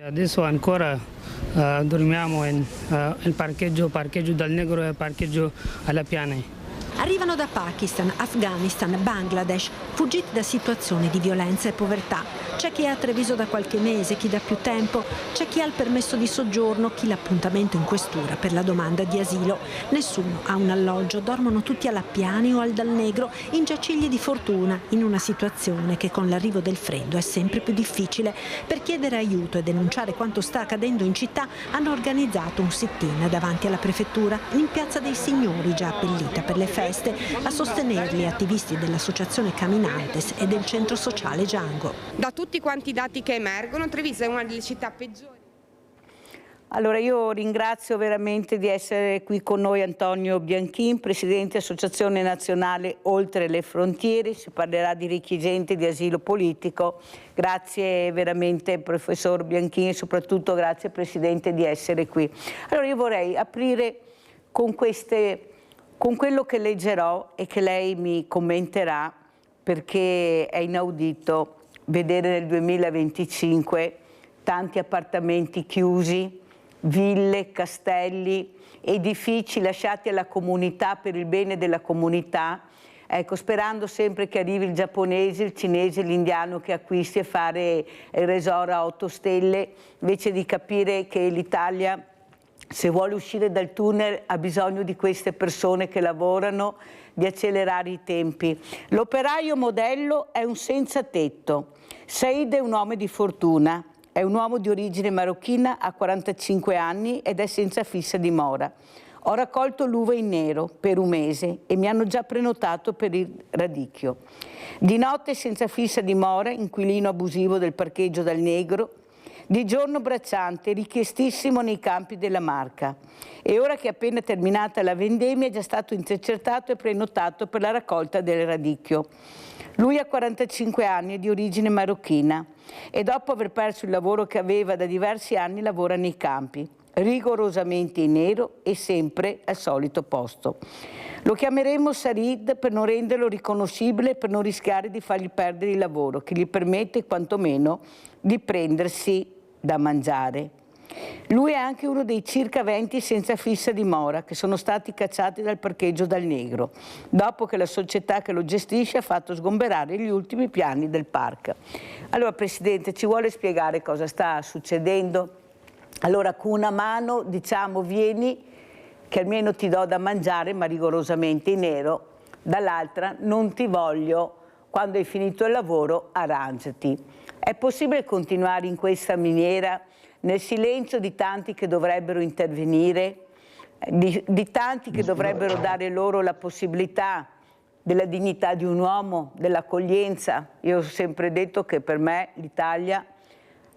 Adesso ancora dormiamo in parcheggio dal Negro e parcheggio alla Piane. Arrivano da Pakistan, Afghanistan, Bangladesh, fuggiti da situazioni di violenza e povertà. C'è chi è a Treviso da qualche mese, chi da più tempo, c'è chi ha il permesso di soggiorno, chi l'appuntamento in questura per la domanda di asilo. Nessuno ha un alloggio, dormono tutti alla Piani o al Dal Negro, in giacigli di fortuna, in una situazione che con l'arrivo del freddo è sempre più difficile. Per chiedere aiuto e denunciare quanto sta accadendo in città hanno organizzato un sit-in davanti alla prefettura, in Piazza dei Signori, già abbellita per le feste. A sostenerli attivisti dell'associazione Caminantes e del centro sociale Django. Da tutti quanti i dati che emergono, Treviso è una delle città peggiori. Allora io ringrazio veramente di essere qui con noi Antonio Bianchin, Presidente Associazione Nazionale Oltre le Frontiere, si parlerà di richiedenti di asilo politico. Grazie veramente Professor Bianchin e soprattutto grazie Presidente di essere qui. Allora io vorrei aprire con quello che leggerò e che lei mi commenterà, perché è inaudito vedere nel 2025 tanti appartamenti chiusi, ville, castelli, edifici lasciati alla comunità per il bene della comunità, ecco, sperando sempre che arrivi il giapponese, il cinese, l'indiano che acquisti e fare il resort a 8 stelle, invece di capire che l'Italia, se vuole uscire dal tunnel, ha bisogno di queste persone che lavorano, di accelerare i tempi. L'operaio modello è un senza tetto. Said è un uomo di fortuna, è un uomo di origine marocchina, ha 45 anni ed è senza fissa dimora. Ho raccolto l'uva in nero per un mese e mi hanno già prenotato per il radicchio. Di notte senza fissa dimora, inquilino abusivo del parcheggio Dal Negro, di giorno bracciante, richiestissimo nei campi della Marca. E ora che è appena terminata la vendemmia è già stato intercettato e prenotato per la raccolta del radicchio. Lui ha 45 anni, è di origine marocchina e dopo aver perso il lavoro che aveva da diversi anni lavora nei campi, rigorosamente in nero e sempre al solito posto. Lo chiameremo Said per non renderlo riconoscibile e per non rischiare di fargli perdere il lavoro, che gli permette quantomeno di prendersi da mangiare. Lui è anche uno dei circa 20 senza fissa dimora che sono stati cacciati dal parcheggio Dal Negro, dopo che la società che lo gestisce ha fatto sgomberare gli ultimi piani del parco. Allora, Presidente, ci vuole spiegare cosa sta succedendo? Allora, con una mano diciamo vieni che almeno ti do da mangiare, ma rigorosamente in nero, dall'altra non ti voglio, quando hai finito il lavoro arrangiati. È possibile continuare in questa maniera, nel silenzio di tanti che dovrebbero intervenire, di tanti che dovrebbero dare loro la possibilità della dignità di un uomo, dell'accoglienza? Io ho sempre detto che per me l'Italia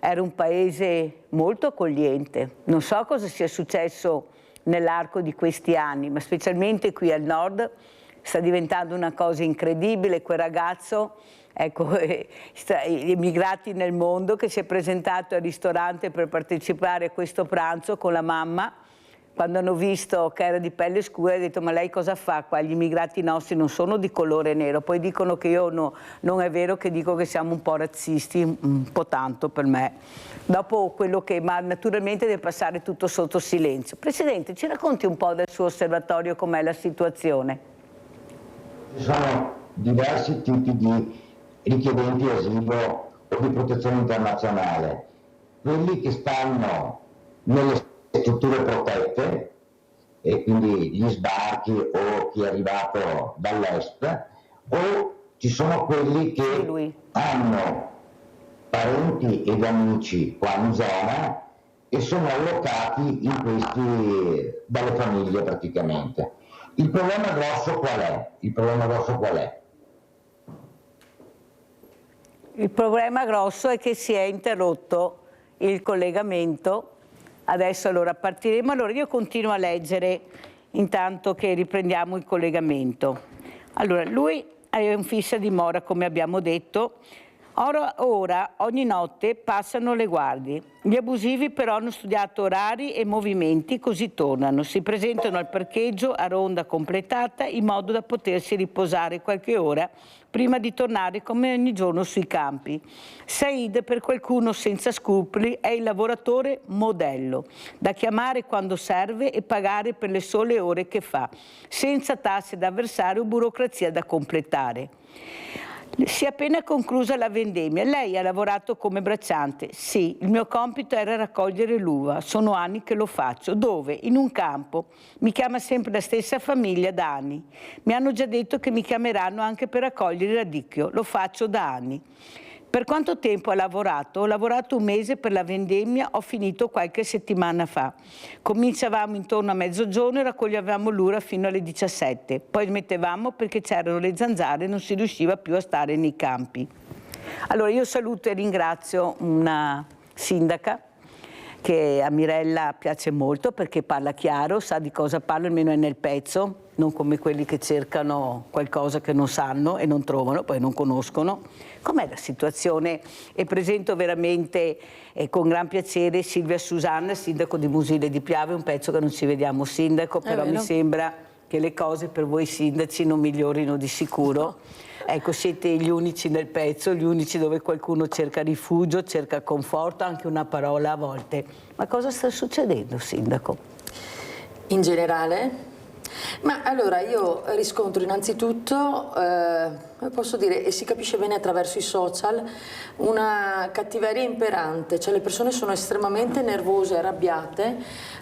era un paese molto accogliente. Non so cosa sia successo nell'arco di questi anni, ma specialmente qui al nord sta diventando una cosa incredibile. Quel ragazzo, ecco, gli immigrati nel mondo, che si è presentato al ristorante per partecipare a questo pranzo con la mamma, quando hanno visto che era di pelle scura, ha detto: ma lei cosa fa qua? Gli immigrati nostri non sono di colore nero. Poi dicono che io non è vero, che dico che siamo un po' razzisti, un po' tanto per me. Dopo quello che, ma naturalmente deve passare tutto sotto silenzio. Presidente, ci racconti un po' del suo osservatorio com'è la situazione? Ci sono diversi tipi di richiedenti asilo o di protezione internazionale. Quelli che stanno nelle strutture protette, e quindi gli sbarchi o chi è arrivato dall'est, o ci sono quelli che hanno parenti ed amici qua in zona e sono allocati in questi dalle famiglie praticamente. Il problema grosso qual è? Il problema grosso qual è? Il problema grosso è che si è interrotto il collegamento. Adesso allora partiremo. Allora io continuo a leggere intanto che riprendiamo il collegamento. Allora, lui è un fissa dimora, come abbiamo detto, Ora, ogni notte, passano le guardie. Gli abusivi però hanno studiato orari e movimenti, così tornano. Si presentano al parcheggio a ronda completata in modo da potersi riposare qualche ora prima di tornare come ogni giorno sui campi. Said, per qualcuno senza scrupoli, è il lavoratore modello, da chiamare quando serve e pagare per le sole ore che fa, senza tasse da versare o burocrazia da completare. Si è appena conclusa la vendemmia. Lei ha lavorato come bracciante? Sì, il mio compito era raccogliere l'uva. Sono anni che lo faccio. Dove? In un campo. Mi chiama sempre la stessa famiglia da anni. Mi hanno già detto che mi chiameranno anche per raccogliere il radicchio. Lo faccio da anni. Per quanto tempo ha lavorato? Ho lavorato 1 mese per la vendemmia, ho finito qualche settimana fa. Cominciavamo intorno a mezzogiorno e raccoglievamo l'ura fino alle 17. Poi smettevamo perché c'erano le zanzare e non si riusciva più a stare nei campi. Allora io saluto e ringrazio una sindaca che a Mirella piace molto perché parla chiaro, sa di cosa parla, almeno è nel pezzo, non come quelli che cercano qualcosa che non sanno e non trovano, poi non conoscono. Com'è la situazione? E presento veramente con gran piacere Silvia Susanna, sindaco di Musile di Piave, un pezzo che non ci vediamo sindaco, però mi sembra che le cose per voi sindaci non migliorino di sicuro. No. Ecco, siete gli unici nel pezzo, gli unici dove qualcuno cerca rifugio, cerca conforto, anche una parola a volte. Ma cosa sta succedendo, sindaco? In generale? Ma allora io riscontro innanzitutto, posso dire, e si capisce bene attraverso i social, una cattiveria imperante, cioè le persone sono estremamente nervose, arrabbiate,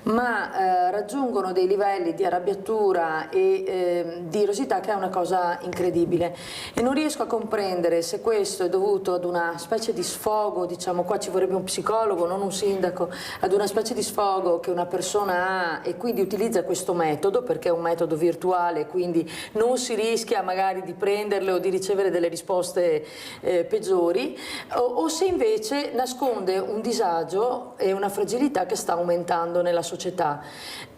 ma raggiungono dei livelli di arrabbiatura e di rosità che è una cosa incredibile. E non riesco a comprendere se questo è dovuto ad una specie di sfogo, diciamo qua ci vorrebbe un psicologo, non un sindaco, ad una specie di sfogo che una persona ha e quindi utilizza questo metodo, perché è un metodo virtuale, quindi non si rischia magari di prenderle o di ricevere delle risposte peggiori, o se invece nasconde un disagio e una fragilità che sta aumentando nella società.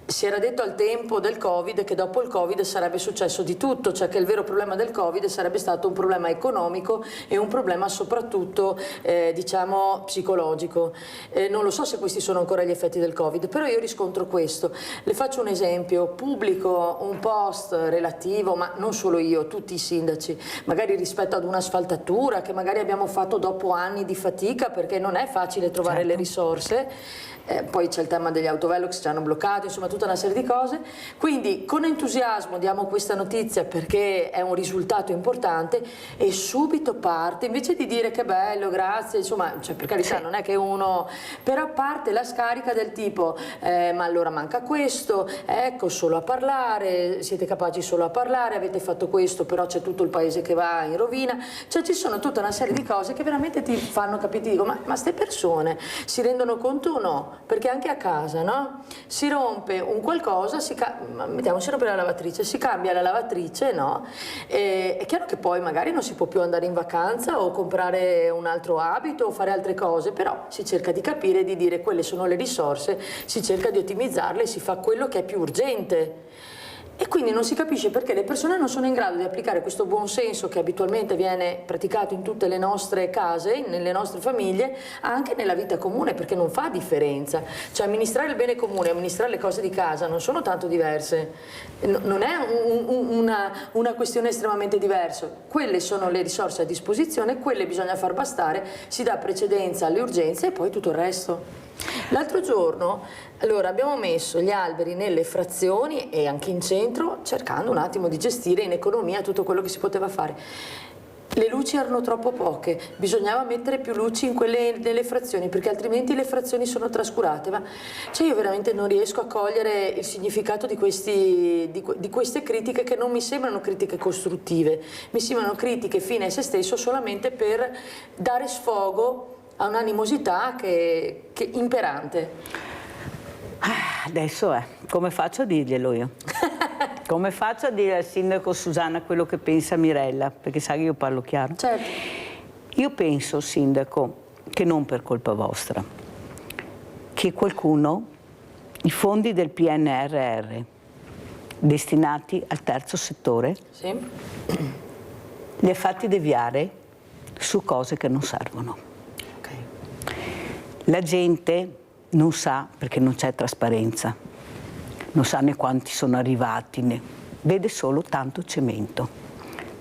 Si era detto al tempo del Covid che dopo il Covid sarebbe successo di tutto, cioè che il vero problema del Covid sarebbe stato un problema economico e un problema soprattutto diciamo psicologico. Non lo so se questi sono ancora gli effetti del Covid, però io riscontro questo. Le faccio un esempio, pubblico un post relativo, ma non solo io, tutti i sindaci, magari rispetto ad un'asfaltatura che magari abbiamo fatto dopo anni di fatica perché non è facile trovare le risorse. Poi c'è il tema degli autovelox, ci hanno bloccato, insomma tutta una serie di cose, quindi con entusiasmo diamo questa notizia perché è un risultato importante e subito parte, invece di dire che bello, grazie, insomma, cioè per carità non è che uno, però parte la scarica del tipo ma allora manca questo, ecco solo a parlare, siete capaci solo a parlare, avete fatto questo però c'è tutto il paese che va in rovina, cioè ci sono tutta una serie di cose che veramente ti fanno capire, ti dico ma ste persone si rendono conto o no? Perché anche a casa, no? Si rompe un qualcosa, si rompe la lavatrice, si cambia la lavatrice, no? È chiaro che poi magari non si può più andare in vacanza o comprare un altro abito o fare altre cose, però si cerca di capire e di dire quelle sono le risorse, si cerca di ottimizzarle e si fa quello che è più urgente. E quindi non si capisce perché le persone non sono in grado di applicare questo buon senso che abitualmente viene praticato in tutte le nostre case, nelle nostre famiglie, anche nella vita comune, perché non fa differenza. Cioè amministrare il bene comune e amministrare le cose di casa non sono tanto diverse, non è una questione estremamente diversa. Quelle sono le risorse a disposizione, quelle bisogna far bastare, si dà precedenza alle urgenze e poi tutto il resto. L'altro giorno allora abbiamo messo gli alberi nelle frazioni e anche in centro cercando un attimo di gestire in economia tutto quello che si poteva fare. Le luci erano troppo poche, bisognava mettere più luci in nelle frazioni perché altrimenti le frazioni sono trascurate. Ma cioè io veramente non riesco a cogliere il significato di queste critiche che non mi sembrano critiche costruttive, mi sembrano critiche fine a se stesso solamente per dare sfogo a un'animosità che è imperante. Adesso come faccio a dirglielo io? Come faccio a dire al sindaco Susanna quello che pensa Mirella? Perché sai che io parlo chiaro. Certo. Io penso, sindaco, che non per colpa vostra, che qualcuno i fondi del PNRR destinati al terzo settore li ha fatti deviare su cose che non servono. La gente non sa, perché non c'è trasparenza, non sa né quanti sono arrivati, né vede solo tanto cemento,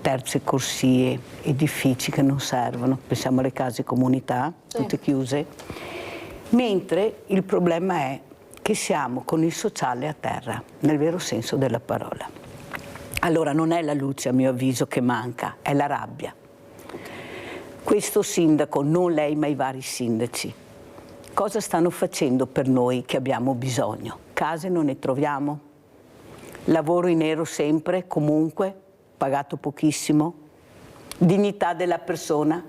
terze corsie, edifici che non servono, pensiamo alle case comunità, tutte chiuse, mentre il problema è che siamo con il sociale a terra, nel vero senso della parola. Allora non è la luce, a mio avviso, che manca, è la rabbia. Questo sindaco, non lei ma i vari sindaci, cosa stanno facendo per noi che abbiamo bisogno? Case non ne troviamo, lavoro in nero sempre, comunque, pagato pochissimo, dignità della persona,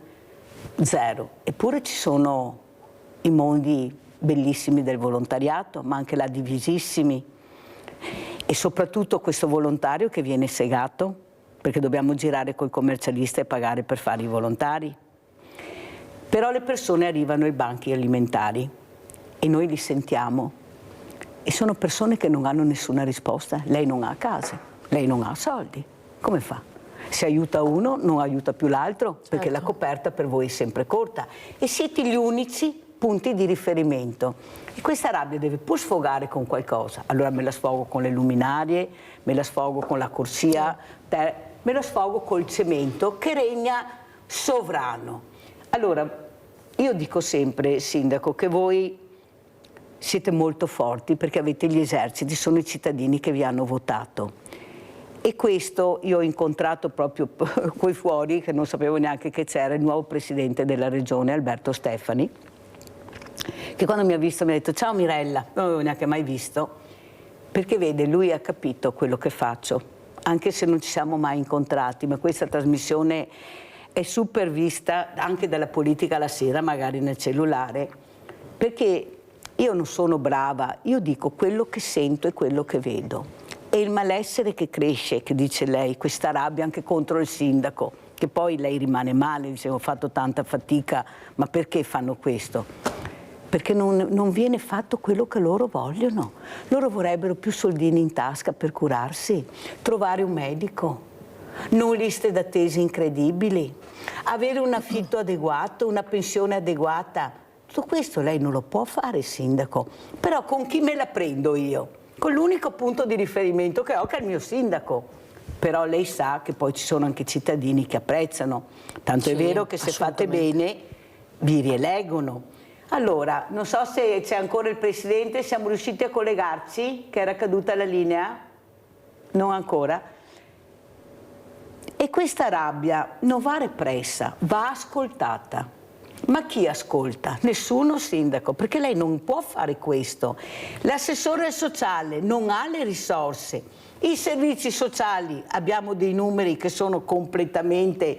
zero. Eppure ci sono i mondi bellissimi del volontariato, ma anche là divisissimi. E soprattutto questo volontario che viene segato, perché dobbiamo girare col commercialista e pagare per fare i volontari. Però le persone arrivano ai banchi alimentari e noi li sentiamo e sono persone che non hanno nessuna risposta. Lei non ha case, lei non ha soldi. Come fa? Se aiuta uno non aiuta più l'altro, perché la coperta per voi è sempre corta e siete gli unici punti di riferimento. E questa rabbia deve pur sfogare con qualcosa. Allora me la sfogo con le luminarie, me la sfogo con la corsia, me la sfogo col cemento che regna sovrano. Allora, io dico sempre, sindaco, che voi siete molto forti perché avete gli eserciti, sono i cittadini che vi hanno votato. E questo io ho incontrato proprio qui fuori, che non sapevo neanche che c'era, il nuovo presidente della regione, Alberto Stefani, che quando mi ha visto mi ha detto ciao Mirella, non l'avevo neanche mai visto, perché vede, lui ha capito quello che faccio, anche se non ci siamo mai incontrati, ma questa trasmissione è super vista anche dalla politica la sera, magari nel cellulare, perché io non sono brava, io dico quello che sento e quello che vedo. E il malessere che cresce, che dice lei, questa rabbia anche contro il sindaco, che poi lei rimane male, dice ho fatto tanta fatica, ma perché fanno questo? Perché non viene fatto quello che loro vogliono. Loro vorrebbero più soldini in tasca per curarsi, trovare un medico, non liste d'attesa incredibili, avere un affitto adeguato, una pensione adeguata. Tutto questo lei non lo può fare, sindaco. Però con chi me la prendo io? Con l'unico punto di riferimento che ho, che è il mio sindaco. Però lei sa che poi ci sono anche cittadini che apprezzano. Tanto è vero che se fate bene vi rieleggono. Allora, non so se c'è ancora il Presidente, siamo riusciti a collegarci, che era caduta la linea? Non ancora. E questa rabbia non va repressa, va ascoltata. Ma chi ascolta? Nessuno, sindaco, perché lei non può fare questo. L'assessore sociale non ha le risorse. I servizi sociali, abbiamo dei numeri che sono completamente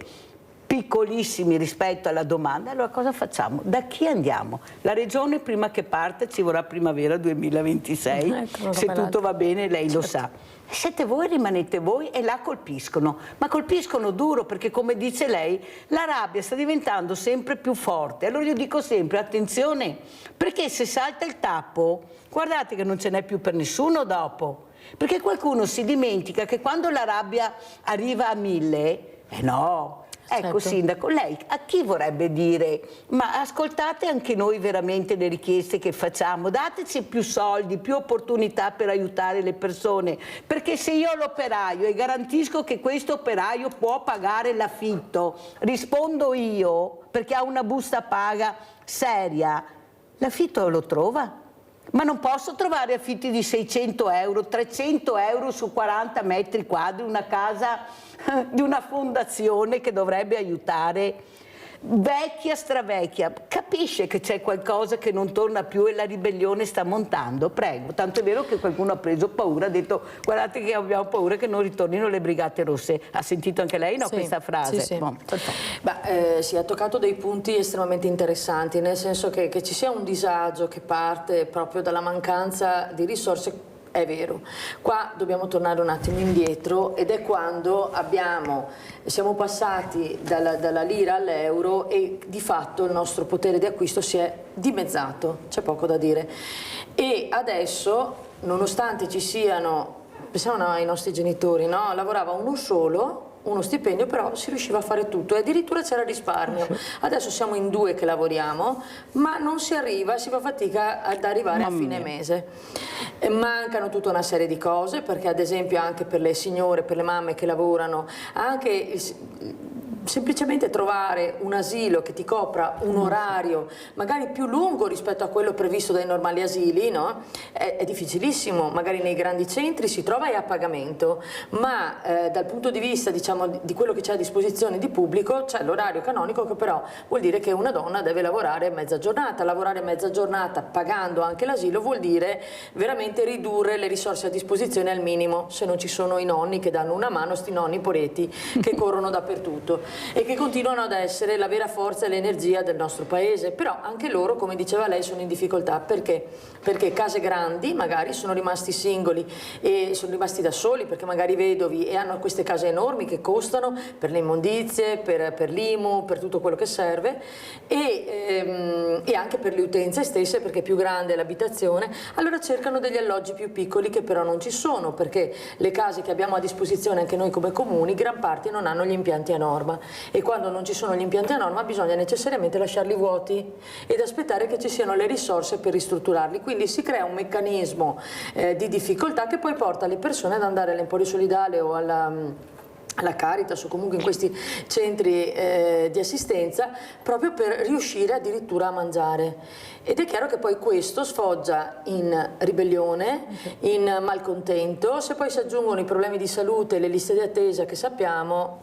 piccolissimi rispetto alla domanda. Allora cosa facciamo? Da chi andiamo? La regione prima che parte ci vorrà primavera 2026, se tutto va bene lei lo sa. Siete voi, rimanete voi e la colpiscono, ma colpiscono duro perché come dice lei la rabbia sta diventando sempre più forte. Allora io dico sempre attenzione, perché se salta il tappo guardate che non ce n'è più per nessuno dopo, perché qualcuno si dimentica che quando la rabbia arriva a 1000, no. Ecco, sindaco, lei a chi vorrebbe dire ma ascoltate anche noi veramente le richieste che facciamo, dateci più soldi, più opportunità per aiutare le persone, perché se io ho l'operaio e garantisco che questo operaio può pagare l'affitto, rispondo io perché ha una busta paga seria, l'affitto lo trova. Ma non posso trovare affitti di 600 euro, 300 euro su 40 metri quadri, una casa di una fondazione che dovrebbe aiutare, vecchia, stravecchia. Capisce che c'è qualcosa che non torna più e la ribellione sta montando? Prego. Tanto è vero che qualcuno ha preso paura, ha detto guardate che abbiamo paura che non ritornino le Brigate Rosse. Ha sentito anche lei questa frase? Sì. Bon, sì, ha toccato dei punti estremamente interessanti, nel senso che ci sia un disagio che parte proprio dalla mancanza di risorse. È vero, qua dobbiamo tornare un attimo indietro ed è quando siamo passati dalla lira all'euro e di fatto il nostro potere di acquisto si è dimezzato, c'è poco da dire. E adesso, nonostante ci siano, pensiamo ai nostri genitori, no? Lavorava uno solo uno stipendio, però si riusciva a fare tutto e addirittura c'era risparmio. Adesso siamo in 2 che lavoriamo, ma non si arriva, si fa fatica ad arrivare a fine mese. E mancano tutta una serie di cose, perché ad esempio anche per le signore, per le mamme che lavorano, anche semplicemente trovare un asilo che ti copra un orario magari più lungo rispetto a quello previsto dai normali asili, no? È difficilissimo. Magari nei grandi centri si trova e a pagamento, ma dal punto di vista, diciamo, di quello che c'è a disposizione di pubblico c'è l'orario canonico, che però vuol dire che una donna deve lavorare mezza giornata. Lavorare mezza giornata pagando anche l'asilo vuol dire veramente ridurre le risorse a disposizione al minimo, se non ci sono i nonni che danno una mano, sti nonni poretti che corrono dappertutto e che continuano ad essere la vera forza e l'energia del nostro paese. Però anche loro, come diceva lei, sono in difficoltà. Perché? Perché case grandi magari sono rimasti singoli e sono rimasti da soli, perché magari vedovi, e hanno queste case enormi che costano per le immondizie, per l'IMU, per tutto quello che serve, e anche per le utenze stesse, perché è più grande l'abitazione. Allora cercano degli alloggi più piccoli, che però non ci sono, perché le case che abbiamo a disposizione anche noi come comuni, gran parte non hanno gli impianti a norma, e quando non ci sono gli impianti a norma bisogna necessariamente lasciarli vuoti ed aspettare che ci siano le risorse per ristrutturarli. Quindi si crea un meccanismo di difficoltà che poi porta le persone ad andare all'Emporio Solidale o alla Caritas o comunque in questi centri di assistenza, proprio per riuscire addirittura a mangiare. Ed è chiaro che poi questo sfoggia in ribellione, in malcontento. Se poi si aggiungono i problemi di salute e le liste di attesa che sappiamo,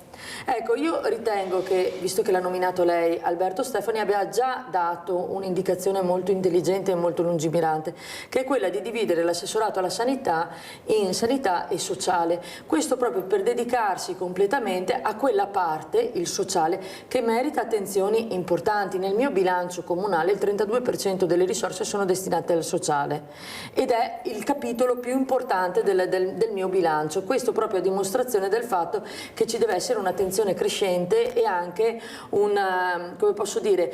ecco, io ritengo che, visto che l'ha nominato lei, Alberto Stefani abbia già dato un'indicazione molto intelligente e molto lungimirante, che è quella di dividere l'assessorato alla sanità in sanità e sociale. Questo proprio per dedicarsi completamente a quella parte, il sociale, che merita attenzioni importanti. Nel mio bilancio comunale il 32% delle risorse sono destinate al sociale ed è il capitolo più importante del mio bilancio. Questo proprio a dimostrazione del fatto che ci deve essere un'attenzione crescente e anche una, come posso dire,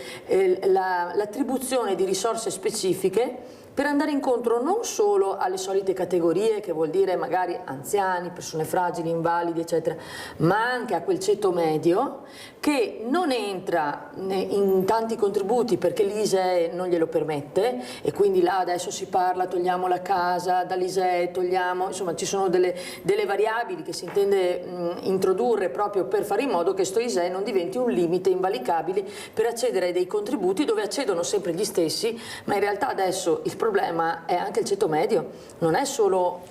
l'attribuzione di risorse specifiche per andare incontro non solo alle solite categorie, che vuol dire magari anziani, persone fragili, invalidi, eccetera, ma anche a quel ceto medio che non entra in tanti contributi perché l'ISEE non glielo permette, e quindi là adesso si parla, togliamo la casa dall'ISEE, togliamo, insomma ci sono delle variabili che si intende introdurre proprio per fare in modo che sto ISEE non diventi un limite invalicabile per accedere a dei contributi dove accedono sempre gli stessi, ma in realtà adesso il problema è anche il ceto medio, non è solo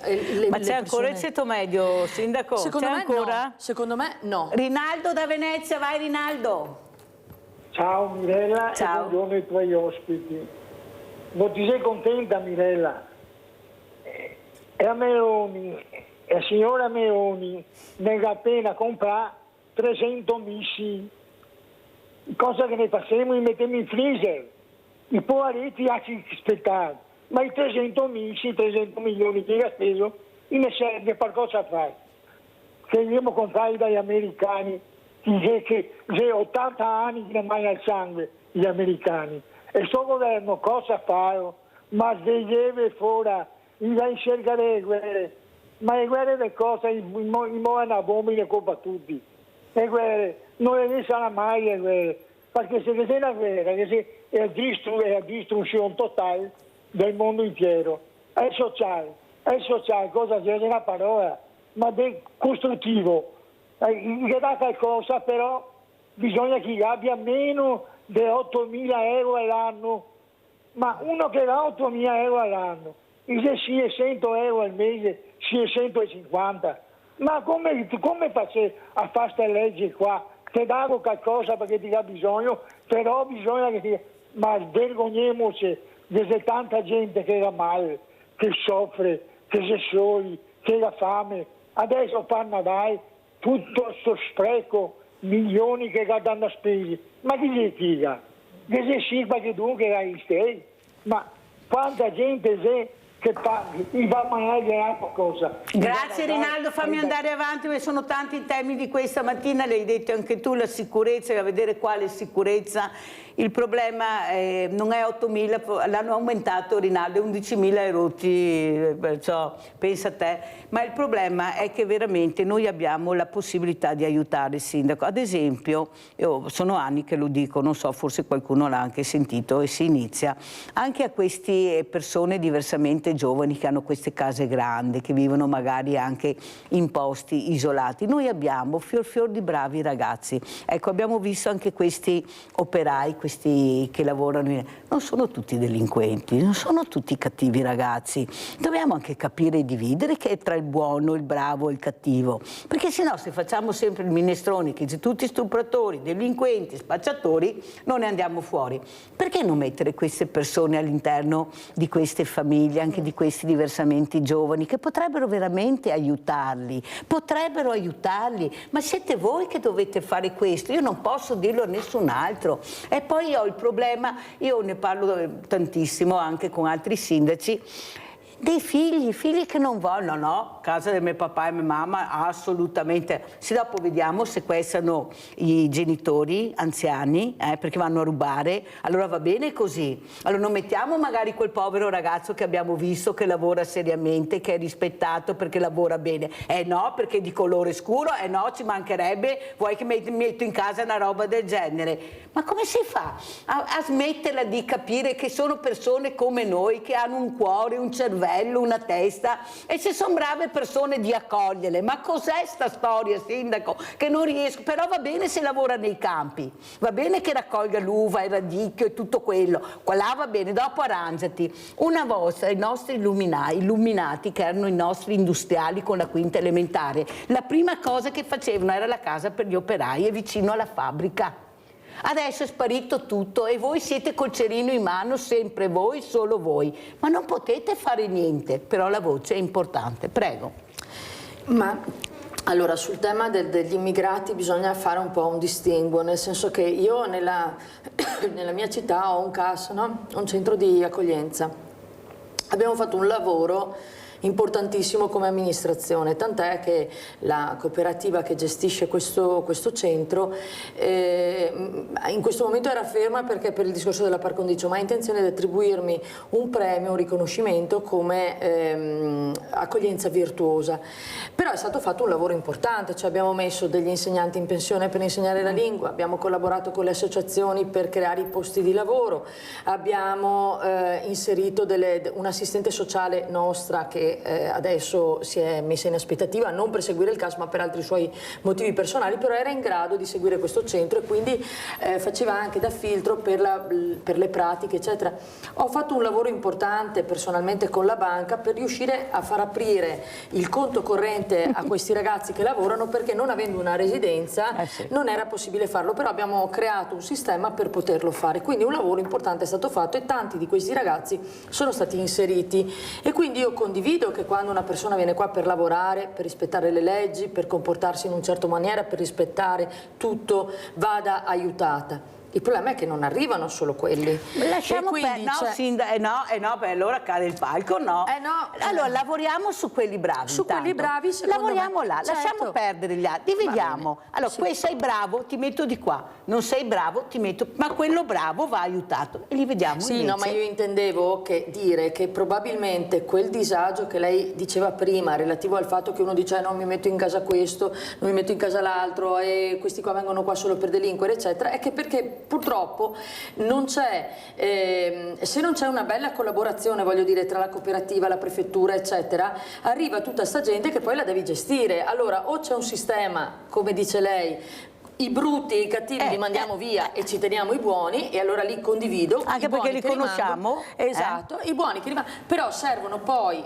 ma c'è ancora il ceto medio, Sindaco? Secondo me ancora? no. Secondo me no. Rinaldo da Venezia, vai Rinaldo. Ciao Mirella. Ciao. E buongiorno ai tuoi ospiti. Non ti sei contenta, Mirella? La Meloni, la signora Meloni nega appena comprare 300 missili, cosa che ne facciamo? Li mettiamo in freezer, i poveretti lasci aspettare, ma i 300 missili, 300 milioni che ha speso, ne serve per cosa fare? Che andiamo a comprare dagli americani, che 80 anni che non mai al sangue gli americani, e sto governo cosa fa? Ma sveglieve fuori, va in cerca delle guerre, ma le guerre le cose, i muoiono a bombe le colpa tutti, le guerre non le saranno mai le guerre, perché se c'è una guerra è la distruzione totale del mondo intero. È sociale, cosa c'è? È una parola, ma è costruttivo. Che dà qualcosa, però bisogna che abbia meno di 8.000 euro all'anno, ma uno che dà 8.000 euro all'anno, se sia 100 euro al mese, sia 150, ma come faccio a fare questa legge qua? Ti davo qualcosa perché ti dà bisogno, però bisogna che ti... Ma vergogniamoci, c'è tanta gente che va male, che soffre, che si soli, che ha fame. Adesso fanno dai tutto questo spreco, milioni che danno spesi. Ma chi li tira? Che si scipa che dunque hai stei? Ma quanta gente c'è che va a mangiare qualcosa? Grazie Rinaldo, fammi andare avanti perché sono tanti temi di questa mattina, l'hai detto anche tu, la sicurezza, da vedere quale sicurezza Il problema non è 8.000, l'hanno aumentato Rinaldo, 11.000 e rotti, perciò pensa a te. Ma il problema è che veramente noi abbiamo la possibilità di aiutare il sindaco. Ad esempio, io sono anni che lo dico, non so, forse qualcuno l'ha anche sentito, e si inizia anche a queste persone diversamente giovani che hanno queste case grandi, che vivono magari anche in posti isolati. Noi abbiamo fior di bravi ragazzi. Ecco, abbiamo visto anche questi operai, questi che lavorano, non sono tutti delinquenti, non sono tutti cattivi ragazzi. Dobbiamo anche capire e dividere che è tra il buono, il bravo e il cattivo, perché sennò se facciamo sempre il minestrone che c'è tutti stupratori, delinquenti, spacciatori, non ne andiamo fuori. Perché non mettere queste persone all'interno di queste famiglie, anche di questi diversamente giovani, che potrebbero veramente aiutarli, ma siete voi che dovete fare questo, io non posso dirlo a nessun altro. E poi ho il problema, io ne parlo tantissimo anche con altri sindaci, dei figli che non vogliono, no, casa del mio papà e mia mamma, assolutamente. Se dopo vediamo sequestrano i genitori anziani, perché vanno a rubare, allora va bene così. Allora non mettiamo magari quel povero ragazzo che abbiamo visto che lavora seriamente, che è rispettato perché lavora bene. No, perché è di colore scuro, no, ci mancherebbe, vuoi che metto in casa una roba del genere? Ma come si fa a smetterla di capire che sono persone come noi, che hanno un cuore, un cervello, una testa, e se sono brave persone di accoglierle? Ma cos'è sta storia, sindaco? Che non riesco, però va bene se lavora nei campi, va bene che raccolga l'uva, il radicchio e tutto quello, qua là va bene, dopo arrangiati. Una volta i nostri illuminati, che erano i nostri industriali con la quinta elementare, la prima cosa che facevano era la casa per gli operai e vicino alla fabbrica. Adesso è sparito tutto e voi siete col cerino in mano, sempre voi, solo voi, ma non potete fare niente, però la voce è importante. Prego. Ma allora, sul tema degli immigrati bisogna fare un po' un distinguo, nel senso che io nella mia città ho un CAS, no? Un centro di accoglienza. Abbiamo fatto un lavoro importantissimo come amministrazione, tant'è che la cooperativa che gestisce questo centro in questo momento era ferma perché per il discorso della par condicio, ma ha intenzione di attribuirmi un premio, un riconoscimento come accoglienza virtuosa. Però è stato fatto un lavoro importante, cioè abbiamo messo degli insegnanti in pensione per insegnare la lingua, abbiamo collaborato con le associazioni per creare i posti di lavoro, abbiamo inserito un'assistente sociale nostra che adesso si è messa in aspettativa, non per seguire il CAS ma per altri suoi motivi personali, però era in grado di seguire questo centro e quindi faceva anche da filtro per le pratiche eccetera. Ho fatto un lavoro importante personalmente con la banca per riuscire a far aprire il conto corrente a questi ragazzi che lavorano, perché non avendo una residenza non era possibile farlo, però abbiamo creato un sistema per poterlo fare, quindi un lavoro importante è stato fatto e tanti di questi ragazzi sono stati inseriti e quindi io condivido che quando una persona viene qua per lavorare, per rispettare le leggi, per comportarsi in una certa maniera, per rispettare tutto, vada aiutata. Il problema è che non arrivano solo quelli. Lasciamo perdere, no, beh, allora cade il palco, no. Allora lavoriamo su quelli bravi. Su quelli bravi, secondo lavoriamo me. Là, certo. Lasciamo perdere gli altri, dividiamo. Allora, sì. Sei bravo, ti metto di qua, non sei bravo, ti metto, ma quello bravo va aiutato e li vediamo. Sì, invece. no, ma io intendevo dire che probabilmente quel disagio che lei diceva prima, relativo al fatto che uno dice non mi metto in casa questo, non mi metto in casa l'altro e questi qua vengono qua solo per delinquere, eccetera, è che perché purtroppo non c'è, se non c'è una bella collaborazione, voglio dire, tra la cooperativa, la prefettura, eccetera, arriva tutta sta gente che poi la devi gestire. Allora o c'è un sistema, come dice lei, i brutti e i cattivi li mandiamo via e ci teniamo i buoni, e allora lì condivido. Anche perché li conosciamo. Esatto, i buoni che rimangono, però servono poi,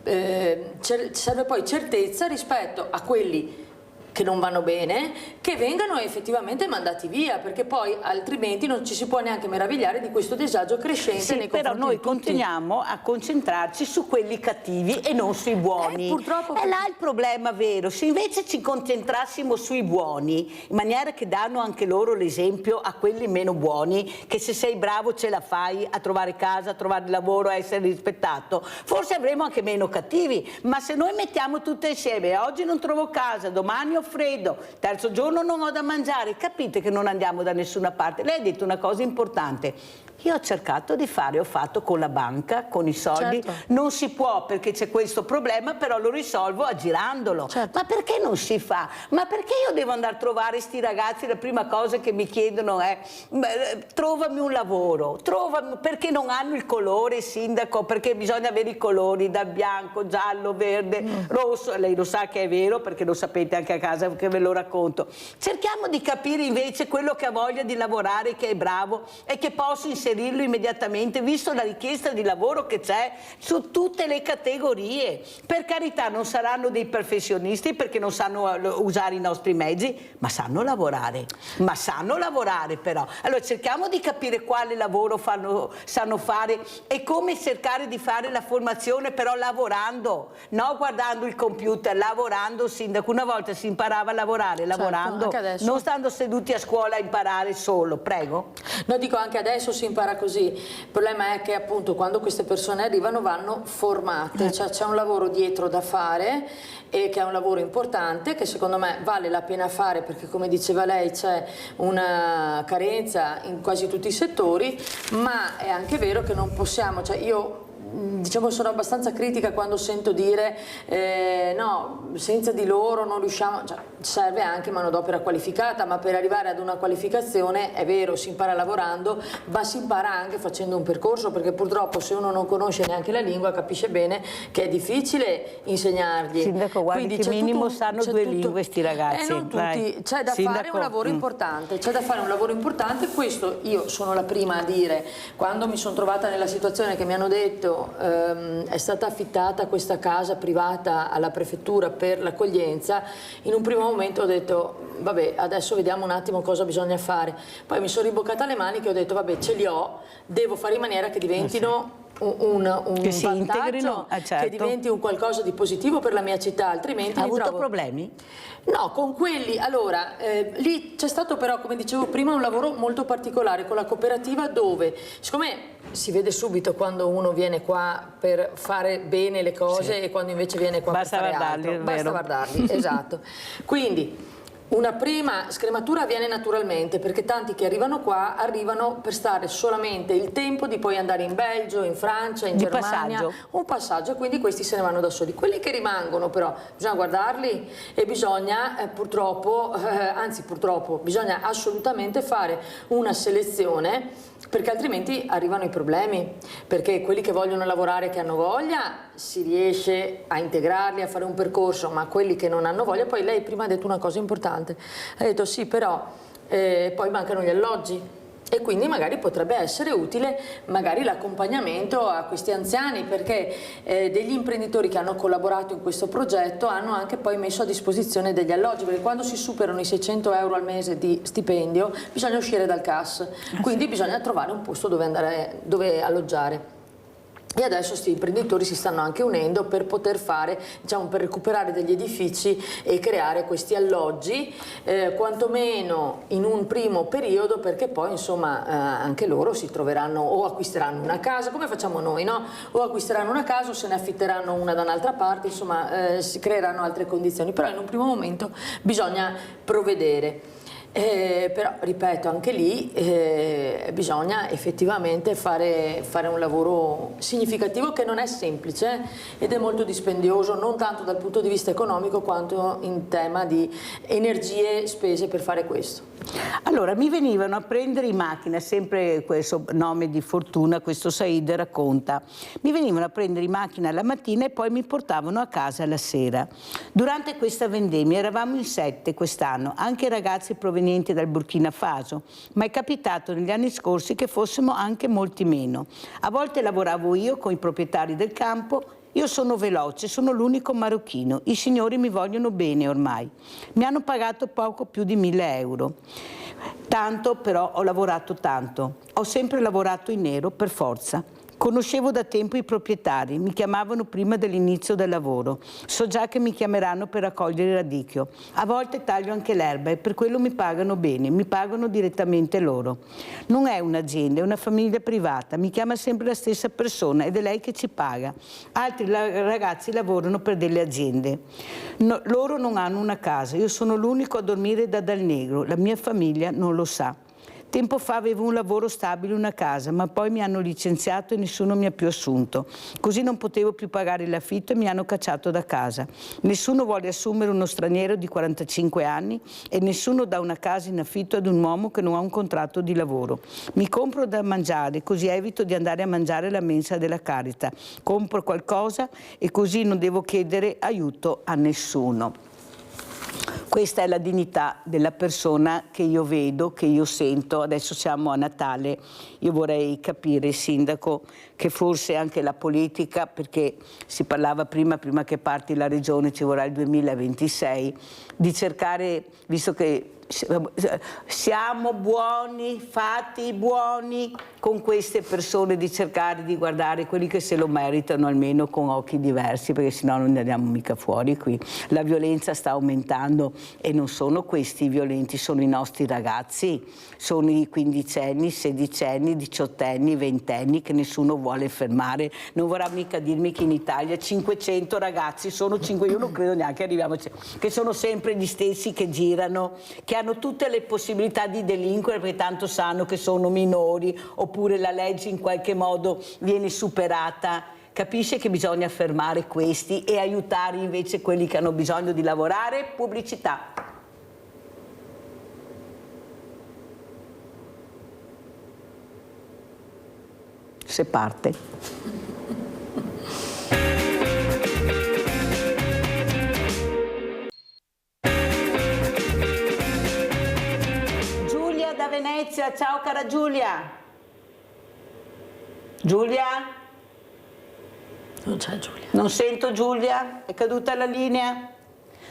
serve poi certezza rispetto a quelli che non vanno bene, che vengano effettivamente mandati via, perché poi altrimenti non ci si può neanche meravigliare di questo disagio crescente nei confronti però noi di tutti. continuiamo a concentrarci su quelli cattivi e non sui buoni. Purtroppo è là il problema vero. Se invece ci concentrassimo sui buoni, in maniera che danno anche loro l'esempio a quelli meno buoni, che se sei bravo ce la fai a trovare casa, a trovare lavoro, a essere rispettato, forse avremo anche meno cattivi. Ma se noi mettiamo tutte insieme, oggi non trovo casa, domani ho freddo, terzo giorno non ho da mangiare, capite che non andiamo da nessuna parte. Lei ha detto una cosa importante. Io ho cercato di fare, ho fatto con la banca, con i soldi, non si può perché c'è questo problema, però lo risolvo aggirandolo. Ma perché non si fa? Ma perché io devo andare a trovare sti ragazzi? La prima cosa che mi chiedono è trovami un lavoro, perché non hanno il colore, sindaco, perché bisogna avere i colori da bianco, giallo, verde, rosso, lei lo sa che è vero perché lo sapete anche a casa che ve lo racconto. Cerchiamo di capire invece quello che ha voglia di lavorare, che è bravo e che posso inserirlo immediatamente, visto la richiesta di lavoro che c'è su tutte le categorie. Per carità, non saranno dei professionisti perché non sanno usare i nostri mezzi, ma sanno lavorare però. Allora cerchiamo di capire quale lavoro sanno fare e come cercare di fare la formazione, però lavorando, no guardando il computer, lavorando, sindaco. Una volta si imparava a lavorare lavorando, non stando seduti a scuola a imparare solo. Prego. No, dico, anche adesso si impara così. Il problema è che appunto quando queste persone arrivano vanno formate, cioè c'è un lavoro dietro da fare e che è un lavoro importante che secondo me vale la pena fare perché, come diceva lei, c'è una carenza in quasi tutti i settori, ma è anche vero che non possiamo, cioè io diciamo sono abbastanza critica quando sento dire no, senza di loro non riusciamo, cioè, serve anche manodopera qualificata, ma per arrivare ad una qualificazione è vero, si impara lavorando, ma si impara anche facendo un percorso, perché purtroppo se uno non conosce neanche la lingua capisce bene che è difficile insegnargli. Sindaco, guardi che minimo sanno due lingue sti ragazzi. Non tutti, c'è da fare un lavoro importante, c'è da fare un lavoro importante, questo io sono la prima a dire. Quando mi sono trovata nella situazione che mi hanno detto è stata affittata questa casa privata alla prefettura per l'accoglienza, in un primo momento ho detto vabbè, adesso vediamo un attimo cosa bisogna fare, poi mi sono rimboccata le maniche e ho detto vabbè, ce li ho, devo fare in maniera che diventino un vantaggio, che diventi un qualcosa di positivo per la mia città, altrimenti ha avuto problemi? No, con quelli, allora, lì c'è stato però, come dicevo prima, un lavoro molto particolare con la cooperativa dove, siccome si vede subito quando uno viene qua per fare bene le cose e quando invece viene qua per fare altro, basta guardarli, esatto. Quindi una prima scrematura avviene naturalmente perché tanti che arrivano qua arrivano per stare solamente il tempo di poi andare in Belgio, in Francia, in Germania, un passaggio, e quindi questi se ne vanno da soli. Quelli che rimangono però bisogna guardarli e bisogna purtroppo bisogna assolutamente fare una selezione, perché altrimenti arrivano i problemi, perché quelli che vogliono lavorare, che hanno voglia, si riesce a integrarli, a fare un percorso, ma quelli che non hanno voglia, poi lei prima ha detto una cosa importante, ha detto sì, però poi mancano gli alloggi. E quindi magari potrebbe essere utile magari l'accompagnamento a questi anziani, perché degli imprenditori che hanno collaborato in questo progetto hanno anche poi messo a disposizione degli alloggi, perché quando si superano i 600 euro al mese di stipendio bisogna uscire dal CAS, quindi bisogna trovare un posto dove alloggiare. E adesso questi imprenditori si stanno anche unendo per poter fare, diciamo, per recuperare degli edifici e creare questi alloggi, quantomeno in un primo periodo, perché poi insomma anche loro si troveranno o acquisteranno una casa, come facciamo noi, no? O acquisteranno una casa o se ne affitteranno una da un'altra parte, insomma si creeranno altre condizioni, però in un primo momento bisogna provvedere. Però ripeto, anche lì bisogna effettivamente fare un lavoro significativo che non è semplice ed è molto dispendioso, non tanto dal punto di vista economico quanto in tema di energie spese per fare questo. Allora mi venivano a prendere in macchina, sempre questo nome di fortuna, questo Said racconta, mi venivano a prendere in macchina la mattina e poi mi portavano a casa la sera. Durante questa vendemmia eravamo in 7 quest'anno, anche ragazzi provenienti dal Burkina Faso, ma è capitato negli anni scorsi che fossimo anche molti meno. A volte lavoravo io con i proprietari del campo. Io sono veloce, sono l'unico marocchino, i signori mi vogliono bene ormai. Mi hanno pagato poco più di 1.000 euro. Tanto però ho lavorato tanto, ho sempre lavorato in nero per forza. Conoscevo da tempo i proprietari, mi chiamavano prima dell'inizio del lavoro. So già che mi chiameranno per raccogliere il radicchio. A volte taglio anche l'erba e per quello mi pagano bene, mi pagano direttamente loro. Non è un'azienda, è una famiglia privata, mi chiama sempre la stessa persona ed è lei che ci paga. Altri ragazzi lavorano per delle aziende. No, loro non hanno una casa, io sono l'unico a dormire da Dal Negro, la mia famiglia non lo sa. Tempo fa avevo un lavoro stabile, una casa, ma poi mi hanno licenziato e nessuno mi ha più assunto. Così non potevo più pagare l'affitto e mi hanno cacciato da casa. Nessuno vuole assumere uno straniero di 45 anni e nessuno dà una casa in affitto ad un uomo che non ha un contratto di lavoro. Mi compro da mangiare, così evito di andare a mangiare alla mensa della Carità. Compro qualcosa e così non devo chiedere aiuto a nessuno. Questa è la dignità della persona che io vedo, che io sento. Adesso siamo a Natale, io vorrei capire, Sindaco, che forse anche la politica, perché si parlava prima che parti la Regione, ci vorrà il 2026, di cercare, visto che siamo buoni, fatti buoni con queste persone, di cercare di guardare quelli che se lo meritano almeno con occhi diversi, perché sennò non ne andiamo mica fuori qui. La violenza sta aumentando e non sono questi i violenti, sono i nostri ragazzi, sono i quindicenni, sedicenni, diciottenni, ventenni che nessuno vuole fermare. Non vorrà mica dirmi che in Italia 500 ragazzi sono 5, io non credo neanche arriviamo, che sono sempre gli stessi che girano, che hanno tutte le possibilità di delinquere perché tanto sanno che sono minori, oppure la legge in qualche modo viene superata. Capisce che bisogna fermare questi e aiutare invece quelli che hanno bisogno di lavorare? Pubblicità. Se parte. Venezia, ciao cara Giulia. Giulia? Non c'è Giulia. Non sento Giulia, è caduta la linea.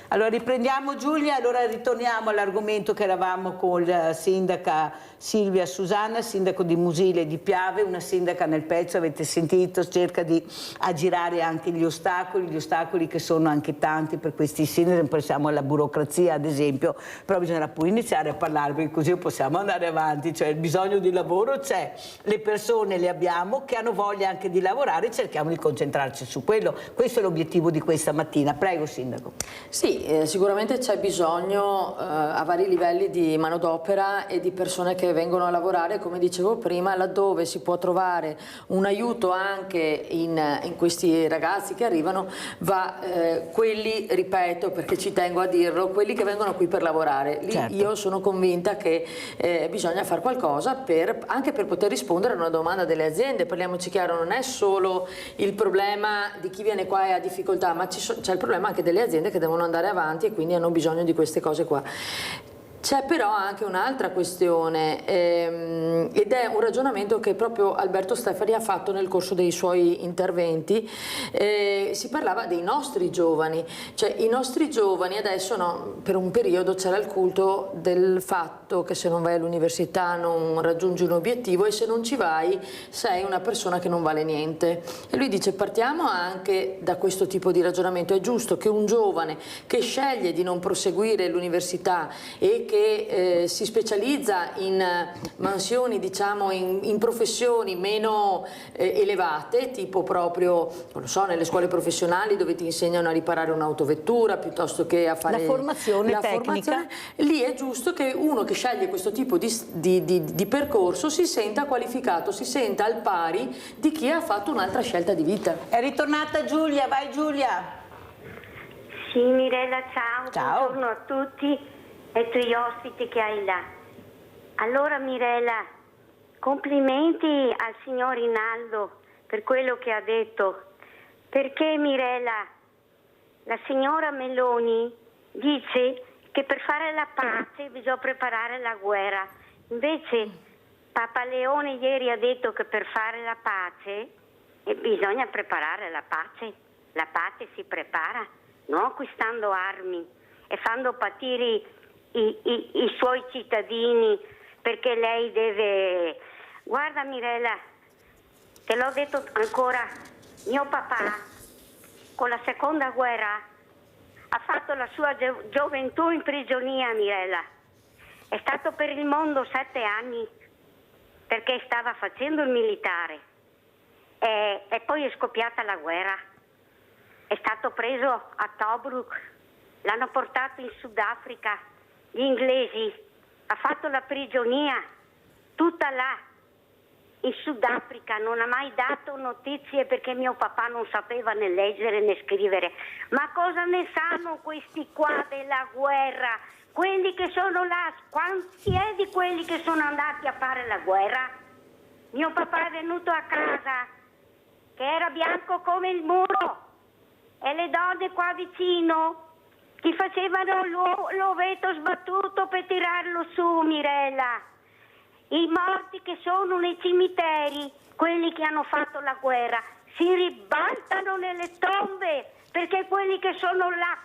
Allora riprendiamo Giulia, allora ritorniamo all'argomento che eravamo con la sindaca Silvia Susanna, sindaco di Musile di Piave, una sindaca nel pezzo, avete sentito, cerca di aggirare anche gli ostacoli che sono anche tanti per questi sindaci, pensiamo alla burocrazia ad esempio, però bisogna pure iniziare a parlare perché così possiamo andare avanti, cioè il bisogno di lavoro c'è, le persone le abbiamo che hanno voglia anche di lavorare, cerchiamo di concentrarci su quello, questo è l'obiettivo di questa mattina. Prego Sindaco. Sì, sicuramente c'è bisogno a vari livelli di manodopera e di persone che vengono a lavorare, come dicevo prima, laddove si può trovare un aiuto anche in questi ragazzi che arrivano, quelli, ripeto perché ci tengo a dirlo, quelli che vengono qui per lavorare. Lì certo. Io sono convinta che bisogna fare qualcosa anche per poter rispondere a una domanda delle aziende. Parliamoci chiaro, non è solo il problema di chi viene qua e ha difficoltà, ma c'è il problema anche delle aziende che devono andare avanti e quindi hanno bisogno di queste cose qua. C'è però anche un'altra questione ed è un ragionamento che proprio Alberto Stefani ha fatto nel corso dei suoi interventi. Si parlava dei nostri giovani, cioè i nostri giovani adesso per un periodo c'era il culto del fatto che se non vai all'università non raggiungi un obiettivo e se non ci vai sei una persona che non vale niente. E lui dice partiamo anche da questo tipo di ragionamento, è giusto che un giovane che sceglie di non proseguire l'università e che si specializza in mansioni, diciamo in professioni meno elevate, tipo proprio, non lo so, nelle scuole professionali dove ti insegnano a riparare un'autovettura piuttosto che a fare la formazione tecnica. Lì è giusto che uno che sceglie questo tipo di percorso si senta qualificato, si senta al pari di chi ha fatto un'altra scelta di vita. È ritornata Giulia, vai Giulia. Sì Mirella, ciao. Ciao. Buongiorno a tutti e ai tuoi ospiti che hai là. Allora Mirella, complimenti al signor Rinaldo per quello che ha detto, perché Mirella, la signora Meloni dice che per fare la pace bisogna preparare la guerra, invece Papa Leone ieri ha detto che per fare la pace bisogna preparare la pace si prepara non acquistando armi e fanno patire i suoi cittadini perché lei deve... Guarda Mirella, te l'ho detto ancora, mio papà con la seconda guerra ha fatto la sua gioventù in prigionia, Mirella. È stato per il mondo 7 anni perché stava facendo il militare e poi è scoppiata la guerra. È stato preso a Tobruk, l'hanno portato in Sudafrica, gli inglesi, ha fatto la prigionia tutta là in Sudafrica, non ha mai dato notizie perché mio papà non sapeva né leggere né scrivere. Ma cosa ne sanno questi qua della guerra? Quelli che sono là, quanti è di quelli che sono andati a fare la guerra? Mio papà è venuto a casa, che era bianco come il muro, e le donne qua vicino ti facevano l'ovetto sbattuto per tirarlo su, Mirella. I morti che sono nei cimiteri, quelli che hanno fatto la guerra, si ribaltano nelle tombe, perché quelli che sono là,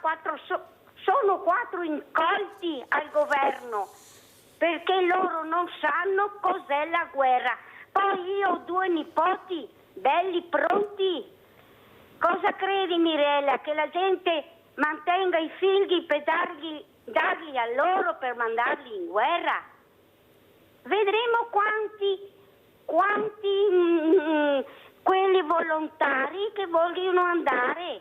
sono 4 incolti al governo, perché loro non sanno cos'è la guerra. Poi io ho 2 nipoti, belli, pronti. Cosa credi, Mirella, che la gente mantenga i figli per darli a loro per mandarli in guerra? Vedremo quanti quelli volontari che vogliono andare.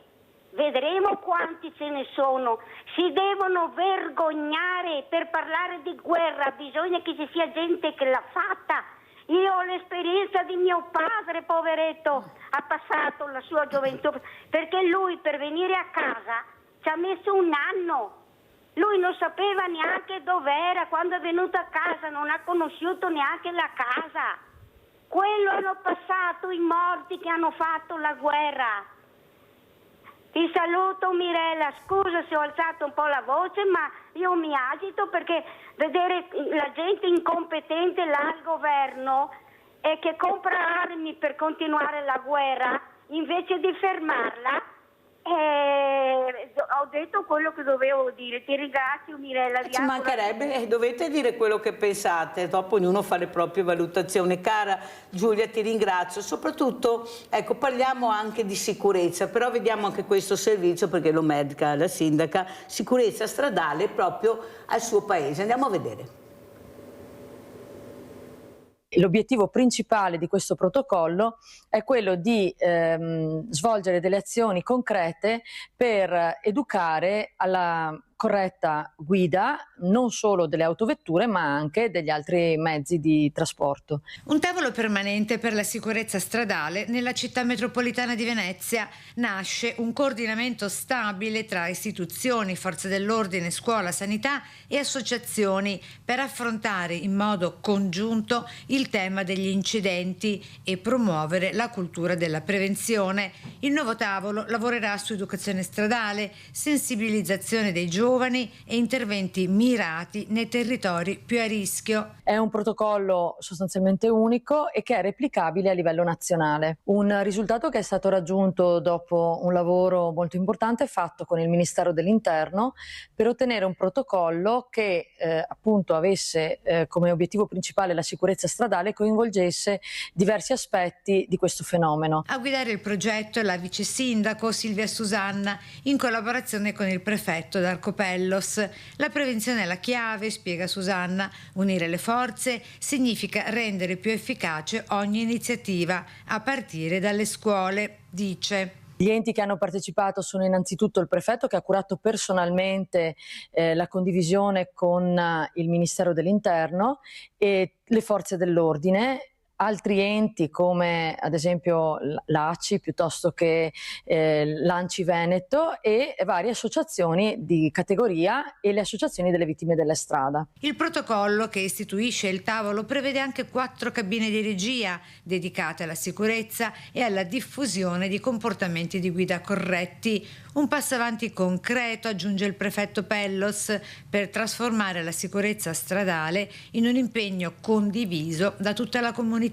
Vedremo quanti ce ne sono. Si devono vergognare per parlare di guerra. Bisogna che ci sia gente che l'ha fatta. Io ho l'esperienza di mio padre, poveretto, ha passato la sua gioventù, perché lui per venire a casa ci ha messo 1 anno. Lui non sapeva neanche dov'era, quando è venuto a casa non ha conosciuto neanche la casa. Quello hanno passato i morti che hanno fatto la guerra. Ti saluto, Mirella, scusa se ho alzato un po' la voce, ma io mi agito perché vedere la gente incompetente là al governo e che compra armi per continuare la guerra invece di fermarla. Ho detto quello che dovevo dire. Ti ringrazio, Mirella. Ci mancherebbe, dovete dire quello che pensate, dopo ognuno fa le proprie valutazioni. Cara Giulia, ti ringrazio. Soprattutto, ecco, parliamo anche di sicurezza, però vediamo anche questo servizio, perché lo medica la sindaca, sicurezza stradale proprio al suo paese. Andiamo a vedere. L'obiettivo principale di questo protocollo è quello di svolgere delle azioni concrete per educare alla corretta guida non solo delle autovetture ma anche degli altri mezzi di trasporto. Un tavolo permanente per la sicurezza stradale nella città metropolitana di Venezia. Nasce un coordinamento stabile tra istituzioni, forze dell'ordine, scuola, sanità e associazioni per affrontare in modo congiunto il tema degli incidenti e promuovere la cultura della prevenzione. Il nuovo tavolo lavorerà su educazione stradale, sensibilizzazione dei giovani e interventi mirati nei territori più a rischio. È un protocollo sostanzialmente unico e che è replicabile a livello nazionale. Un risultato che è stato raggiunto dopo un lavoro molto importante fatto con il Ministero dell'Interno per ottenere un protocollo che appunto avesse come obiettivo principale la sicurezza stradale e coinvolgesse diversi aspetti di questo fenomeno. A guidare il progetto è la vice sindaco Silvia Susanna in collaborazione con il prefetto Darco Pellos. La prevenzione è la chiave, spiega Susanna. Unire le forze significa rendere più efficace ogni iniziativa, a partire dalle scuole, dice. Gli enti che hanno partecipato sono innanzitutto il prefetto, che ha curato personalmente la condivisione con il Ministero dell'Interno, e le forze dell'ordine. Altri enti come ad esempio l'ACI piuttosto che l'ANCI Veneto e varie associazioni di categoria e le associazioni delle vittime della strada. Il protocollo che istituisce il tavolo prevede anche 4 cabine di regia dedicate alla sicurezza e alla diffusione di comportamenti di guida corretti. Un passo avanti concreto, aggiunge il prefetto Pellos, per trasformare la sicurezza stradale in un impegno condiviso da tutta la comunità.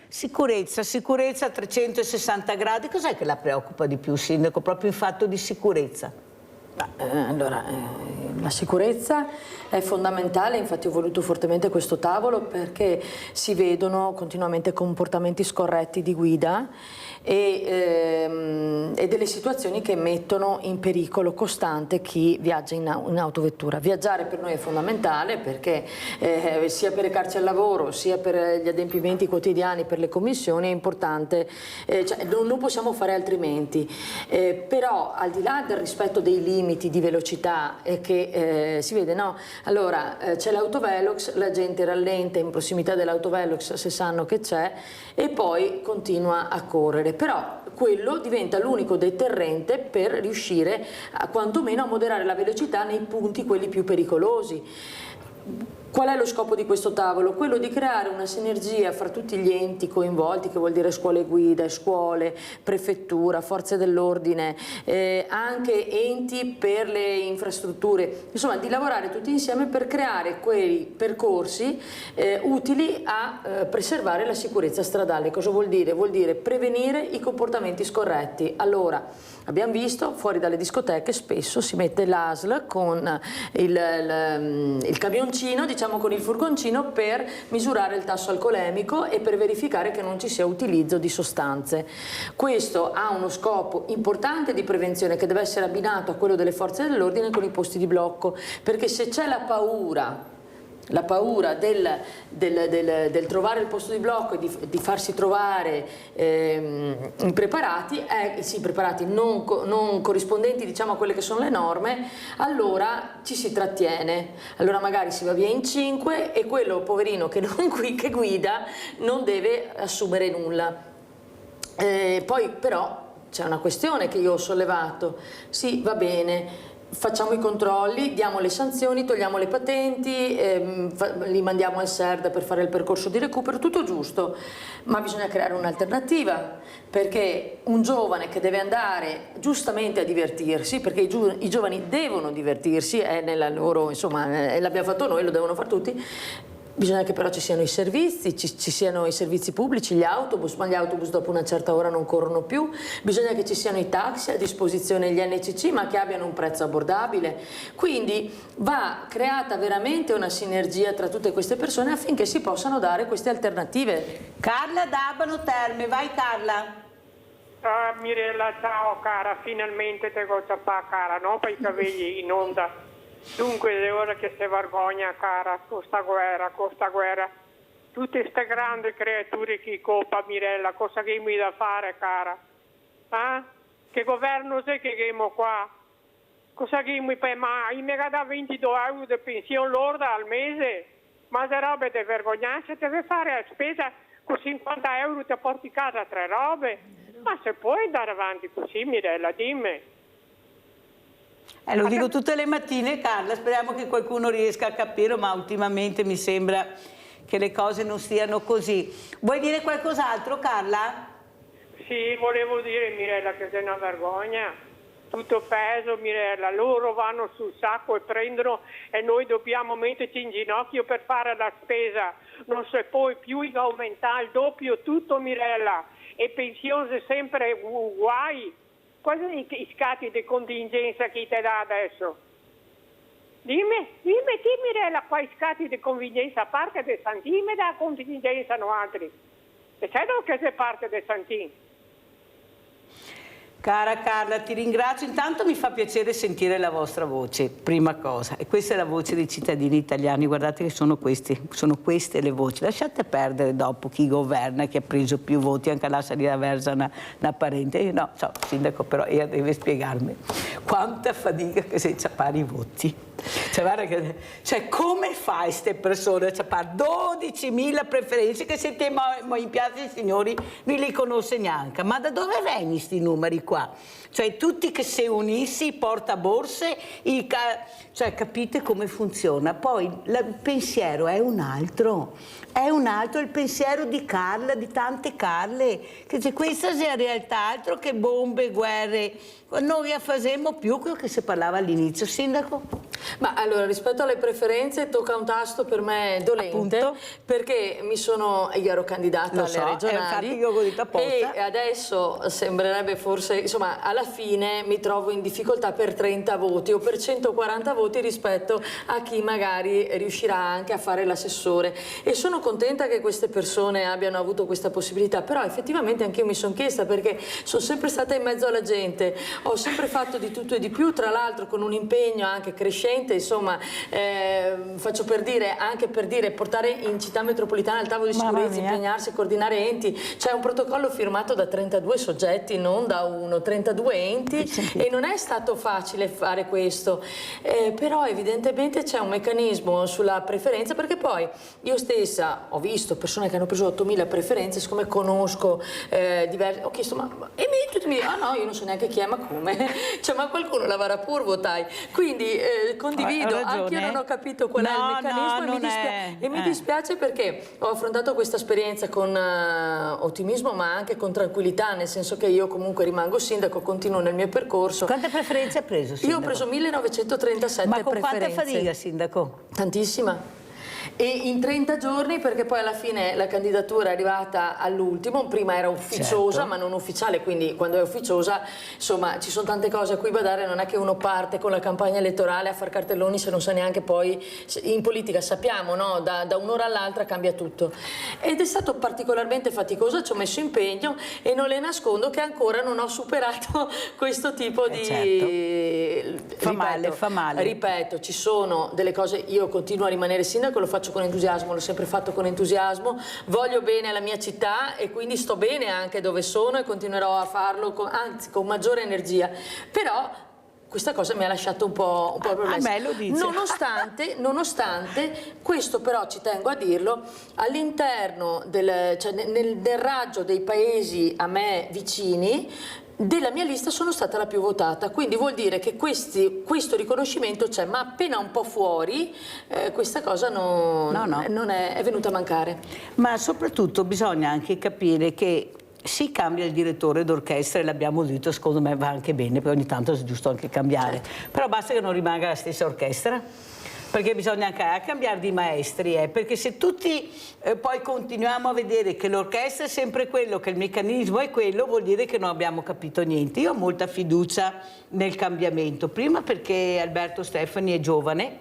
Sicurezza a 360 gradi, cos'è che la preoccupa di più, Sindaco, proprio in fatto di sicurezza? Allora, La sicurezza è fondamentale, infatti ho voluto fortemente questo tavolo perché si vedono continuamente comportamenti scorretti di guida e delle situazioni che mettono in pericolo costante chi viaggia in autovettura. Viaggiare per noi è fondamentale perché sia per recarci al lavoro sia per gli adempimenti quotidiani, per le commissioni è importante, cioè, non possiamo fare altrimenti, però al di là del rispetto dei limiti di velocità che si vede, no? Allora c'è l'autovelox, la gente rallenta in prossimità dell'autovelox se sanno che c'è e poi continua a correre, però quello diventa l'unico deterrente per riuscire quantomeno a moderare la velocità nei punti quelli più pericolosi. Qual è lo scopo di questo tavolo? Quello di creare una sinergia fra tutti gli enti coinvolti, che vuol dire scuole guida, scuole, prefettura, forze dell'ordine, anche enti per le infrastrutture, insomma di lavorare tutti insieme per creare quei percorsi utili a preservare la sicurezza stradale. Cosa vuol dire? Vuol dire prevenire i comportamenti scorretti. Allora, abbiamo visto fuori dalle discoteche spesso si mette l'ASL con il camioncino, diciamo con il furgoncino, per misurare il tasso alcolemico e per verificare che non ci sia utilizzo di sostanze. Questo ha uno scopo importante di prevenzione che deve essere abbinato a quello delle forze dell'ordine con i posti di blocco, perché se c'è la paura del trovare il posto di blocco e di farsi trovare impreparati, preparati non corrispondenti, diciamo, a quelle che sono le norme, allora ci si trattiene, allora magari si va via in 5 e quello poverino che guida non deve assumere nulla. Poi però c'è una questione che io ho sollevato: sì, va bene, facciamo i controlli, diamo le sanzioni, togliamo le patenti, li mandiamo al SERD per fare il percorso di recupero, tutto giusto, ma bisogna creare un'alternativa, perché un giovane che deve andare giustamente a divertirsi, perché i giovani devono divertirsi, è nella loro, insomma, l'abbiamo fatto noi, lo devono fare tutti. Bisogna che però ci siano i servizi, ci siano i servizi pubblici, gli autobus, ma gli autobus dopo una certa ora non corrono più. Bisogna che ci siano i taxi a disposizione, gli NCC, ma che abbiano un prezzo abbordabile. Quindi va creata veramente una sinergia tra tutte queste persone affinché si possano dare queste alternative. Carla d'Abano Terme, vai Carla. Mirella, ciao cara, finalmente te goccia fa cara, no? Per i capelli in onda. Dunque è ora che si vergogna cara, con sta guerra, tutte ste grandi creature che colpa Mirella, cosa che mi da fare cara? Che governo sei che abbiamo qua? Cosa che mi fai? Ma mi dà 22 euro di pensione lorda al mese? Ma se robe di vergognarsi, deve fare la spesa con 50 euro ti porti a casa 3 robe? Ma se puoi andare avanti così Mirella, dimmi. Lo dico tutte le mattine Carla, speriamo che qualcuno riesca a capire, ma ultimamente mi sembra che le cose non stiano così. Vuoi dire qualcos'altro Carla? Sì, volevo dire Mirella che sei una vergogna, tutto peso Mirella, loro vanno sul sacco e prendono e noi dobbiamo metterci in ginocchio per fare la spesa, non si può più aumentare il doppio tutto Mirella, e pensione sempre guai. Quali sono i scatti di contingenza che ti dà adesso? Dimmi Mirella, quali scatti di contingenza, a parte dei santini, mi dà contingenza no altri? E sai che sei parte dei santini? Cara Carla, ti ringrazio. Intanto mi fa piacere sentire la vostra voce, prima cosa. E questa è la voce dei cittadini italiani. Guardate che sono queste le voci. Lasciate perdere dopo chi governa, chi ha preso più voti, anche la salita versa una parente. Io no, so, sindaco, però ella deve spiegarmi quanta fatica che si ciappare i voti. Cioè, come fai queste persone a ciappare 12.000 preferenze che se te in piazza i signori non li conosce neanche? Ma da dove vengono questi numeri qua? Cioè, tutti che se unissi, i portaborse, cioè, capite come funziona? Poi il pensiero è un altro, il pensiero di Carla, di tante Carle, che se questa sia realtà altro che bombe, guerre, non riaffasemmo più quello che si parlava all'inizio, sindaco? Ma allora, rispetto alle preferenze tocca un tasto per me dolente. Appunto. Perché io ero candidata alle regionali, io ho godito apposta. E adesso sembrerebbe forse, insomma, alla fine mi trovo in difficoltà per 30 voti o per 140 voti rispetto a chi magari riuscirà anche a fare l'assessore, e sono contenta che queste persone abbiano avuto questa possibilità, però effettivamente anche io mi sono chiesta, perché sono sempre stata in mezzo alla gente, ho sempre fatto di tutto e di più, tra l'altro con un impegno anche crescente, insomma, faccio per dire, anche per dire, portare in città metropolitana il tavolo di sicurezza, impegnarsi, coordinare enti, c'è un protocollo firmato da 32 soggetti, non da uno, 32 enti, e non è stato facile fare questo, però evidentemente c'è un meccanismo sulla preferenza, perché poi io stessa ho visto persone che hanno preso 8.000 preferenze, siccome conosco diversi, ho chiesto, e tutti mi dicono, ah no, io non so neanche chi è, ma come? Cioè, ma qualcuno la varrà pur votai, quindi condivido, anch'io non ho capito qual è il meccanismo, e mi dispiace perché ho affrontato questa esperienza con ottimismo, ma anche con tranquillità, nel senso che io comunque rimango sindaco, continuo nel mio percorso. Quante preferenze ha preso, sindaco? Io ho preso 1937 ma con preferenze. Quanta fatica, sindaco? Tantissima. E in 30 giorni, perché poi alla fine la candidatura è arrivata all'ultimo, prima era ufficiosa, ma non ufficiale, quindi quando è ufficiosa, insomma, ci sono tante cose a cui badare, non è che uno parte con la campagna elettorale a far cartelloni se non sa neanche poi, in politica sappiamo, no? Da un'ora all'altra cambia tutto. Ed è stato particolarmente faticoso, ci ho messo impegno e non le nascondo che ancora non ho superato questo tipo di... Fa male, fa male. Ripeto, ci sono delle cose, io continuo a rimanere sindaco, lo faccio con entusiasmo, l'ho sempre fatto con entusiasmo, voglio bene alla mia città e quindi sto bene anche dove sono e continuerò a farlo, anzi con maggiore energia, però questa cosa mi ha lasciato un po' perplessa. Nonostante questo, però ci tengo a dirlo, all'interno cioè nel raggio dei paesi a me vicini, della mia lista sono stata la più votata, quindi vuol dire che questo riconoscimento c'è, ma appena un po' fuori questa cosa non è venuta a mancare. Ma soprattutto bisogna anche capire che si cambia il direttore d'orchestra, e l'abbiamo detto, secondo me va anche bene, poi ogni tanto è giusto anche cambiare, però basta che non rimanga la stessa orchestra. Perché bisogna anche cambiare di maestri, perché se tutti poi continuiamo a vedere che l'orchestra è sempre quello, che il meccanismo è quello, vuol dire che non abbiamo capito niente. Io ho molta fiducia nel cambiamento, prima perché Alberto Stefani è giovane,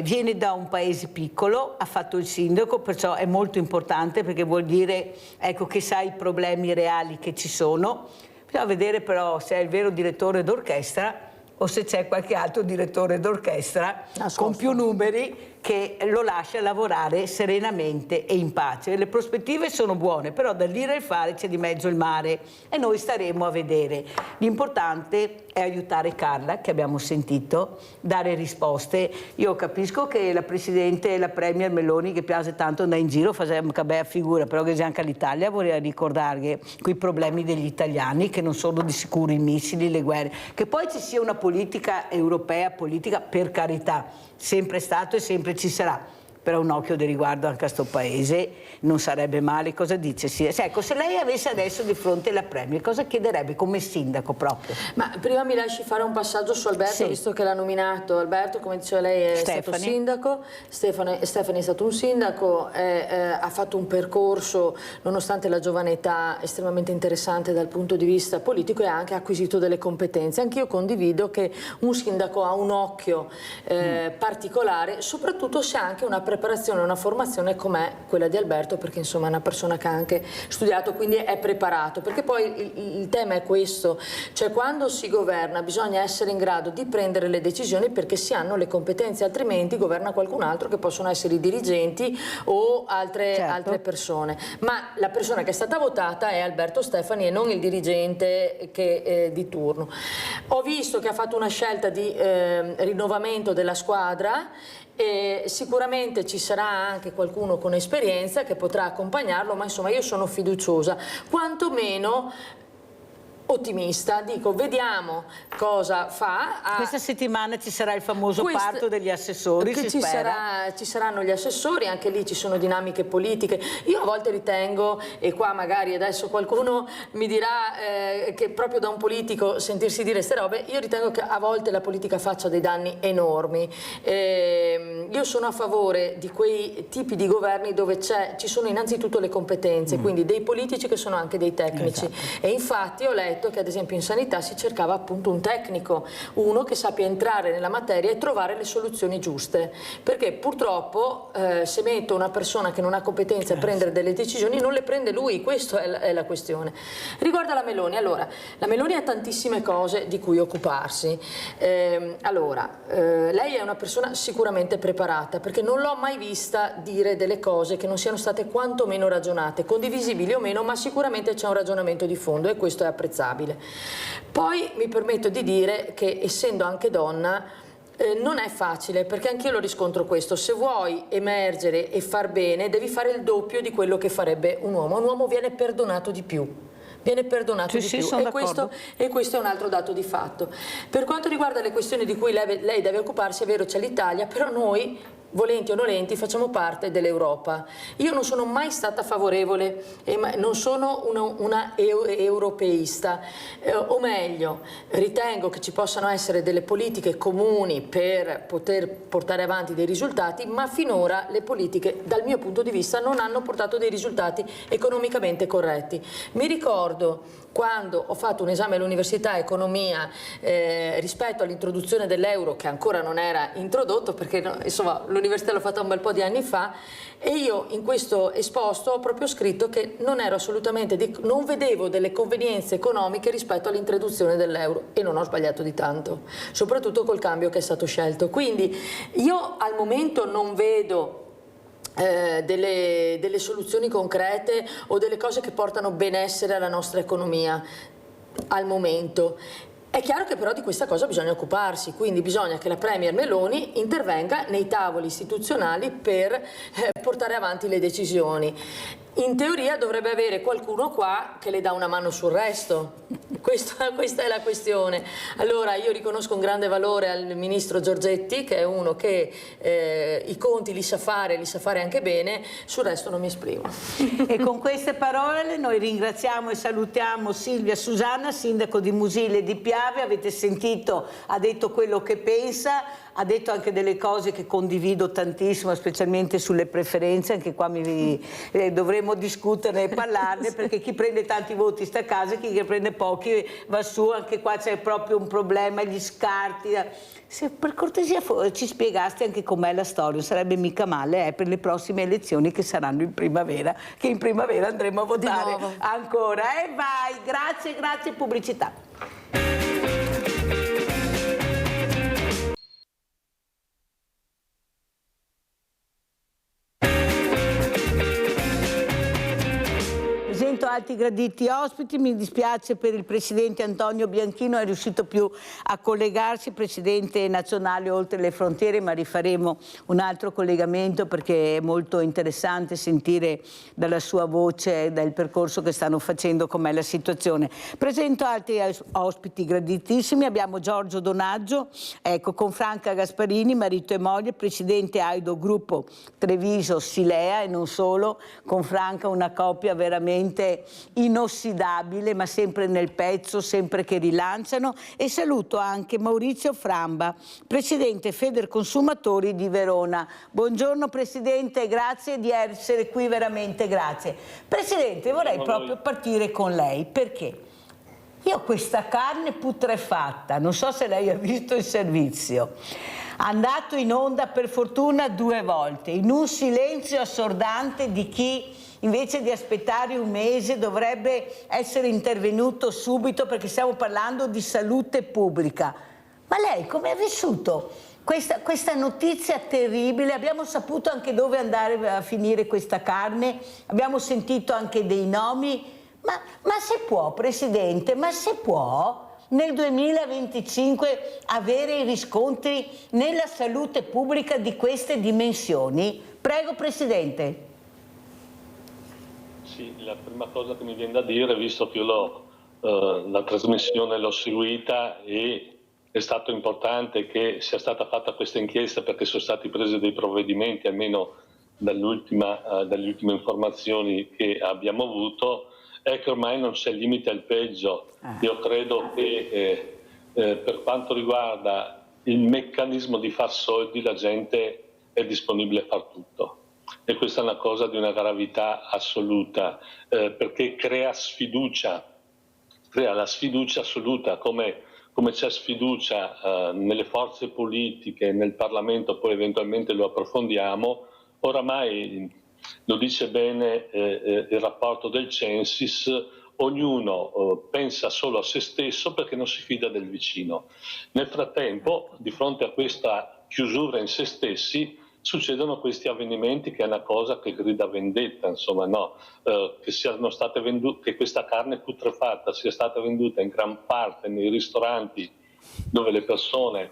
viene da un paese piccolo, ha fatto il sindaco, perciò è molto importante, perché vuol dire, ecco, che sa i problemi reali che ci sono. Bisogna vedere però se è il vero direttore d'orchestra o se c'è qualche altro direttore d'orchestra con più numeri che lo lascia lavorare serenamente e in pace. Le prospettive sono buone, però dal dire e fare c'è di mezzo il mare e noi staremo a vedere. L'importante è aiutare Carla, che abbiamo sentito, dare risposte. Io capisco che la Presidente e la Premier Meloni, che piace tanto andare in giro, facciamo che bella figura, però che anche l'Italia vorrei ricordare quei problemi degli italiani, che non sono di sicuro i missili, le guerre. Che poi ci sia una politica europea, politica per carità, sempre stato e sempre ci sarà, però un occhio di riguardo anche a sto paese non sarebbe male. Cosa dice? Ecco, se lei avesse adesso di fronte la Premier, cosa chiederebbe come sindaco proprio? Ma prima mi lasci fare un passaggio su Alberto, visto che l'ha nominato. Alberto, come diceva lei, è stato sindaco, Stefani è stato un sindaco, ha fatto un percorso, nonostante la giovane età, estremamente interessante dal punto di vista politico, e ha anche acquisito delle competenze. Anch'io condivido che un sindaco ha un occhio particolare, soprattutto se ha anche una preparazione, una formazione come quella di Alberto, perché insomma è una persona che ha anche studiato, quindi è preparato, perché poi il tema è questo, cioè quando si governa bisogna essere in grado di prendere le decisioni, perché si hanno le competenze, altrimenti governa qualcun altro, che possono essere i dirigenti o altre persone, ma la persona che è stata votata è Alberto Stefani e non il dirigente di turno. Ho visto che ha fatto una scelta di rinnovamento della squadra, e sicuramente ci sarà anche qualcuno con esperienza che potrà accompagnarlo, ma insomma io sono fiduciosa, quantomeno ottimista, dico vediamo cosa fa. Questa settimana ci sarà il famoso parto degli assessori, si spera. Ci saranno gli assessori, anche lì ci sono dinamiche politiche. Io a volte ritengo, e qua magari adesso qualcuno mi dirà che proprio da un politico sentirsi dire ste robe, io ritengo che a volte la politica faccia dei danni enormi. Io sono a favore di quei tipi di governi dove ci sono innanzitutto le competenze, quindi dei politici che sono anche dei tecnici. Esatto. E infatti ho letto che ad esempio in sanità si cercava appunto un tecnico, uno che sappia entrare nella materia e trovare le soluzioni giuste, perché purtroppo se metto una persona che non ha competenze a prendere delle decisioni non le prende lui, questa è la questione. Riguardo alla Meloni, allora la Meloni ha tantissime cose di cui occuparsi. Lei è una persona sicuramente preparata, perché non l'ho mai vista dire delle cose che non siano state quantomeno ragionate, condivisibili o meno, ma sicuramente c'è un ragionamento di fondo e questo è apprezzabile. Poi mi permetto di dire che essendo anche donna non è facile, perché anch'io lo riscontro questo: se vuoi emergere e far bene devi fare il doppio di quello che farebbe un uomo viene perdonato di più. Viene perdonato di più e questo è un altro dato di fatto. Per quanto riguarda le questioni di cui lei deve occuparsi, è vero, c'è l'Italia, però noi, volenti o nolenti, facciamo parte dell'Europa. Io non sono mai stata favorevole, non sono una europeista, o meglio, ritengo che ci possano essere delle politiche comuni per poter portare avanti dei risultati, ma finora le politiche, dal mio punto di vista, non hanno portato dei risultati economicamente corretti. Mi ricordo quando ho fatto un esame all'università economia rispetto all'introduzione dell'euro, che ancora non era introdotto, perché insomma l'università l'ho fatta un bel po' di anni fa, e io in questo esposto ho proprio scritto che non ero assolutamente non vedevo delle convenienze economiche rispetto all'introduzione dell'euro, e non ho sbagliato di tanto, soprattutto col cambio che è stato scelto. Quindi io al momento non vedo delle soluzioni concrete o delle cose che portano benessere alla nostra economia al momento. È chiaro che però di questa cosa bisogna occuparsi, quindi bisogna che la Premier Meloni intervenga nei tavoli istituzionali per portare avanti le decisioni. In teoria dovrebbe avere qualcuno qua che le dà una mano sul resto, questa è la questione. Allora io riconosco un grande valore al ministro Giorgetti, che è uno che i conti li sa fare anche bene, sul resto non mi esprimo. E con queste parole noi ringraziamo e salutiamo Silvia Susanna, sindaco di Musile di Piave. Avete sentito, ha detto quello che pensa, ha detto anche delle cose che condivido tantissimo, specialmente sulle preferenze. Anche qua dovremo discuterne e parlarne, perché chi prende tanti voti sta a casa, chi ne prende pochi va su. Anche qua c'è proprio un problema, gli scarti. Se per cortesia ci spiegaste anche com'è la storia, sarebbe mica male per le prossime elezioni che saranno in primavera, che in primavera andremo a votare ancora. E vai, grazie, pubblicità. Presento altri graditi ospiti. Mi dispiace per il presidente Antonio Bianchino, è riuscito più a collegarsi, presidente nazionale Oltre le Frontiere, ma rifaremo un altro collegamento perché è molto interessante sentire dalla sua voce, dal percorso che stanno facendo, com'è la situazione. Presento altri ospiti graditissimi. Abbiamo Giorgio Donaggio, con Franca Gasparini, marito e moglie, presidente Aido Gruppo Treviso Silea, e non solo, con Franca una coppia veramente inossidabile, ma sempre nel pezzo, sempre che rilanciano. E saluto anche Maurizio Framba, presidente Federconsumatori di Verona. Buongiorno presidente, grazie di essere qui, veramente grazie. Presidente, vorrei proprio partire con lei, perché io ho questa carne putrefatta, non so se lei ha visto il servizio, andato in onda per fortuna 2 volte, in un silenzio assordante di chi invece di aspettare un mese dovrebbe essere intervenuto subito, perché stiamo parlando di salute pubblica. Ma lei come ha vissuto questa notizia terribile? Abbiamo saputo anche dove andare a finire questa carne, abbiamo sentito anche dei nomi, ma se può, Presidente, ma se può nel 2025 avere i riscontri nella salute pubblica di queste dimensioni? Prego Presidente. Sì, la prima cosa che mi viene da dire, visto che io l'ho la trasmissione l'ho seguita e è stato importante che sia stata fatta questa inchiesta, perché sono stati presi dei provvedimenti, almeno dalle ultime informazioni che abbiamo avuto, è che ormai non c'è limite al peggio. Io credo che per quanto riguarda il meccanismo di far soldi, la gente è disponibile a far tutto. E questa è una cosa di una gravità assoluta, perché crea la sfiducia assoluta, come c'è sfiducia nelle forze politiche, nel Parlamento, poi eventualmente lo approfondiamo. Oramai lo dice bene il rapporto del Censis, ognuno pensa solo a se stesso perché non si fida del vicino. Nel frattempo, di fronte a questa chiusura in se stessi, succedono questi avvenimenti, che è una cosa che grida vendetta, insomma, no? Che questa carne putrefatta sia stata venduta in gran parte nei ristoranti dove le persone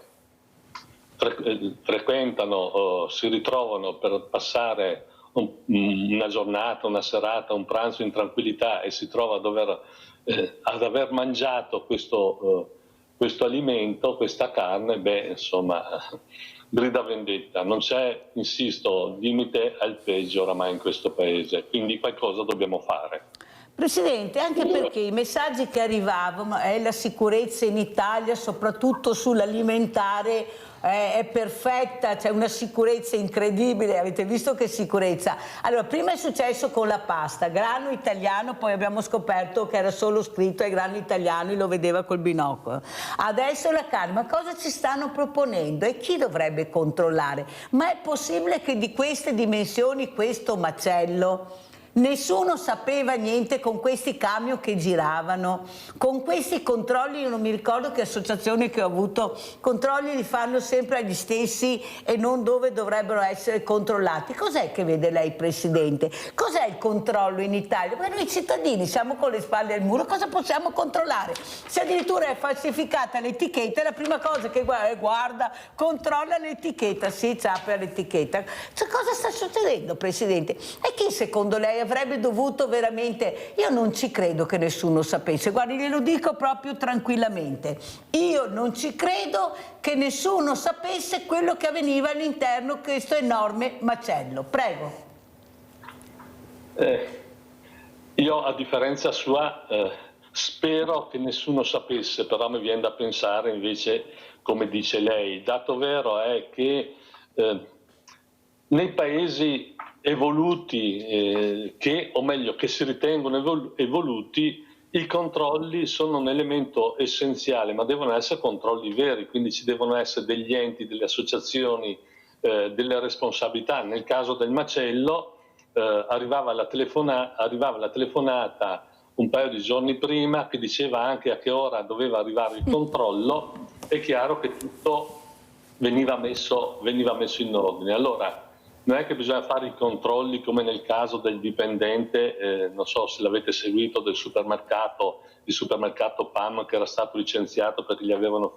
frequentano, si ritrovano per passare una giornata, una serata, un pranzo in tranquillità, e si trova ad aver mangiato questo alimento, questa carne, insomma, grida vendetta. Non c'è, insisto, limite al peggio oramai in questo paese, quindi qualcosa dobbiamo fare. Presidente, anche perché i messaggi che arrivavano è la sicurezza in Italia, soprattutto sull'alimentare, è perfetta, c'è una sicurezza incredibile, avete visto che sicurezza. Allora, prima è successo con la pasta, grano italiano, poi abbiamo scoperto che era solo scritto ai grano italiano e lo vedeva col binocolo. Adesso la carne, ma cosa ci stanno proponendo e chi dovrebbe controllare? Ma è possibile che di queste dimensioni, questo macello, nessuno sapeva niente con questi camion che giravano, con questi controlli? Io non mi ricordo che associazione che ho avuto, controlli li fanno sempre agli stessi e non dove dovrebbero essere controllati. Cos'è che vede lei, Presidente? Cos'è il controllo in Italia? Perché noi cittadini siamo con le spalle al muro, cosa possiamo controllare? Se addirittura è falsificata l'etichetta, la prima cosa che guarda, controlla l'etichetta, si apre l'etichetta. Cioè, cosa sta succedendo, Presidente? E chi secondo lei avrebbe dovuto veramente, io non ci credo che nessuno sapesse, guardi, glielo dico proprio tranquillamente, io non ci credo che nessuno sapesse quello che avveniva all'interno di questo enorme macello. Prego. Io, a differenza sua, spero che nessuno sapesse, però mi viene da pensare invece, come dice lei, il dato vero è che nei paesi evoluti, che si ritengono evoluti, i controlli sono un elemento essenziale, ma devono essere controlli veri, quindi ci devono essere degli enti, delle associazioni, delle responsabilità. Nel caso del macello arrivava la telefonata un paio di giorni prima che diceva anche a che ora doveva arrivare il controllo. È chiaro che tutto veniva messo in ordine. Allora, non è che bisogna fare i controlli come nel caso del dipendente, non so se l'avete seguito, il supermercato PAM, che era stato licenziato perché gli avevano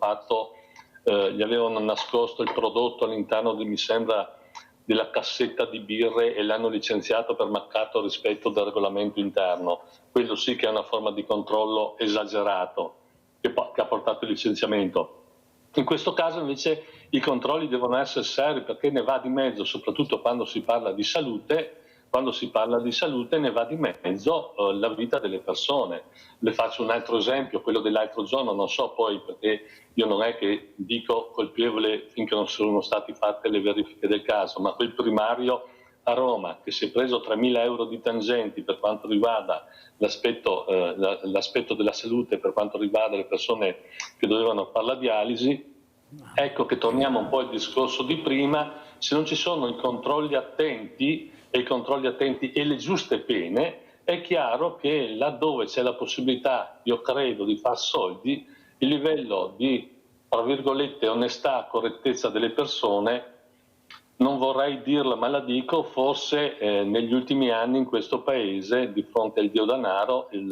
nascosto il prodotto all'interno mi sembra, della cassetta di birre, e l'hanno licenziato per mancato rispetto del regolamento interno. Quello sì che è una forma di controllo esagerato che ha portato il licenziamento. In questo caso invece i controlli devono essere seri, perché ne va di mezzo, soprattutto quando si parla di salute, ne va di mezzo la vita delle persone. Le faccio un altro esempio, quello dell'altro giorno, non so poi, perché io non è che dico colpevole finché non sono state fatte le verifiche del caso, ma quel primario a Roma che si è preso 3.000 euro di tangenti per quanto riguarda l'aspetto della salute, per quanto riguarda le persone che dovevano fare la dialisi. Ecco che torniamo un po' al discorso di prima: se non ci sono i controlli attenti e le giuste pene, è chiaro che laddove c'è la possibilità, io credo, di far soldi, il livello di, tra virgolette, onestà, correttezza delle persone, non vorrei dirla ma la dico, forse negli ultimi anni in questo paese, di fronte al dio danaro, il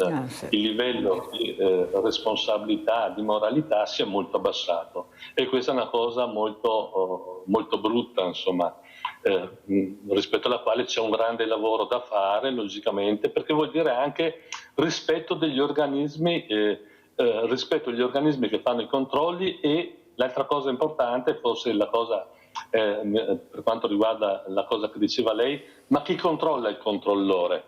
livello di responsabilità, di moralità si è molto abbassato, e questa è una cosa molto brutta, insomma. rispetto alla quale c'è un grande lavoro da fare, logicamente, perché vuol dire anche rispetto degli organismi, rispetto agli organismi che fanno i controlli. E l'altra cosa importante, forse la cosa per quanto riguarda la cosa che diceva lei, ma chi controlla il controllore?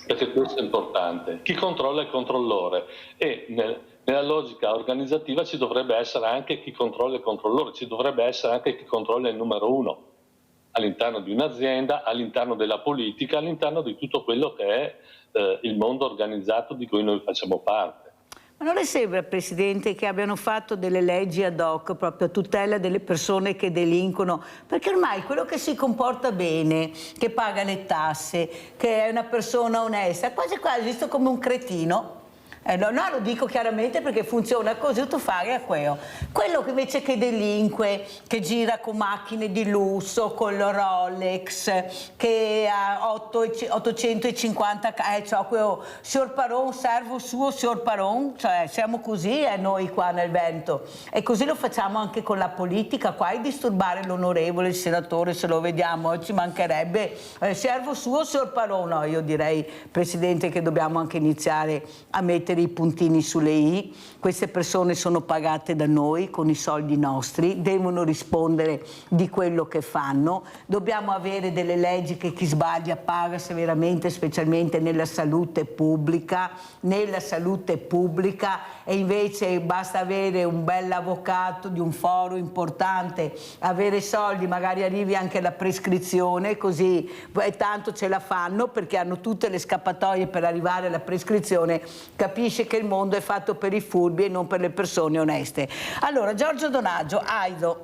Perché questo è importante. Chi controlla il controllore? E nella logica organizzativa ci dovrebbe essere anche chi controlla il controllore, ci dovrebbe essere anche chi controlla il numero uno all'interno di un'azienda, all'interno della politica, all'interno di tutto quello che è il mondo organizzato di cui noi facciamo parte. Ma non le sembra, Presidente, che abbiano fatto delle leggi ad hoc proprio a tutela delle persone che delinquono? Perché ormai quello che si comporta bene, che paga le tasse, che è una persona onesta, è quasi quasi visto come un cretino. No, lo dico chiaramente perché funziona così, tu fai a quello. Quello che invece che delinque, che gira con macchine di lusso, con lo Rolex, che ha 850, cioè quello signor Paron, servo suo signor Paron, cioè siamo così noi qua nel Veneto. E così lo facciamo anche con la politica, qua e disturbare l'onorevole, il senatore, se lo vediamo, ci mancherebbe, servo suo signor Paron. No, io direi, Presidente, che dobbiamo anche iniziare a mettere i puntini sulle i. Queste persone sono pagate da noi con i soldi nostri, devono rispondere di quello che fanno, dobbiamo avere delle leggi che chi sbaglia paga severamente, specialmente nella salute pubblica, e invece basta avere un bel avvocato di un foro importante, avere soldi, magari arrivi anche la prescrizione, così tanto ce la fanno perché hanno tutte le scappatoie per arrivare alla prescrizione. Capisce che il mondo è fatto per i furbi e non per le persone oneste. Allora, Giorgio Donaggio, Aido,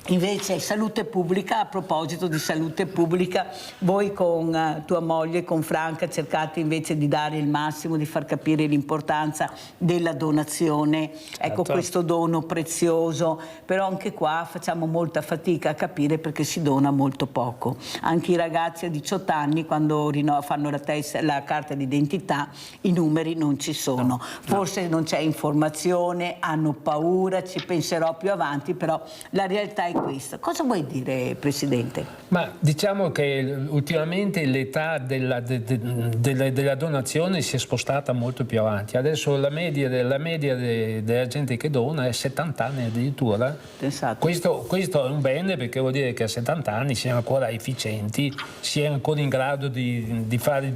invece salute pubblica. A proposito di salute pubblica, voi con tua moglie, con Franca, cercate invece di dare il massimo, di far capire l'importanza della donazione, ecco, questo dono prezioso, però anche qua facciamo molta fatica a capire perché si dona molto poco. Anche i ragazzi a 18 anni quando fanno la carta d'identità i numeri non ci sono, forse non c'è informazione, hanno paura, ci penserò più avanti, però la realtà è questa. Cosa vuoi dire, Presidente? Ma diciamo che ultimamente l'età della donazione si è spostata molto più avanti. Adesso la media della gente che dona è 70 anni addirittura. Questo è un bene, perché vuol dire che a 70 anni si è ancora efficienti, si è ancora in grado di fare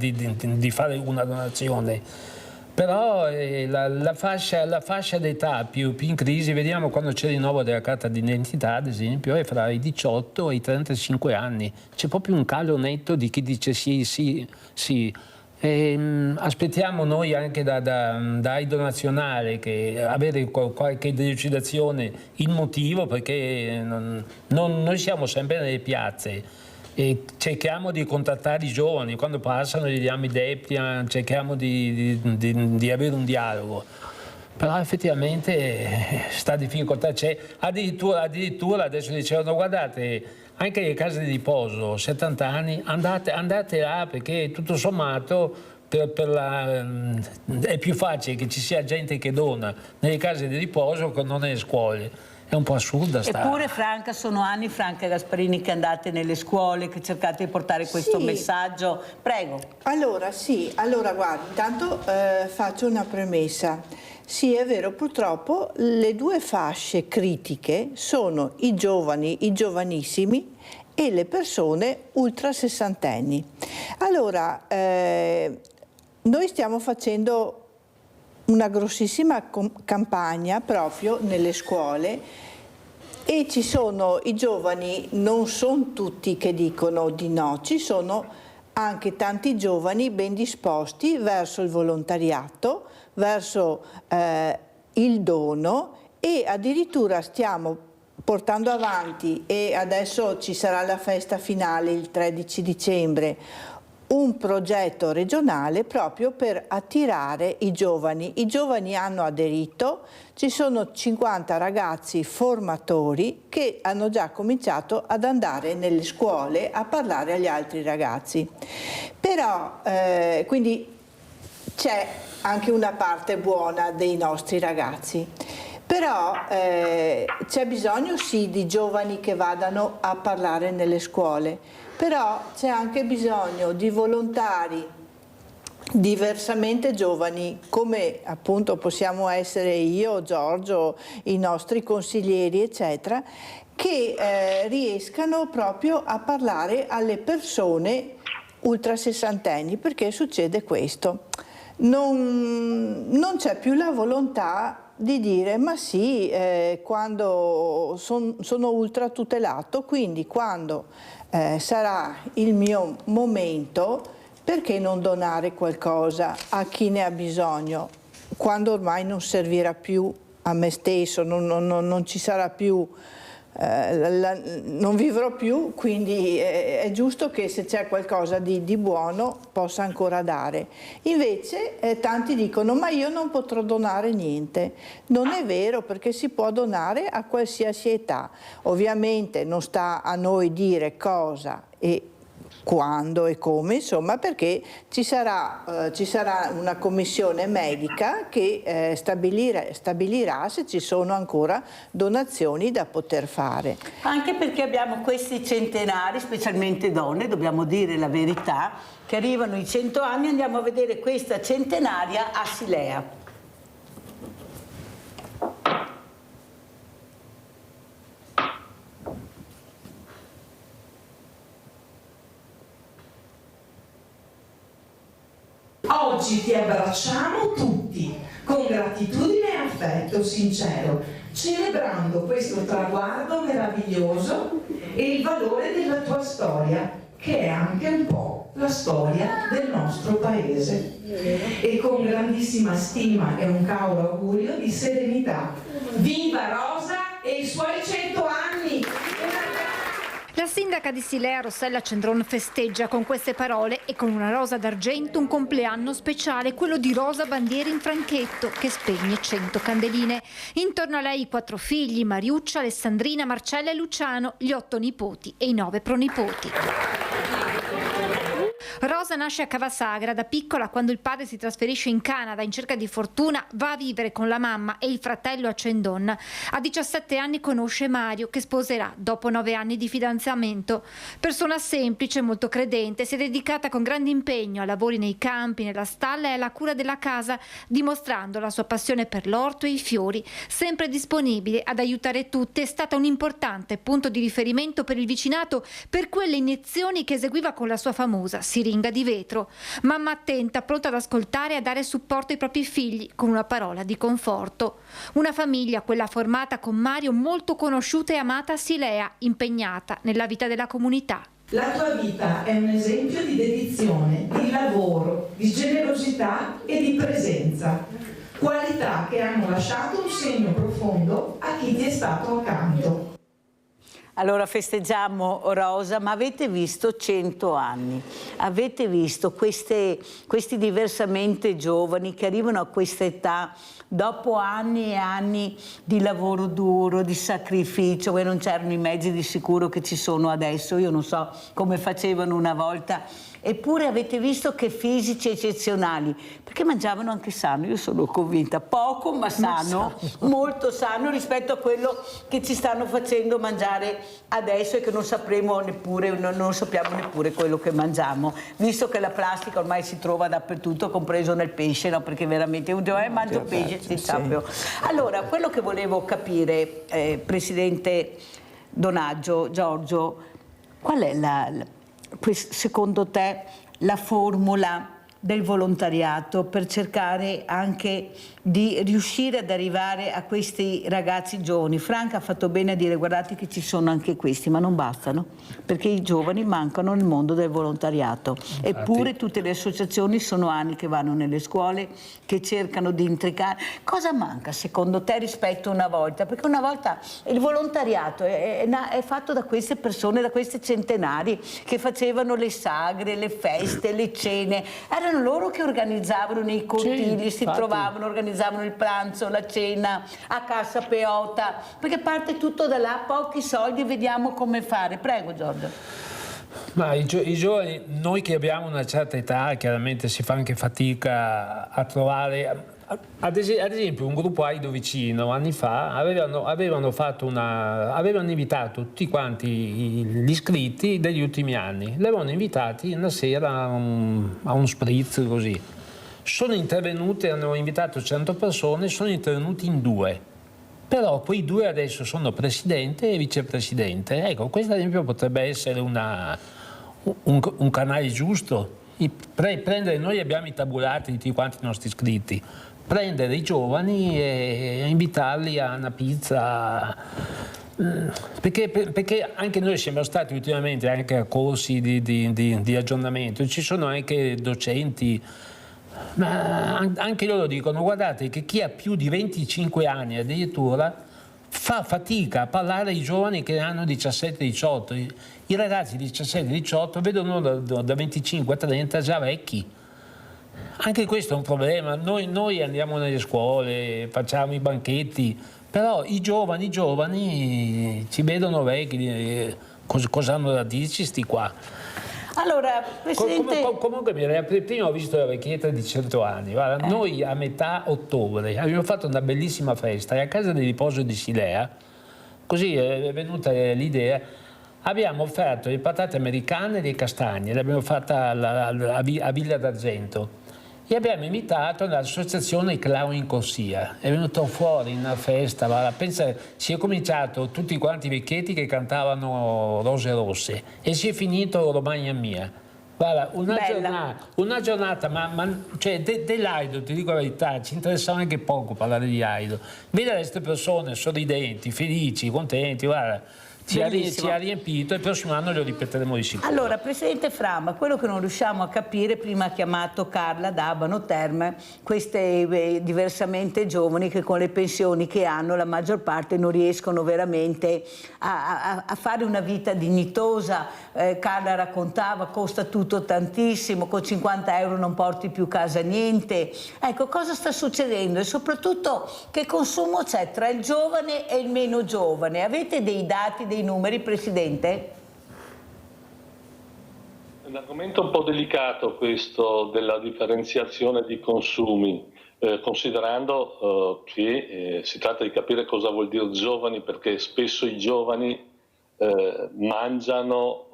una donazione. Però la fascia d'età più in crisi, vediamo quando c'è il rinnovo della carta d'identità, ad esempio, è fra i 18 e i 35 anni. C'è proprio un calo netto di chi dice sì. Aspettiamo noi anche da Aido Nazionale che avere qualche delucidazione il motivo, perché noi siamo sempre nelle piazze. E cerchiamo di contattare i giovani, quando passano gli diamo i depti, cerchiamo di avere un dialogo. Però effettivamente sta difficoltà c'è. Addirittura adesso dicevano, guardate, anche le case di riposo, 70 anni, andate là, perché tutto sommato è più facile che ci sia gente che dona nelle case di riposo che non nelle scuole. È un po' assurda sta. Eppure, Franca, sono anni, Franca Gasparini, che andate nelle scuole, che cercate di portare questo messaggio. Prego. Allora, guarda, intanto faccio una premessa. Sì, è vero, purtroppo le due fasce critiche sono i giovani, i giovanissimi e le persone ultra sessantenni. Allora, noi stiamo facendo una grossissima campagna proprio nelle scuole e ci sono i giovani, non sono tutti che dicono di no, ci sono anche tanti giovani ben disposti verso il volontariato, verso il dono, e addirittura stiamo portando avanti, e adesso ci sarà la festa finale il 13 dicembre, un progetto regionale proprio per attirare i giovani. I giovani hanno aderito, ci sono 50 ragazzi formatori che hanno già cominciato ad andare nelle scuole a parlare agli altri ragazzi. Però quindi c'è anche una parte buona dei nostri ragazzi. Però c'è bisogno sì di giovani che vadano a parlare nelle scuole, però c'è anche bisogno di volontari diversamente giovani, come appunto possiamo essere io, Giorgio, i nostri consiglieri, eccetera, che riescano proprio a parlare alle persone ultrasessantenni, perché succede questo. Non c'è più la volontà di dire ma sì, quando sono ultra tutelato, quindi quando sarà il mio momento, perché non donare qualcosa a chi ne ha bisogno, quando ormai non servirà più a me stesso, non ci sarà più, non vivrò più, quindi è giusto che se c'è qualcosa di buono possa ancora dare. Invece tanti dicono ma io non potrò donare niente. Non è vero, perché si può donare a qualsiasi età. Ovviamente non sta a noi dire cosa e quando e come, insomma, perché ci sarà una commissione medica che stabilirà se ci sono ancora donazioni da poter fare. Anche perché abbiamo questi centenari, specialmente donne, dobbiamo dire la verità, che arrivano i 100 anni. Andiamo a vedere questa centenaria a Silea. Oggi ti abbracciamo tutti con gratitudine e affetto sincero, celebrando questo traguardo meraviglioso e il valore della tua storia, che è anche un po' la storia del nostro paese. E con grandissima stima e un caro augurio di serenità. Viva Rosa e i suoi 100 anni! La sindaca di Silea, Rossella Cendron, festeggia con queste parole e con una rosa d'argento un compleanno speciale, quello di Rosa Bandieri in franchetto, che spegne 100 candeline. Intorno a lei i 4 figli, Mariuccia, Alessandrina, Marcella e Luciano, gli 8 nipoti e i 9 pronipoti. Rosa nasce a Cavasagra. Da piccola, quando il padre si trasferisce in Canada in cerca di fortuna, va a vivere con la mamma e il fratello a Cendon. A 17 anni conosce Mario, che sposerà dopo 9 anni di fidanzamento. Persona semplice, molto credente, si è dedicata con grande impegno a lavori nei campi, nella stalla e alla cura della casa, dimostrando la sua passione per l'orto e i fiori. Sempre disponibile ad aiutare tutti, è stata un importante punto di riferimento per il vicinato per quelle iniezioni che eseguiva con la sua famosa siringa di vetro. Mamma attenta, pronta ad ascoltare e a dare supporto ai propri figli con una parola di conforto. Una famiglia, quella formata con Mario, molto conosciuta e amata a Silea, impegnata nella vita della comunità. La tua vita è un esempio di dedizione, di lavoro, di generosità e di presenza. Qualità che hanno lasciato un segno profondo a chi ti è stato accanto. Allora festeggiamo Rosa, ma avete visto 100 anni, avete visto questi diversamente giovani che arrivano a questa età dopo anni e anni di lavoro duro, di sacrificio, e non c'erano i mezzi di sicuro che ci sono adesso, io non so come facevano una volta. Eppure avete visto che fisici eccezionali, perché mangiavano anche sano, io sono convinta, poco ma sano, molto sano rispetto a quello che ci stanno facendo mangiare adesso e che non sapremo neppure, non sappiamo neppure quello che mangiamo, visto che la plastica ormai si trova dappertutto, compreso nel pesce, no? Perché veramente uno dice mangio pesce, si sappio. Allora, quello che volevo capire, Presidente Donaggio, Giorgio, qual è secondo te la formula del volontariato per cercare anche di riuscire ad arrivare a questi ragazzi giovani? Franca ha fatto bene a dire guardate che ci sono anche questi, ma non bastano, perché i giovani mancano nel mondo del volontariato. Eppure tutte le associazioni sono anni che vanno nelle scuole, che cercano di intricare. Cosa manca secondo te rispetto a una volta? Perché una volta il volontariato è fatto da queste persone, da questi centenari che facevano le sagre, le feste, le cene. Erano loro che organizzavano nei cortili, si trovavano, organizzavano il pranzo, la cena, a Cassa Peota, perché parte tutto da là, pochi soldi, vediamo come fare. Prego Giorgio. Ma i giovani, noi che abbiamo una certa età, chiaramente si fa anche fatica a trovare. Ad esempio un gruppo Aido vicino anni fa avevano invitato tutti quanti gli iscritti degli ultimi anni, li avevano invitati una sera a un spritz così. Sono intervenute, hanno invitato 100 persone, sono intervenuti in 2. Però quei 2 adesso sono presidente e vicepresidente. Ecco, questo ad esempio potrebbe essere un canale giusto. Prendere, noi abbiamo i tabulati di tutti quanti i nostri iscritti, prendere i giovani e invitarli a una pizza, perché anche noi siamo stati ultimamente anche a corsi di aggiornamento, ci sono anche docenti, ma anche loro dicono: guardate che chi ha più di 25 anni addirittura fa fatica a parlare ai giovani che hanno 17-18, i ragazzi di 17-18 vedono da 25 a 30 già vecchi. Anche questo è un problema. Noi andiamo nelle scuole, facciamo i banchetti, però i giovani ci vedono vecchi, cosa hanno da dirci sti qua? Allora, Presidente... Comunque prima ho visto la vecchietta di 100 anni. Guarda, noi a metà ottobre abbiamo fatto una bellissima festa e a casa di riposo di Silea, così è venuta l'idea, abbiamo offerto le patate americane e le castagne, l'abbiamo fatta a Villa d'Argento e abbiamo invitato l'associazione Clown in Corsia. È venuto fuori una festa, guarda, pensa, si è cominciato tutti quanti i vecchietti che cantavano Rose Rosse e si è finito Romagna Mia. Guarda, una giornata, cioè, dell'Aido, ti dico la verità, ci interessava anche poco parlare di Aido. Vedere queste persone sorridenti, felici, contenti, guarda, ci ha riempito e il prossimo anno lo ripeteremo di sicuro. Allora, Presidente Framma, quello che non riusciamo a capire, prima ha chiamato Carla da Abano Terme, queste diversamente giovani che con le pensioni che hanno la maggior parte non riescono veramente a fare una vita dignitosa. Carla raccontava, costa tutto tantissimo, con 50 euro non porti più a casa niente. Ecco, cosa sta succedendo e soprattutto che consumo c'è tra il giovane e il meno giovane? Avete dei dati, dei numeri, Presidente? È un argomento un po' delicato questo della differenziazione di consumi, considerando che si tratta di capire cosa vuol dire giovani, perché spesso i giovani mangiano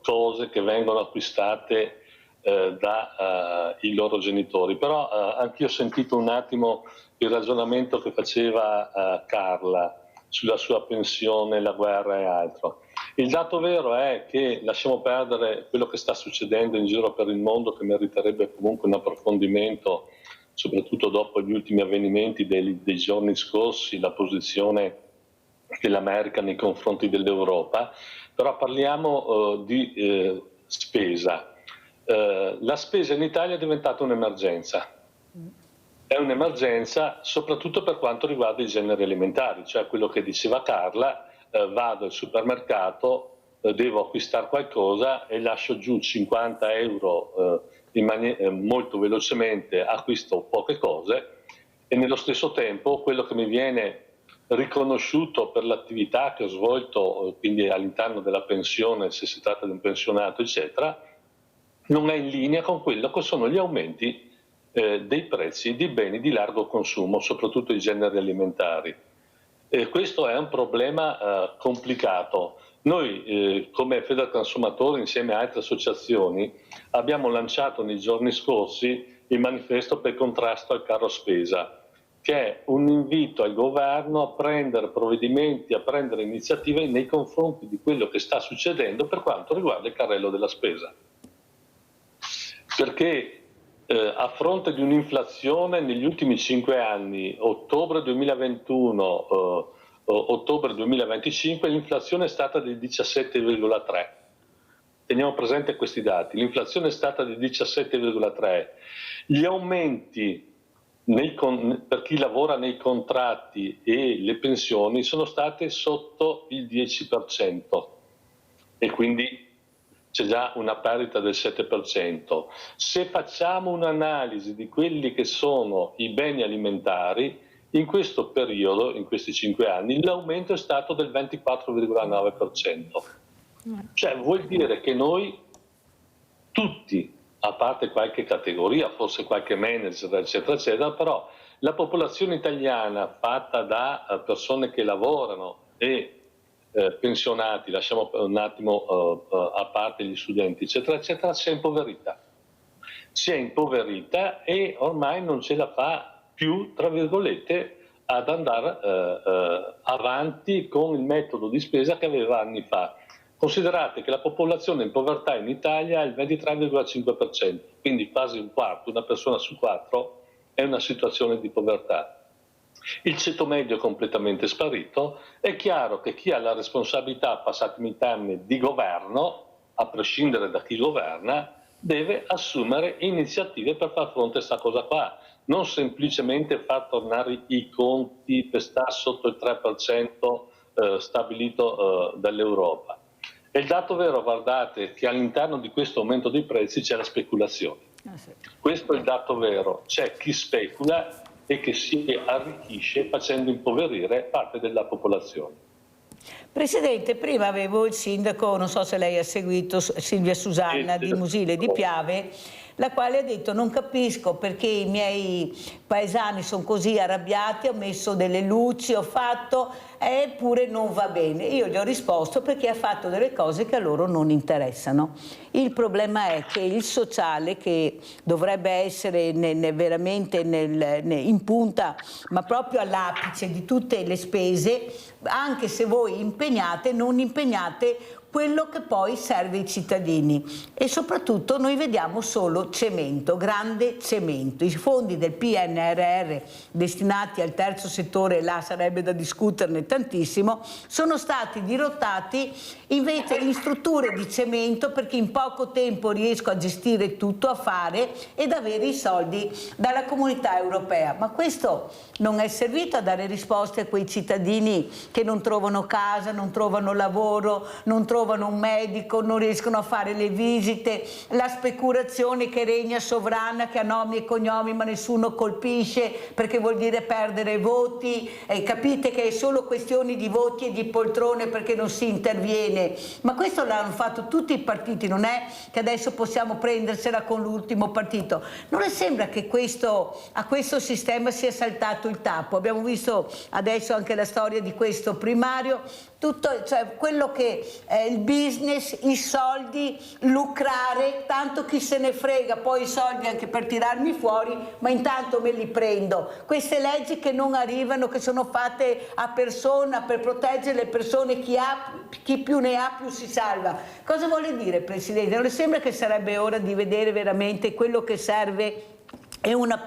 cose che vengono acquistate dai loro genitori. Però anch'io ho sentito un attimo il ragionamento che faceva Carla sulla sua pensione, la guerra e altro. Il dato vero è che lasciamo perdere quello che sta succedendo in giro per il mondo, che meriterebbe comunque un approfondimento, soprattutto dopo gli ultimi avvenimenti dei giorni scorsi, la posizione dell'America nei confronti dell'Europa, però parliamo di spesa. La spesa in Italia è diventata un'emergenza. È un'emergenza soprattutto per quanto riguarda i generi alimentari, cioè quello che diceva Carla, vado al supermercato, devo acquistare qualcosa e lascio giù 50 euro molto velocemente, acquisto poche cose e nello stesso tempo quello che mi viene riconosciuto per l'attività che ho svolto, quindi all'interno della pensione, se si tratta di un pensionato, eccetera, non è in linea con quello che sono gli aumenti dei prezzi di beni di largo consumo, soprattutto i generi alimentari. Questo è un problema complicato. Noi come Federconsumatori, insieme a altre associazioni, abbiamo lanciato nei giorni scorsi il manifesto per il contrasto al caro spesa, che è un invito al governo a prendere provvedimenti, a prendere iniziative nei confronti di quello che sta succedendo per quanto riguarda il carrello della spesa. Perché a fronte di un'inflazione negli ultimi 5 anni, ottobre 2021, ottobre 2025, l'inflazione è stata del 17,3. Teniamo presente questi dati, l'inflazione è stata del 17,3. Gli aumenti per chi lavora nei contratti e le pensioni sono state sotto il 10% e quindi c'è già una perdita del 7%. Se facciamo un'analisi di quelli che sono i beni alimentari, in questo periodo, in questi 5 anni, l'aumento è stato del 24,9%. Cioè vuol dire che noi tutti, a parte qualche categoria, forse qualche manager, eccetera, eccetera, però la popolazione italiana fatta da persone che lavorano e pensionati, lasciamo un attimo a parte gli studenti, eccetera, eccetera, si è impoverita. Si è impoverita e ormai non ce la fa più, tra virgolette, ad andare avanti con il metodo di spesa che aveva anni fa. Considerate che la popolazione in povertà in Italia è il 23,5%, quindi quasi un quarto, una persona su 4 è in una situazione di povertà. Il ceto medio è completamente sparito. È chiaro che chi ha la responsabilità, passatemi i termini, di governo, a prescindere da chi governa, deve assumere iniziative per far fronte a questa cosa qua. Non semplicemente far tornare i conti per stare sotto il 3% stabilito dall'Europa. E il dato vero, guardate, che all'interno di questo aumento dei prezzi c'è la speculazione. Questo è il dato vero. C'è chi specula e che si arricchisce facendo impoverire parte della popolazione. Presidente, prima avevo il sindaco, non so se lei ha seguito, Silvia Susanna di Musile di Piave, la quale ha detto: non capisco perché i miei paesani sono così arrabbiati, ho messo delle luci, ho fatto, eppure non va bene. Io gli ho risposto perché ha fatto delle cose che a loro non interessano. Il problema è che il sociale, che dovrebbe essere veramente in punta, ma proprio all'apice di tutte le spese, anche se voi impegnate, non impegnate quello che poi serve ai cittadini. E soprattutto noi vediamo solo cemento, grande cemento. I fondi del PNRR destinati al terzo settore, là sarebbe da discuterne tantissimo, sono stati dirottati invece in strutture di cemento, perché in poco tempo riesco a gestire tutto, a fare ed avere i soldi dalla comunità europea. Ma questo non è servito a dare risposte a quei cittadini che non trovano casa, non trovano lavoro, non trovano un medico, non riescono a fare le visite, la speculazione che regna sovrana, che ha nomi e cognomi ma nessuno colpisce perché vuol dire perdere voti, e capite che è solo questione di voti e di poltrone perché non si interviene. Ma questo l'hanno fatto tutti i partiti, non è che adesso possiamo prendersela con l'ultimo partito. Non le sembra che a questo sistema sia saltato il tappo? Abbiamo visto adesso anche la storia di questo primario, tutto, cioè quello che è il business, i soldi, lucrare, tanto chi se ne frega, poi i soldi anche per tirarmi fuori, ma intanto me li prendo. Queste leggi che non arrivano, che sono fatte a persona per proteggere le persone, chi più ne ha più si salva. Cosa vuole dire, Presidente? Non le sembra che sarebbe ora di vedere veramente quello che serve? È una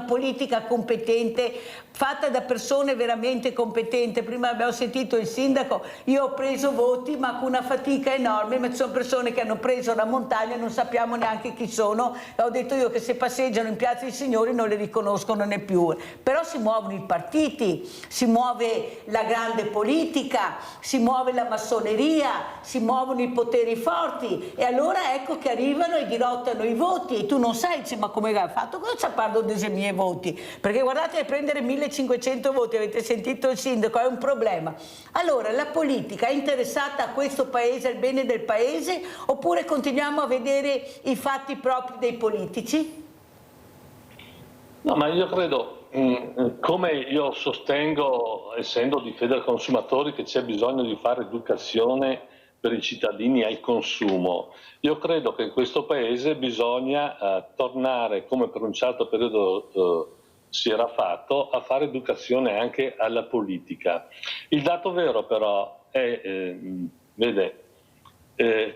politica competente, fatta da persone veramente competenti. Prima abbiamo sentito il sindaco, io ho preso voti ma con una fatica enorme, ma ci sono persone che hanno preso la montagna e non sappiamo neanche chi sono, e ho detto io che se passeggiano in Piazza dei Signori non le riconoscono neppure. Però si muovono i partiti, si muove la grande politica, si muove la massoneria, si muovono i poteri forti, e allora ecco che arrivano e dirottano i voti, e tu non sai, ma come ha fatto? Cosa parlo dei miei voti? Perché guardate, prendere 1500 voti, avete sentito il sindaco, è un problema. Allora la politica è interessata a questo paese, al bene del paese, oppure continuiamo a vedere i fatti propri dei politici? No, ma io credo, come io sostengo, essendo di Federconsumatori, che c'è bisogno di fare educazione per i cittadini al consumo. Io credo che in questo paese bisogna tornare, come per un certo periodo si era fatto, a fare educazione anche alla politica. Il dato vero però è,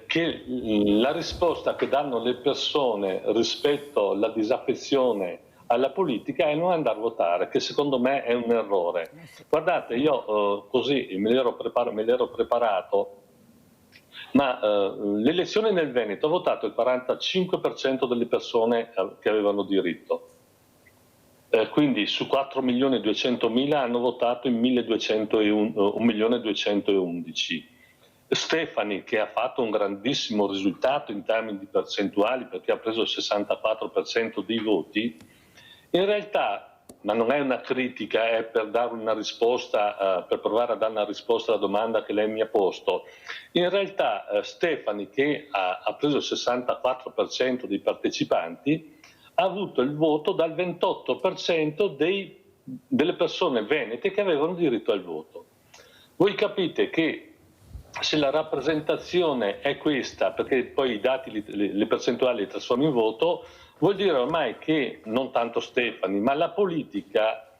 che la risposta che danno le persone rispetto alla disaffezione alla politica è non andare a votare, che secondo me è un errore. Guardate, io così me l'ero preparato, ma l'elezione nel Veneto ha votato il 45% delle persone che avevano diritto. Quindi su 4.200.000 hanno votato in 1.211.000. Stefani, che ha fatto un grandissimo risultato in termini di percentuali perché ha preso il 64% dei voti, in realtà ma non è una critica, è per dare una risposta, per provare a dare una risposta alla domanda che lei mi ha posto. In realtà Stefani, che ha preso il 64% dei partecipanti, ha avuto il voto dal 28% delle persone venete che avevano diritto al voto. Voi capite che se la rappresentazione è questa, perché poi i dati, le percentuali li trasformi in voto, vuol dire ormai che non tanto Stefani, ma la politica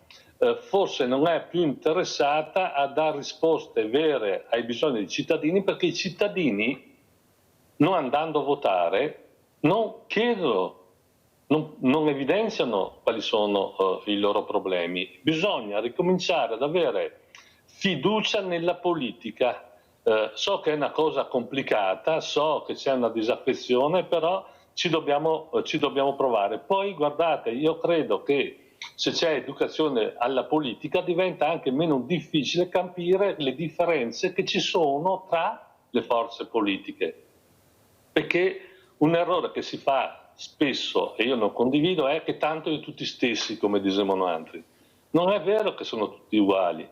forse non è più interessata a dare risposte vere ai bisogni dei cittadini, perché i cittadini, non andando a votare, non chiedono, non evidenziano quali sono i loro problemi. Bisogna ricominciare ad avere fiducia nella politica. So che è una cosa complicata, so che c'è una disaffezione, però ci dobbiamo provare. Poi guardate, io credo che se c'è educazione alla politica diventa anche meno difficile capire le differenze che ci sono tra le forze politiche. Perché un errore che si fa spesso, e io non condivido, è che tanto di tutti stessi, come dicevano altri. Non è vero che sono tutti uguali.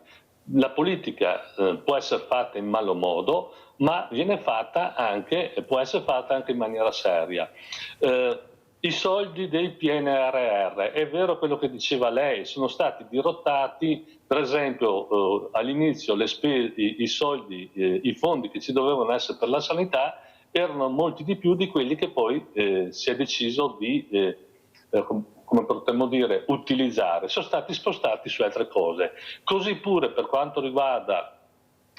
La politica può essere fatta in malo modo, ma viene fatta anche, può essere fatta anche in maniera seria. I soldi del PNRR, è vero quello che diceva lei, sono stati dirottati, per esempio all'inizio i soldi, i fondi che ci dovevano essere per la sanità erano molti di più di quelli che poi si è deciso di come potremmo dire, utilizzare, sono stati spostati su altre cose. Così pure per quanto riguarda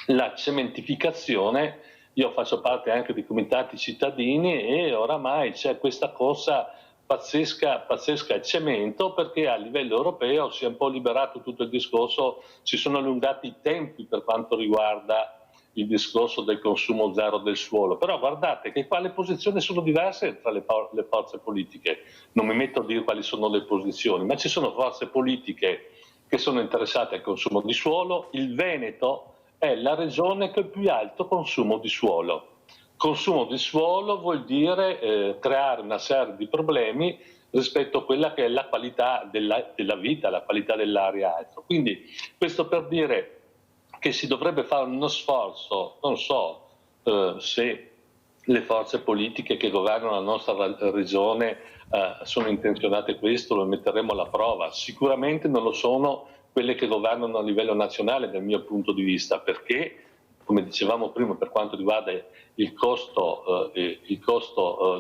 la cementificazione, io faccio parte anche di comitati cittadini e oramai c'è questa corsa pazzesca al cemento, perché a livello europeo si è un po' liberato tutto il discorso, si sono allungati i tempi per quanto riguarda il discorso del consumo zero del suolo, però guardate che qua le posizioni sono diverse tra le forze politiche, non mi metto a dire quali sono le posizioni, ma ci sono forze politiche che sono interessate al consumo di suolo. Il Veneto è la regione che ha il più alto consumo di suolo. Consumo di suolo vuol dire creare una serie di problemi rispetto a quella che è la qualità della vita, la qualità dell'aria, altro. Quindi questo per dire che si dovrebbe fare uno sforzo, non so se le forze politiche che governano la nostra regione sono intenzionate a questo, lo metteremo alla prova. Sicuramente non lo sono quelle che governano a livello nazionale dal mio punto di vista, perché, come dicevamo prima, per quanto riguarda il costo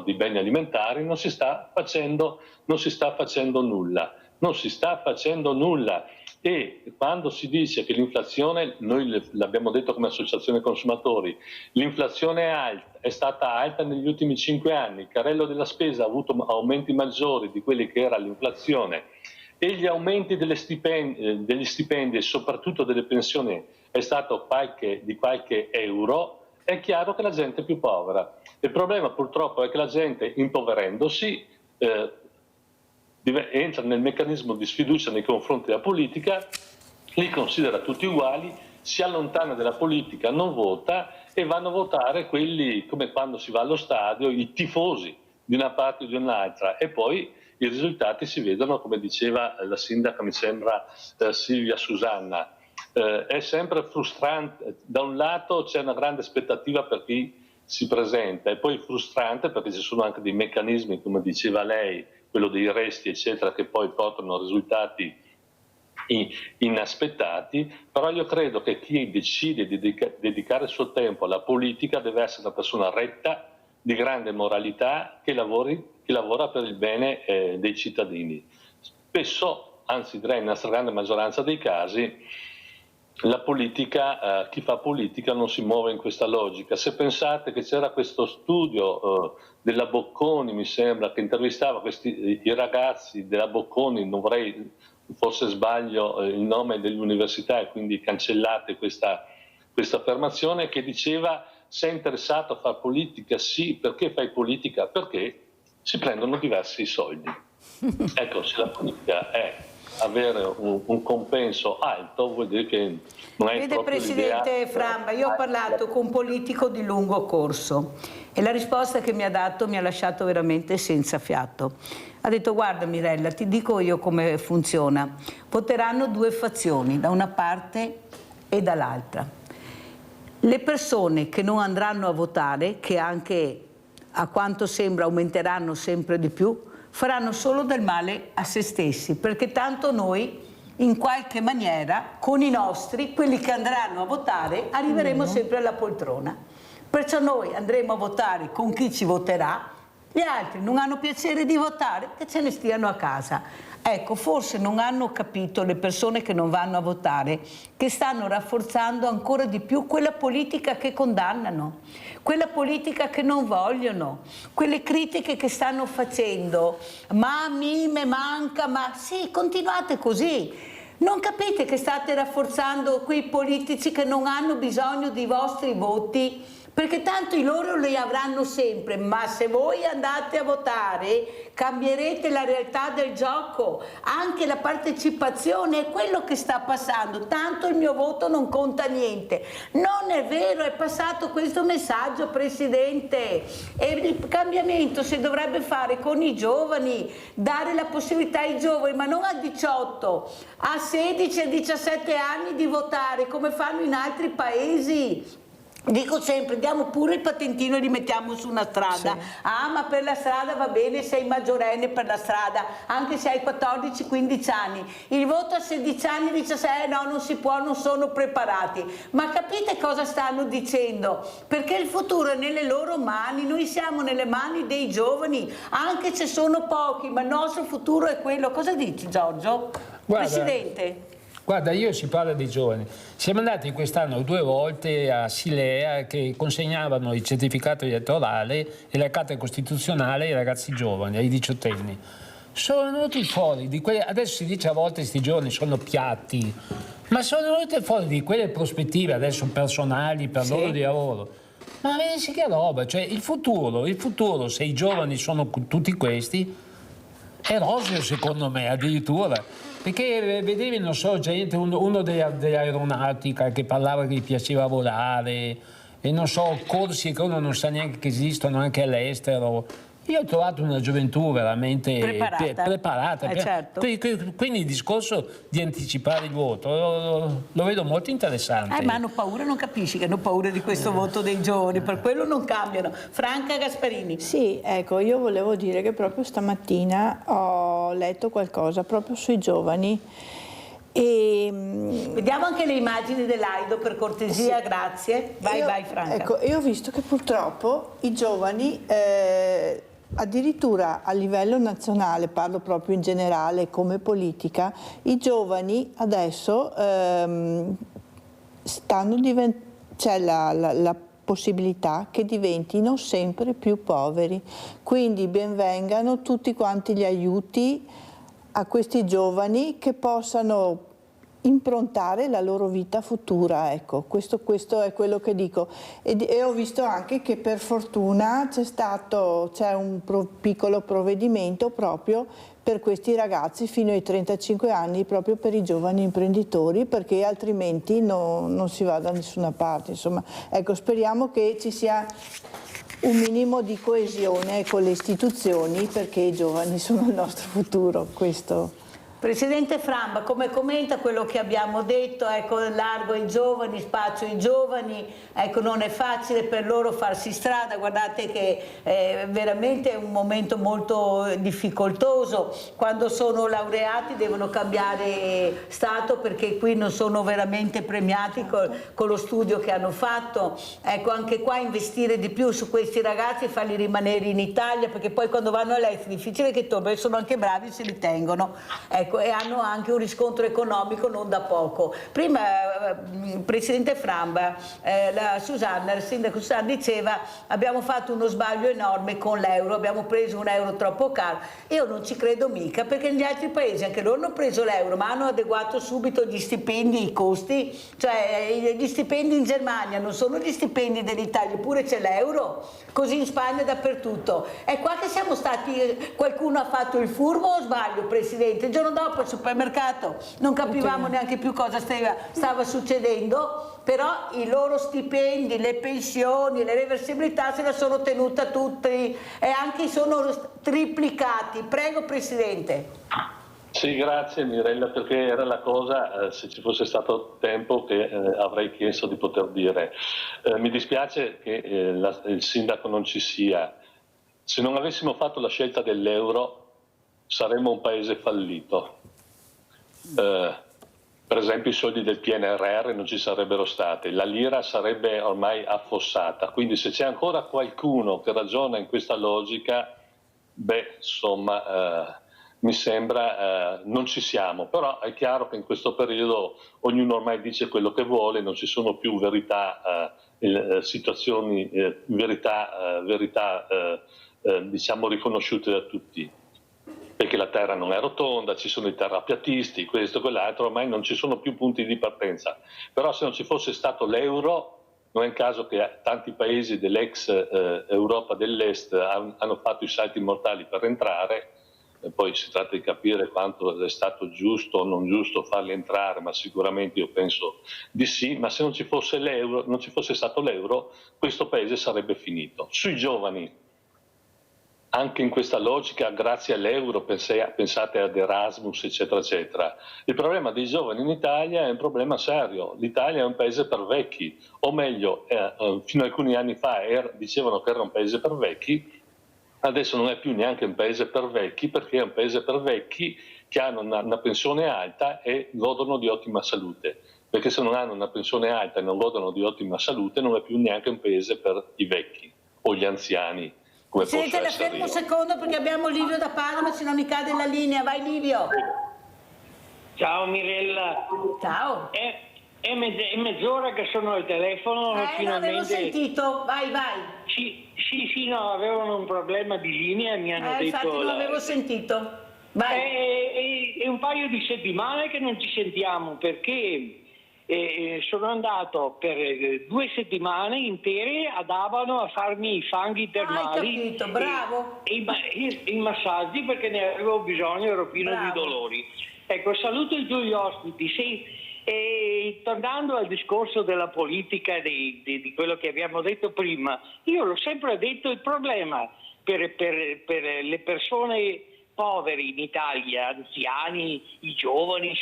di beni alimentari, non si sta facendo nulla. Non si sta facendo nulla. E quando si dice che l'inflazione, noi l'abbiamo detto come associazione consumatori, l'inflazione è stata alta negli ultimi 5 anni, il carrello della spesa ha avuto aumenti maggiori di quelli che era l'inflazione e gli aumenti degli stipendi e soprattutto delle pensioni è stato di qualche euro, è chiaro che la gente è più povera. Il problema purtroppo è che la gente, impoverendosi, entra nel meccanismo di sfiducia nei confronti della politica, li considera tutti uguali, si allontana dalla politica, non vota e vanno a votare quelli, come quando si va allo stadio, i tifosi di una parte o di un'altra, e poi i risultati si vedono, come diceva la sindaca, mi sembra Silvia Susanna. È sempre frustrante, da un lato c'è una grande aspettativa per chi si presenta e poi frustrante perché ci sono anche dei meccanismi, come diceva lei, quello dei resti eccetera, che poi portano a risultati inaspettati, però io credo che chi decide di dedicare il suo tempo alla politica deve essere una persona retta, di grande moralità, che lavora per il bene dei cittadini. Spesso, anzi direi nella stragrande maggioranza dei casi, la politica, chi fa politica non si muove in questa logica. Se pensate che c'era questo studio della Bocconi, mi sembra, che intervistava i ragazzi della Bocconi, non vorrei, forse sbaglio il nome dell'università e quindi cancellate questa affermazione, che diceva: sei interessato a fare politica? Sì. Perché fai politica? Perché si prendono diversi soldi. Ecco, se la politica è avere un compenso alto vuol dire che non è Vede proprio Presidente l'idea. Framba, io ho parlato con un politico di lungo corso e la risposta che mi ha dato mi ha lasciato veramente senza fiato. Ha detto: guarda Mirella, ti dico io come funziona. Voteranno due fazioni, da una parte e dall'altra. Le persone che non andranno a votare, che anche a quanto sembra aumenteranno sempre di più, faranno solo del male a se stessi, perché tanto noi in qualche maniera con i nostri, quelli che andranno a votare, arriveremo sempre alla poltrona. Perciò noi andremo a votare con chi ci voterà, gli altri non hanno piacere di votare, che se ne stiano a casa. Ecco, forse non hanno capito le persone che non vanno a votare che stanno rafforzando ancora di più quella politica che condannano, quella politica che non vogliono, quelle critiche che stanno facendo. Ma me manca, ma sì, continuate così. Non capite che state rafforzando quei politici che non hanno bisogno dei vostri voti? Perché tanto i loro li avranno sempre, ma se voi andate a votare cambierete la realtà del gioco, anche la partecipazione è quello che sta passando, tanto il mio voto non conta niente. Non è vero, è passato questo messaggio, Presidente, e il cambiamento si dovrebbe fare con i giovani, dare la possibilità ai giovani, ma non a 18, a 16 e 17 anni di votare come fanno in altri paesi. Dico sempre, diamo pure il patentino e li mettiamo su una strada. Sì. Ah, ma per la strada va bene, sei maggiorenne per la strada, anche se hai 14-15 anni. Il voto a 16 anni, 16, no, non si può, non sono preparati. Ma capite cosa stanno dicendo? Perché il futuro è nelle loro mani, noi siamo nelle mani dei giovani, anche se sono pochi, ma il nostro futuro è quello. Cosa dici, Giorgio? Guarda, Presidente? Guarda, io si parla dei giovani. Siamo andati quest'anno 2 volte a Silea che consegnavano il certificato elettorale e la carta costituzionale ai ragazzi giovani, ai 18enni. Sono venuti fuori di quelle, adesso si dice a volte questi giovani sono piatti, ma sono venute fuori di quelle prospettive adesso personali per loro di lavoro. Ma vedi che roba, cioè il futuro, se i giovani sono tutti questi, è roseo secondo me addirittura. Perché vedevi, non so, gente, uno dell'aeronautica che parlava che gli piaceva volare, e non so, corsi che uno non sa neanche che esistono anche all'estero. Io ho trovato una gioventù veramente preparata. Certo. Quindi il discorso di anticipare il voto lo vedo molto interessante. Ma hanno paura, non capisci che hanno paura di questo voto dei giovani, per quello non cambiano. Franca Gasparini. Sì, ecco, io volevo dire che proprio stamattina ho letto qualcosa proprio sui giovani. E vediamo anche le immagini dell'Aido per cortesia, sì. Grazie. Vai Franca. Ecco, io ho visto che purtroppo i giovani addirittura a livello nazionale, parlo proprio in generale come politica, i giovani adesso c'è la possibilità che diventino sempre più poveri, quindi benvengano tutti quanti gli aiuti a questi giovani che possano improntare la loro vita futura, ecco, questo è quello che dico. E ho visto anche che per fortuna c'è un piccolo provvedimento proprio per questi ragazzi fino ai 35 anni, proprio per i giovani imprenditori, perché altrimenti non si va da nessuna parte. Insomma, ecco, speriamo che ci sia un minimo di coesione con le istituzioni, perché i giovani sono il nostro futuro, questo. Presidente Framba, come commenta quello che abbiamo detto? Ecco, largo ai giovani, spazio ai giovani, ecco, non è facile per loro farsi strada, guardate che è veramente un momento molto difficoltoso, quando sono laureati devono cambiare stato perché qui non sono veramente premiati con lo studio che hanno fatto. Ecco, anche qua investire di più su questi ragazzi e farli rimanere in Italia, perché poi quando vanno all'estero è difficile che tornino, sono anche bravi se li tengono. Ecco, e hanno anche un riscontro economico non da poco. Prima Presidente Framba, il sindaco Susanna diceva abbiamo fatto uno sbaglio enorme con l'euro, abbiamo preso un euro troppo caro. Io non ci credo mica, perché negli altri paesi anche loro hanno preso l'euro ma hanno adeguato subito gli stipendi e i costi, cioè gli stipendi in Germania non sono gli stipendi dell'Italia, eppure c'è l'euro, così in Spagna dappertutto. È qua che siamo stati, qualcuno ha fatto il furbo o sbaglio, Presidente? Il giorno dopo al supermercato, non capivamo neanche più cosa stava succedendo, però i loro stipendi, le pensioni, le reversibilità se la sono tenuta tutti e anche sono triplicati. Prego Presidente. Sì, grazie Mirella, perché era la cosa, se ci fosse stato tempo, che avrei chiesto di poter dire. Mi dispiace che il sindaco non ci sia. Se non avessimo fatto la scelta dell'euro saremmo un paese fallito. Per esempio i soldi del PNRR non ci sarebbero stati, la lira sarebbe ormai affossata. Quindi se c'è ancora qualcuno che ragiona in questa logica, beh, insomma... mi sembra non ci siamo, però è chiaro che in questo periodo ognuno ormai dice quello che vuole, non ci sono più verità, situazioni, verità diciamo riconosciute da tutti, perché la terra non è rotonda, ci sono i terrapiattisti, questo e quell'altro, ormai non ci sono più punti di partenza. Però se non ci fosse stato l'euro, non è un caso che tanti paesi dell'ex Europa dell'Est hanno fatto i salti mortali per entrare. Poi si tratta di capire quanto è stato giusto o non giusto farli entrare, ma sicuramente io penso di sì. Ma se non ci fosse l'euro, non ci fosse stato l'euro, questo paese sarebbe finito. Sui giovani, anche in questa logica, grazie all'euro, pensate ad Erasmus, eccetera, eccetera. Il problema dei giovani in Italia è un problema serio. L'Italia è un paese per vecchi, o meglio, fino a alcuni anni fa dicevano che era un paese per vecchi. Adesso non è più neanche un paese per vecchi, perché è un paese per vecchi che hanno una pensione alta e godono di ottima salute. Perché se non hanno una pensione alta e non godono di ottima salute, non è più neanche un paese per i vecchi o gli anziani, come posso essere io. La fermo un secondo perché abbiamo Livio da Padova, se non mi cade la linea. Vai Livio. Ciao Mirella. Ciao. È mezz'ora che sono al telefono. Finalmente... non avevo sentito, vai. Sì, no, avevano un problema di linea e mi hanno detto... Infatti non avevo sentito. Vai. È un paio di settimane che non ci sentiamo perché sono andato per 2 settimane intere ad Abano a farmi i fanghi termali. Hai capito, bravo. E i massaggi perché ne avevo bisogno, ero pieno di dolori. Ecco, saluto i tuoi ospiti. E tornando al discorso della politica, di quello che abbiamo detto prima, io l'ho sempre detto, il problema per le persone povere in Italia, anziani, i giovani,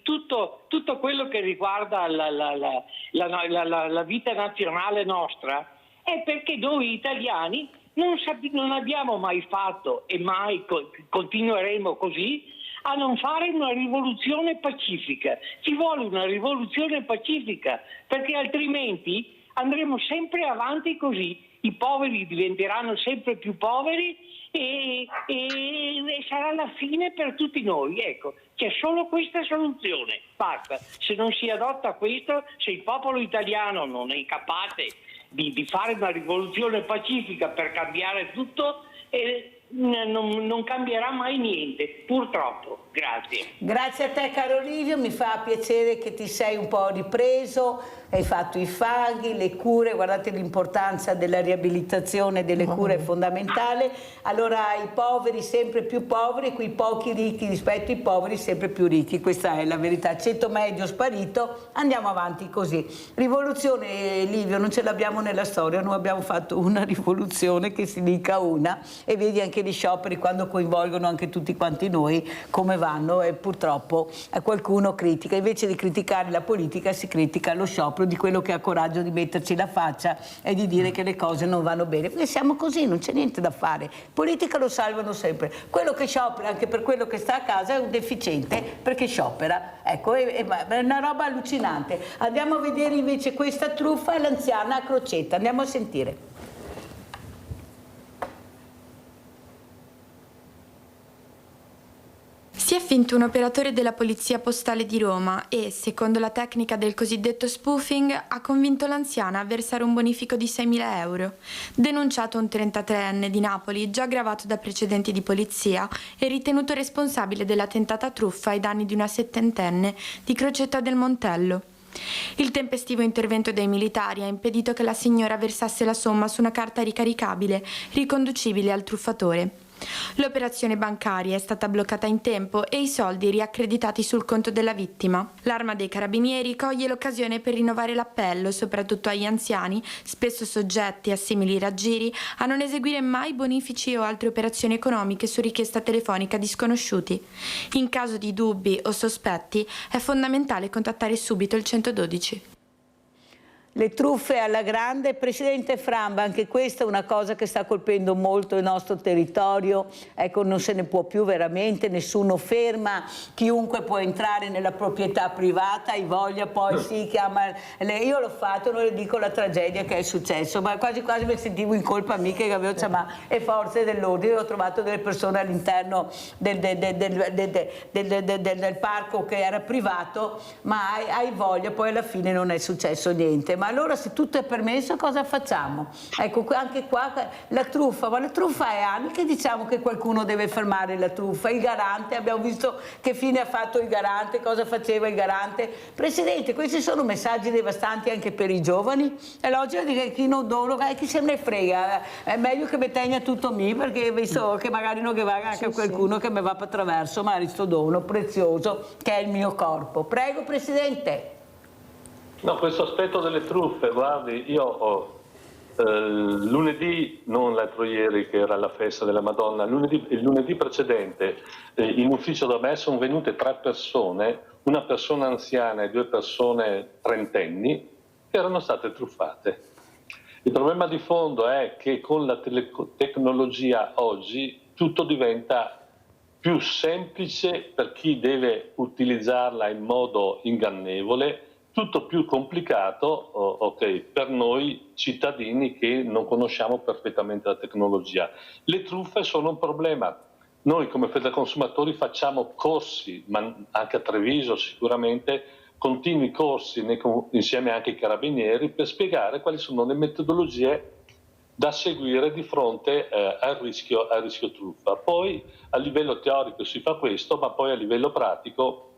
tutto quello che riguarda la vita nazionale nostra, è perché noi italiani non abbiamo mai fatto e mai continueremo così a non fare una rivoluzione pacifica. Ci vuole una rivoluzione pacifica, perché altrimenti andremo sempre avanti così. I poveri diventeranno sempre più poveri e sarà la fine per tutti noi. Ecco, c'è solo questa soluzione, basta. Se non si adotta questo, se il popolo italiano non è capace di fare una rivoluzione pacifica per cambiare tutto, non cambierà mai niente, purtroppo. Grazie. Grazie a te caro Livio, mi fa piacere che ti sei un po' ripreso, hai fatto i fanghi, le cure, guardate l'importanza della riabilitazione delle cure è fondamentale. Allora i poveri sempre più poveri, quei pochi ricchi rispetto ai poveri sempre più ricchi, questa è la verità. Ceto medio sparito, andiamo avanti così. Rivoluzione Livio non ce l'abbiamo nella storia, non abbiamo fatto una rivoluzione che si dica una, e vedi anche gli scioperi quando coinvolgono anche tutti quanti noi come vanno, e purtroppo qualcuno critica, invece di criticare la politica si critica lo sciopero di quello che ha coraggio di metterci la faccia e di dire che le cose non vanno bene, perché siamo così, non c'è niente da fare, politica lo salvano sempre, quello che sciopera anche per quello che sta a casa è un deficiente perché sciopera, ecco, è una roba allucinante. Andiamo a vedere invece questa truffa e l'anziana a Crocetta, andiamo a sentire. Si è finto un operatore della Polizia Postale di Roma e, secondo la tecnica del cosiddetto spoofing, ha convinto l'anziana a versare un bonifico di 6.000 euro. Denunciato un 33enne di Napoli, già aggravato da precedenti di polizia, e ritenuto responsabile della tentata truffa ai danni di una 70enne di Crocetta del Montello. Il tempestivo intervento dei militari ha impedito che la signora versasse la somma su una carta ricaricabile, riconducibile al truffatore. L'operazione bancaria è stata bloccata in tempo e i soldi riaccreditati sul conto della vittima. L'Arma dei Carabinieri coglie l'occasione per rinnovare l'appello, soprattutto agli anziani, spesso soggetti a simili raggiri, a non eseguire mai bonifici o altre operazioni economiche su richiesta telefonica di sconosciuti. In caso di dubbi o sospetti è fondamentale contattare subito il 112. Le truffe alla grande. Presidente Framba, anche questa è una cosa che sta colpendo molto il nostro territorio, ecco, non se ne può più veramente, nessuno ferma, chiunque può entrare nella proprietà privata, hai voglia, poi si chiama, io l'ho fatto, non le dico la tragedia che è successo, ma quasi quasi mi sentivo in colpa mica che avevo chiamato le forze dell'ordine, ho trovato delle persone all'interno del parco che era privato, ma hai voglia, poi alla fine non è successo niente. Ma allora se tutto è permesso cosa facciamo? Ecco, anche qua la truffa, ma la truffa è anni che diciamo che qualcuno deve fermare la truffa. Il garante, abbiamo visto che fine ha fatto il garante, cosa faceva il garante. Presidente, questi sono messaggi devastanti anche per i giovani. È logico che chi non dono, chi se ne frega, è meglio che mi tenga tutto me, perché visto che magari non che va anche qualcuno che mi va per attraverso, ma questo dono prezioso che è il mio corpo. Prego, Presidente. No, questo aspetto delle truffe, guardi, io ho lunedì, non l'altro ieri che era la festa della Madonna, il lunedì precedente in ufficio da me sono venute 3 persone, una persona anziana e 2 persone trentenni, che erano state truffate. Il problema di fondo è che con la tecnologia oggi tutto diventa più semplice per chi deve utilizzarla in modo ingannevole, tutto più complicato per noi cittadini che non conosciamo perfettamente la tecnologia. Le truffe sono un problema. Noi come Federconsumatori facciamo corsi, ma anche a Treviso sicuramente, continui corsi insieme anche ai Carabinieri per spiegare quali sono le metodologie da seguire di fronte al rischio truffa. Poi a livello teorico si fa questo, ma poi a livello pratico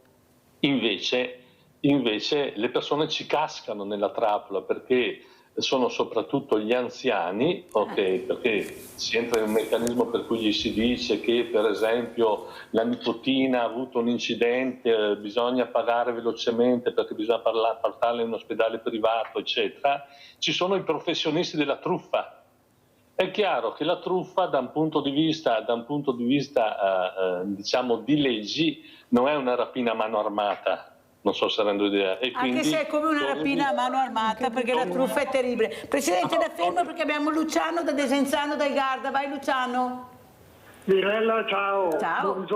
invece le persone ci cascano nella trappola, perché sono soprattutto gli anziani, perché si entra in un meccanismo per cui gli si dice che per esempio la nipotina ha avuto un incidente, bisogna pagare velocemente perché bisogna portarla in un ospedale privato, eccetera. Ci sono i professionisti della truffa. È chiaro che la truffa da un punto di vista diciamo di leggi non è una rapina a mano armata. Non so se rendo idea. E quindi, anche se è come una rapina a mano armata, perché la truffa è terribile. Presidente, la fermo perché abbiamo Luciano da Desenzano dal Garda. Vai Luciano. Mirella, ciao. Ciao.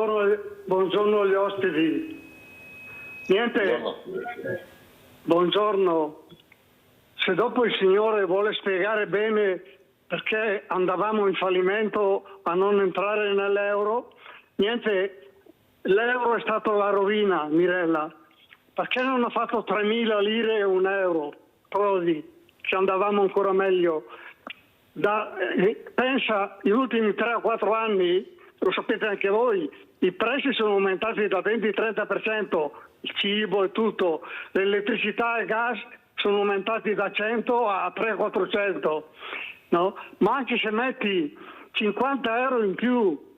Buongiorno agli ospiti. Niente. Buongiorno. Se dopo il Signore vuole spiegare bene perché andavamo in fallimento a non entrare nell'euro, niente, l'euro è stato la rovina, Mirella. Perché non ha fatto 3.000 lire e un euro? Prodi, che andavamo ancora meglio. Pensa, gli ultimi 3 o 4 anni, lo sapete anche voi, i prezzi sono aumentati da 20-30%, il cibo e tutto, l'elettricità e il gas sono aumentati da 100 a 300-400, no? Ma anche se metti 50 euro in più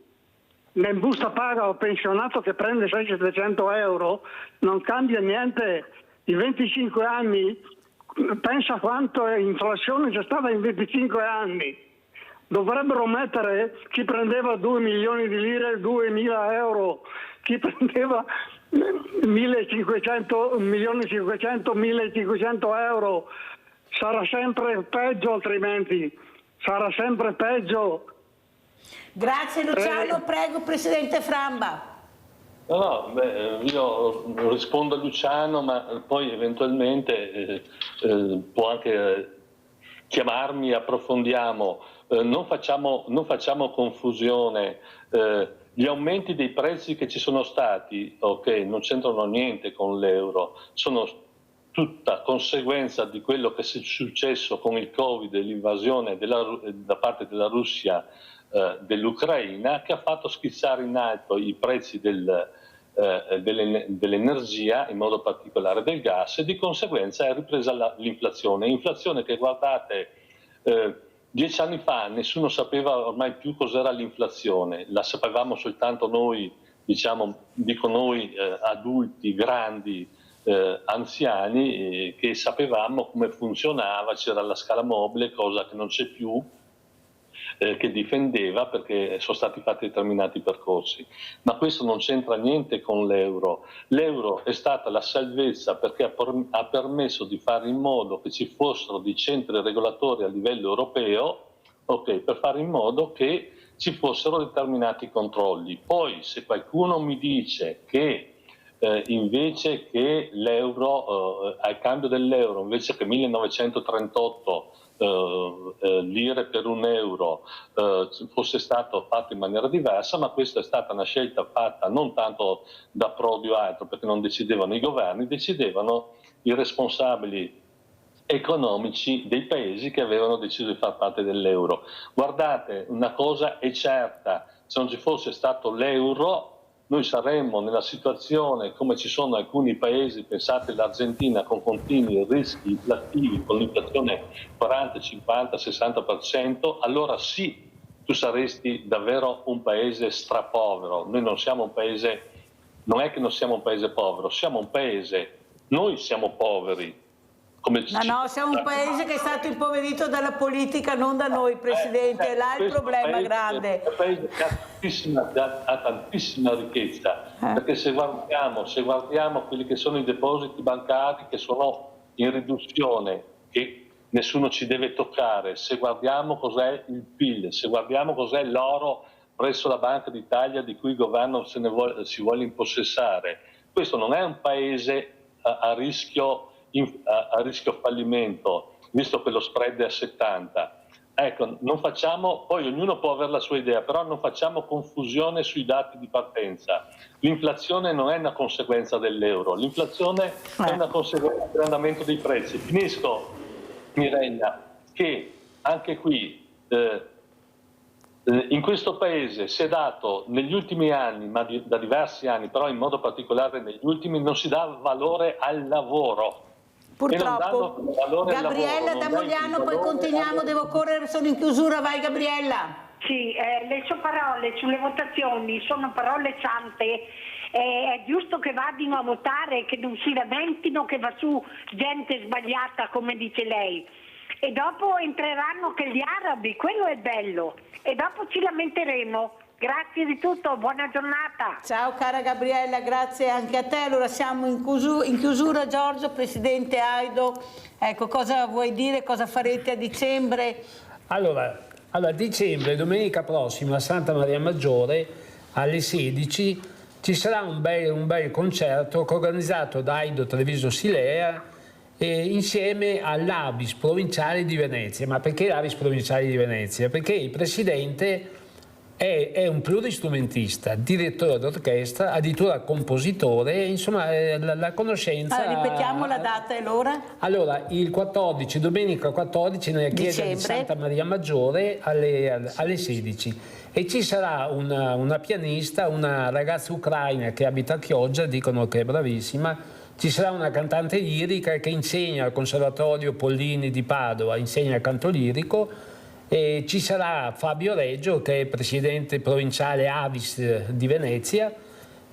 nel busta paga o pensionato che prende 600-700 euro, non cambia niente. In 25 anni, pensa quanto inflazione c'è stata in 25 anni. Dovrebbero mettere chi prendeva 2 milioni di lire, 2.000 euro, chi prendeva 1.500 euro. Sarà sempre peggio, altrimenti sarà sempre peggio. Grazie Luciano, prego Presidente Framba. Io rispondo a Luciano, ma poi eventualmente può anche chiamarmi, approfondiamo. Non facciamo confusione. Gli aumenti dei prezzi che ci sono stati, non c'entrano niente con l'euro, sono tutta conseguenza di quello che è successo con il Covid e l'invasione da parte della Russia dell'Ucraina, che ha fatto schizzare in alto i prezzi dell'energia, in modo particolare del gas, e di conseguenza è ripresa l'inflazione. Inflazione che, guardate, 10 anni fa nessuno sapeva ormai più cos'era l'inflazione, la sapevamo soltanto noi, dico noi adulti, grandi, anziani, che sapevamo come funzionava, c'era la scala mobile, cosa che non c'è più, che difendeva perché sono stati fatti determinati percorsi. Ma questo non c'entra niente con l'euro. L'euro è stata la salvezza perché ha permesso di fare in modo che ci fossero dei centri regolatori a livello europeo, per fare in modo che ci fossero determinati controlli. Poi se qualcuno mi dice che invece che l'euro, al cambio dell'euro, invece che 1938 lire per un euro fosse stato fatto in maniera diversa, ma questa è stata una scelta fatta non tanto da Prodi o altro, perché non decidevano i governi, decidevano i responsabili economici dei paesi che avevano deciso di far parte dell'euro. Guardate, una cosa è certa, se non ci fosse stato l'euro noi saremmo nella situazione come ci sono alcuni paesi, pensate l'Argentina, con continui rischi inflattivi, con l'inflazione 40, 50, 60%, allora sì, tu saresti davvero un paese strapovero. Noi non siamo un paese, non è che non siamo un paese povero, siamo un paese, noi siamo poveri. No, siamo un paese che è stato impoverito dalla politica, non da noi, Presidente, là è il problema grande. Questo paese ha tantissima ricchezza, perché se guardiamo quelli che sono i depositi bancari che sono in riduzione, che nessuno ci deve toccare, se guardiamo cos'è il PIL, se guardiamo cos'è l'oro presso la Banca d'Italia di cui il governo si vuole impossessare, questo non è un paese a rischio fallimento, visto che lo spread è a 70. Ecco, non facciamo, poi ognuno può avere la sua idea, però non facciamo confusione sui dati di partenza. L'inflazione non è una conseguenza dell'euro, l'inflazione è una conseguenza dell'andamento dei prezzi. Finisco, Mirella, che anche qui in questo paese si è dato negli ultimi anni, ma da diversi anni, però in modo particolare negli ultimi, non si dà valore al lavoro. Purtroppo. Gabriella da Mogliano, poi continuiamo, devo correre, sono in chiusura, vai Gabriella. Sì, le sue parole sulle votazioni sono parole sante, è giusto che vadino a votare, che non si lamentino che va su gente sbagliata come dice lei, e dopo entreranno anche gli arabi, quello è bello, e dopo ci lamenteremo. Grazie di tutto, buona giornata. Ciao cara Gabriella, grazie anche a te. Allora siamo in chiusura, Giorgio, Presidente Aido. Ecco, cosa vuoi dire, cosa farete a dicembre? Allora a dicembre, domenica prossima, a Santa Maria Maggiore, alle 16, ci sarà un bel concerto organizzato da Aido Treviso Silea insieme all'Abis provinciale di Venezia. Ma perché l'Abis provinciale di Venezia? Perché il Presidente è un pluristrumentista, direttore d'orchestra, addirittura compositore, insomma la conoscenza... ripetiamo la data e l'ora? Allora, il 14, domenica 14, nella chiesa di Santa Maria Maggiore alle 16. E ci sarà una pianista, una ragazza ucraina che abita a Chioggia, dicono che è bravissima. Ci sarà una cantante lirica che insegna al Conservatorio Pollini di Padova, insegna il canto lirico. E ci sarà Fabio Reggio, che è presidente provinciale Avis di Venezia,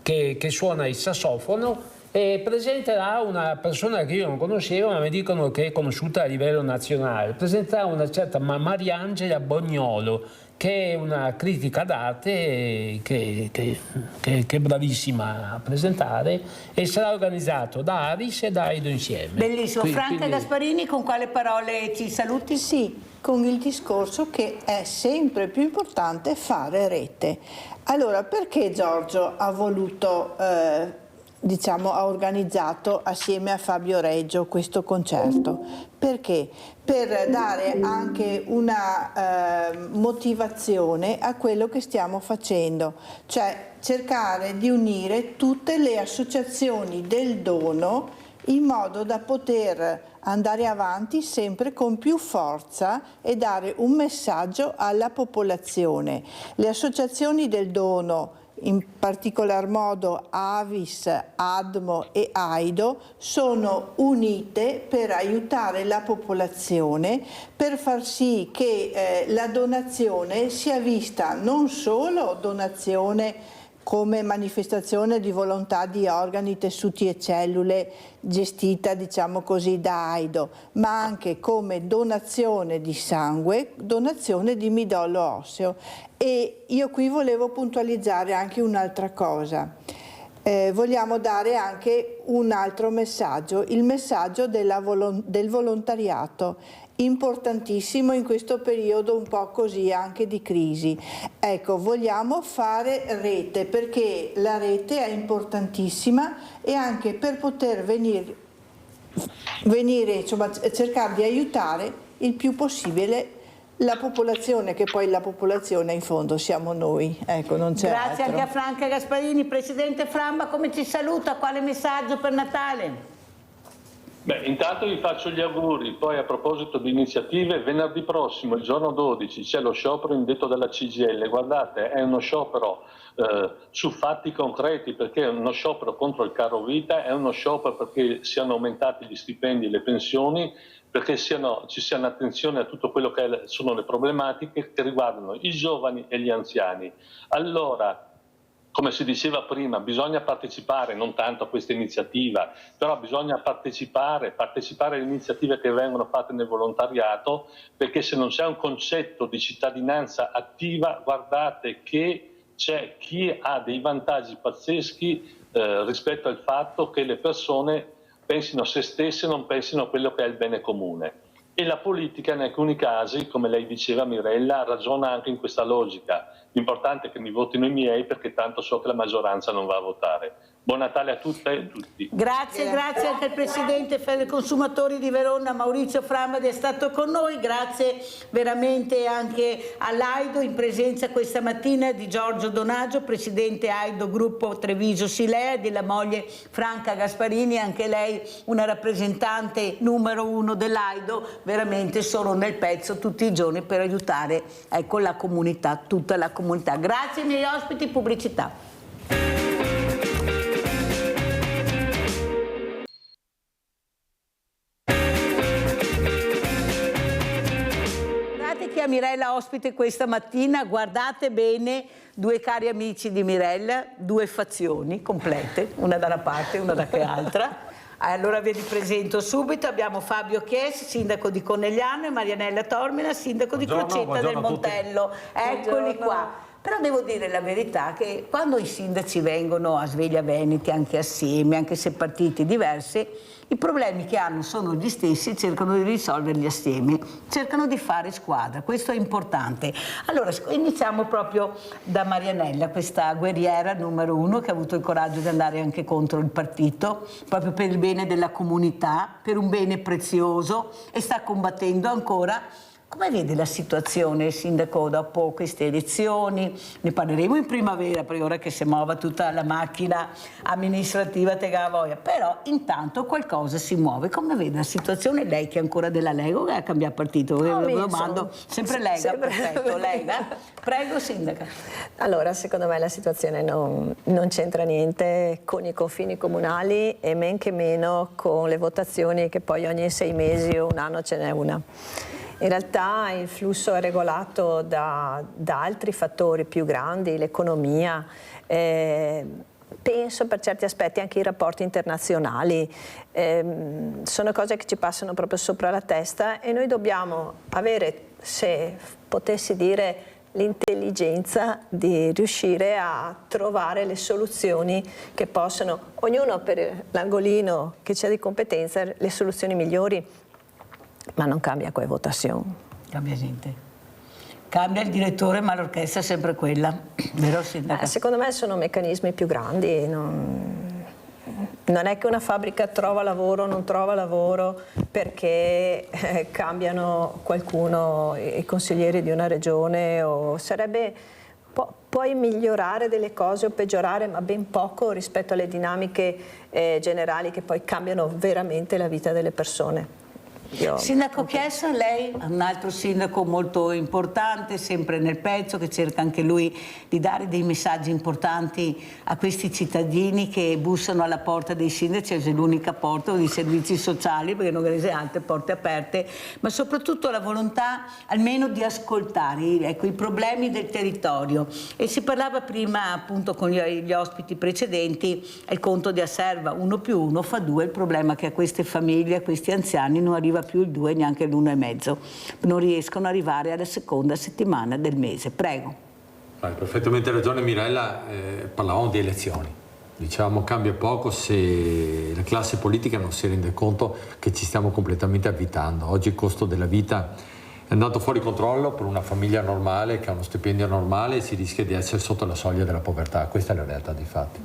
che suona il sassofono, e presenterà una persona che io non conoscevo, ma mi dicono che è conosciuta a livello nazionale. Presenterà una certa Mariangela Bognolo, che è una critica d'arte che è bravissima a presentare, e sarà organizzato da Avis e da Aido insieme. Bellissimo. Franca Gasparini, con quale parole ci saluti? Sì, con il discorso che è sempre più importante fare rete. Allora, perché Giorgio ha voluto, ha organizzato assieme a Fabio Reggio questo concerto? Perché? Per dare anche una motivazione a quello che stiamo facendo, cioè cercare di unire tutte le associazioni del dono in modo da poter andare avanti sempre con più forza e dare un messaggio alla popolazione. Le associazioni del dono in particolar modo Avis, ADMO e AIDO, sono unite per aiutare la popolazione, per far sì che la donazione sia vista non solo donazione come manifestazione di volontà di organi, tessuti e cellule gestita, diciamo così, da AIDO, ma anche come donazione di sangue, donazione di midollo osseo. E io qui volevo puntualizzare anche un'altra cosa. Vogliamo dare anche un altro messaggio, il messaggio del volontariato, importantissimo in questo periodo un po' così anche di crisi. Ecco, vogliamo fare rete, perché la rete è importantissima, e anche per poter venire insomma, cercare di aiutare il più possibile la popolazione, che poi la popolazione in fondo siamo noi, ecco, non c'è Grazie altro. anche a Franca Gasparini. Presidente Framba, come ci saluta? Quale messaggio per Natale? Beh, intanto vi faccio gli auguri. Poi, a proposito di iniziative, venerdì prossimo, il giorno 12, c'è lo sciopero indetto dalla CGIL. Guardate, è uno sciopero su fatti concreti, perché è uno sciopero contro il caro vita, è uno sciopero perché siano aumentati gli stipendi e le pensioni, perché ci sia attenzione a tutto quello che sono le problematiche che riguardano i giovani e gli anziani. Allora, come si diceva prima, bisogna partecipare non tanto a questa iniziativa, però bisogna partecipare alle iniziative che vengono fatte nel volontariato, perché se non c'è un concetto di cittadinanza attiva, guardate che c'è chi ha dei vantaggi pazzeschi rispetto al fatto che le persone pensino a se stesse e non pensino a quello che è il bene comune. E la politica in alcuni casi, come lei diceva Mirella, ragiona anche in questa logica. L'importante è che mi votino i miei, perché tanto so che la maggioranza non va a votare. Buon Natale a tutte e tutti. Grazie anche al Presidente Federconsumatori di Verona, Maurizio Framba, di essere stato con noi. Grazie veramente anche all'AIDO, in presenza questa mattina di Giorgio Donaggio, Presidente AIDO Gruppo Treviso Silea, e della moglie Franca Gasparini, anche lei una rappresentante numero 1 dell'AIDO. Veramente sono nel pezzo tutti i giorni per aiutare, ecco, la comunità, tutta la comunità. Grazie ai miei ospiti, pubblicità. Che a Mirella ospite questa mattina, guardate bene, due cari amici di Mirella, due fazioni complete, una da una parte e una da che altra. Allora ve li presento subito. Abbiamo Fabio Chies, sindaco di Conegliano, e Marianella Tormina, sindaco di Crocetta del Montello. Eccoli qua. Però devo dire la verità che quando i sindaci vengono a Sveglia Veneti, anche assieme, anche se partiti diversi, i problemi che hanno sono gli stessi, cercano di risolverli assieme, cercano di fare squadra, questo è importante. Allora iniziamo proprio da Marianella, questa guerriera numero 1 che ha avuto il coraggio di andare anche contro il partito, proprio per il bene della comunità, per un bene prezioso, e sta combattendo ancora. Come vede la situazione, sindaco, dopo queste elezioni? Ne parleremo in primavera, per ora che si muova tutta la macchina amministrativa Tegavoia, però intanto qualcosa si muove. Come vede la situazione? Lei che è ancora della Lega o che ha cambiato partito? Lo domando. Sempre Lega, sempre. Perfetto, Lega. Prego, sindaca. Allora, secondo me la situazione non c'entra niente con i confini comunali e men che meno con le votazioni, che poi ogni 6 mesi o un anno ce n'è una. In realtà il flusso è regolato da altri fattori più grandi, l'economia, penso per certi aspetti anche i rapporti internazionali, sono cose che ci passano proprio sopra la testa, e noi dobbiamo avere, se potessi dire, l'intelligenza di riuscire a trovare le soluzioni che possono, ognuno per l'angolino che c'è di competenza, le soluzioni migliori. Ma non cambia quella votazione. Cambia niente. Cambia il direttore, ma l'orchestra è sempre quella, vero sindaco? Secondo me sono meccanismi più grandi. Non è che una fabbrica trova lavoro o non trova lavoro perché cambiano qualcuno, i consiglieri di una regione, o sarebbe... Puoi migliorare delle cose o peggiorare, ma ben poco rispetto alle dinamiche generali che poi cambiano veramente la vita delle persone. Sindaco Chiesa, lei è un altro sindaco molto importante, sempre nel pezzo, che cerca anche lui di dare dei messaggi importanti a questi cittadini che bussano alla porta dei sindaci, è l'unica porta di servizi sociali, perché non avete altre porte aperte, ma soprattutto la volontà almeno di ascoltare, ecco, i problemi del territorio. E si parlava prima appunto con gli ospiti precedenti, il conto di Acerva, 1 più 1 fa 2, il problema è che a queste famiglie, a questi anziani non arriva più il 2, neanche l'1,5, non riescono ad arrivare alla seconda settimana del mese. Prego. Hai perfettamente ragione Mirella, parlavamo di elezioni. Diciamo cambia poco se la classe politica non si rende conto che ci stiamo completamente avvitando. Oggi il costo della vita è andato fuori controllo per una famiglia normale che ha uno stipendio normale e si rischia di essere sotto la soglia della povertà. Questa è la realtà dei fatti.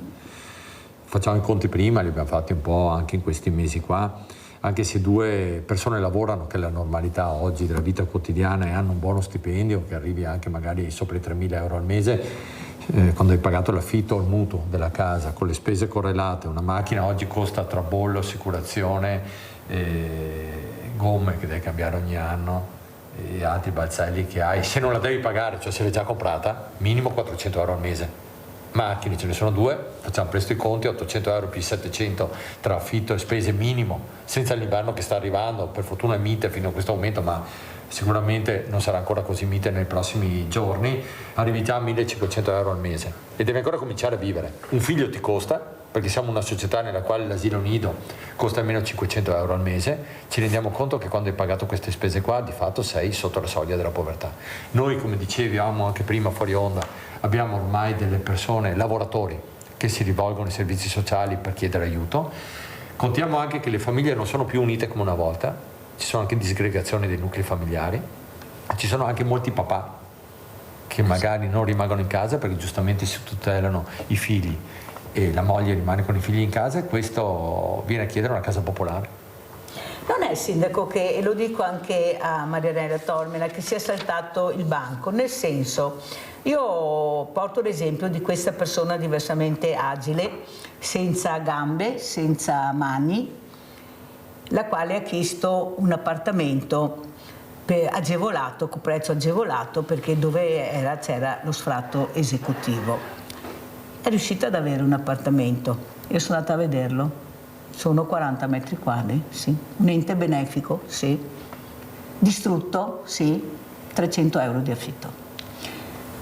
Facciamo i conti prima, li abbiamo fatti un po' anche in questi mesi qua. Anche se 2 persone lavorano, che è la normalità oggi della vita quotidiana, e hanno un buono stipendio che arrivi anche magari sopra i 3.000 euro al mese, quando hai pagato l'affitto o il mutuo della casa, con le spese correlate, una macchina oggi costa tra bollo, assicurazione, gomme che devi cambiare ogni anno e altri balzelli che hai, se non la devi pagare, cioè se l'hai già comprata, minimo 400 euro al mese. Macchine ce ne sono 2, facciamo presto i conti, 800 euro più 700 tra affitto e spese minimo, senza l'inverno che sta arrivando, per fortuna è mite fino a questo momento, ma sicuramente non sarà ancora così mite nei prossimi giorni, arrivi già a 1.500 euro al mese e devi ancora cominciare a vivere. Un figlio ti costa, perché siamo una società nella quale l'asilo nido costa almeno 500 euro al mese, ci rendiamo conto che quando hai pagato queste spese qua di fatto sei sotto la soglia della povertà. Noi, come dicevamo anche prima fuori onda, abbiamo ormai delle persone, lavoratori, che si rivolgono ai servizi sociali per chiedere aiuto. Contiamo anche che le famiglie non sono più unite come una volta, ci sono anche disgregazioni dei nuclei familiari, ci sono anche molti papà che magari non rimangono in casa perché giustamente si tutelano i figli e la moglie rimane con i figli in casa, e questo viene a chiedere una casa popolare. Non è il sindaco che, e lo dico anche a Marianella Tormela, che si è saltato il banco, nel senso, io porto l'esempio di questa persona diversamente agile, senza gambe, senza mani, la quale ha chiesto un appartamento agevolato, con prezzo agevolato, perché dove era c'era lo sfratto esecutivo. È riuscita ad avere un appartamento, io sono andata a vederlo, sono 40 metri quadri, sì, un ente benefico, sì, distrutto, sì, 300 euro di affitto.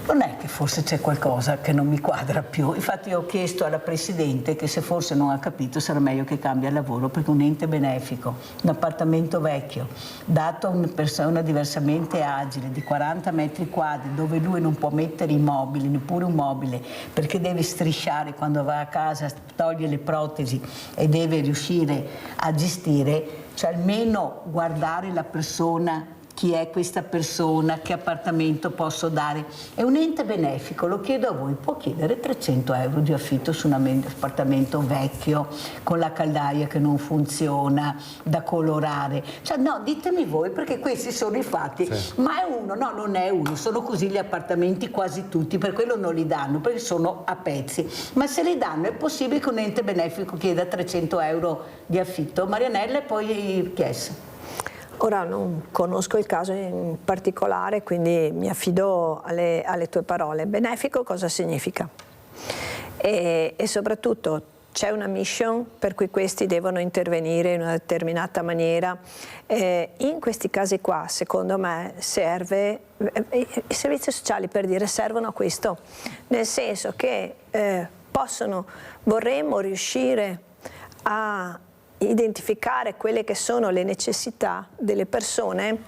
Non è che forse c'è qualcosa che non mi quadra più, infatti ho chiesto alla Presidente che se forse non ha capito sarà meglio che cambia lavoro, perché un ente benefico, un appartamento vecchio, dato a una persona diversamente agile di 40 metri quadri dove lui non può mettere i mobili, neppure un mobile, perché deve strisciare quando va a casa, toglie le protesi e deve riuscire a gestire, cioè almeno guardare la persona, chi è questa persona, che appartamento posso dare. È un ente benefico, lo chiedo a voi, può chiedere 300 euro di affitto su un appartamento vecchio, con la caldaia che non funziona, da colorare. Cioè no, ditemi voi, perché questi sono i fatti. Sì. Ma è uno? No, non è uno, sono così gli appartamenti quasi tutti, per quello non li danno, perché sono a pezzi. Ma se li danno è possibile che un ente benefico chieda 300 euro di affitto? Marianella e poi Chiesa. Ora non conosco il caso in particolare, quindi mi affido alle tue parole. Benefico cosa significa? E soprattutto c'è una mission per cui questi devono intervenire in una determinata maniera. In questi casi qua, secondo me, i servizi sociali, per dire, servono a questo, nel senso che vorremmo riuscire a identificare quelle che sono le necessità delle persone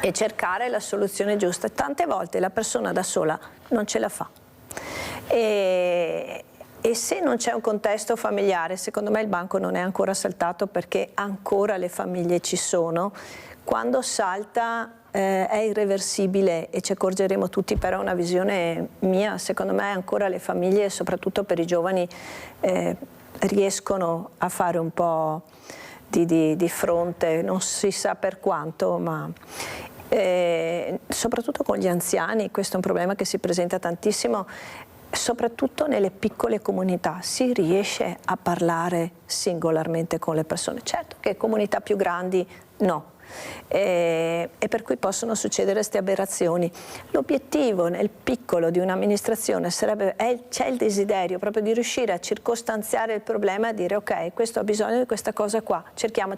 e cercare la soluzione giusta. Tante volte la persona da sola non ce la fa e se non c'è un contesto familiare, secondo me il banco non è ancora saltato, perché ancora le famiglie ci sono. Quando salta è irreversibile e ci accorgeremo tutti, però è una visione mia, secondo me ancora le famiglie, soprattutto per i giovani, riescono a fare un po' di fronte, non si sa per quanto, ma soprattutto con gli anziani, questo è un problema che si presenta tantissimo. soprattutto nelle piccole comunità si riesce a parlare singolarmente con le persone. Certo che comunità più grandi no. E per cui possono succedere queste aberrazioni. L'obiettivo nel piccolo di un'amministrazione c'è il desiderio proprio di riuscire a circostanziare il problema e dire ok, questo ha bisogno di questa cosa qua, cerchiamo,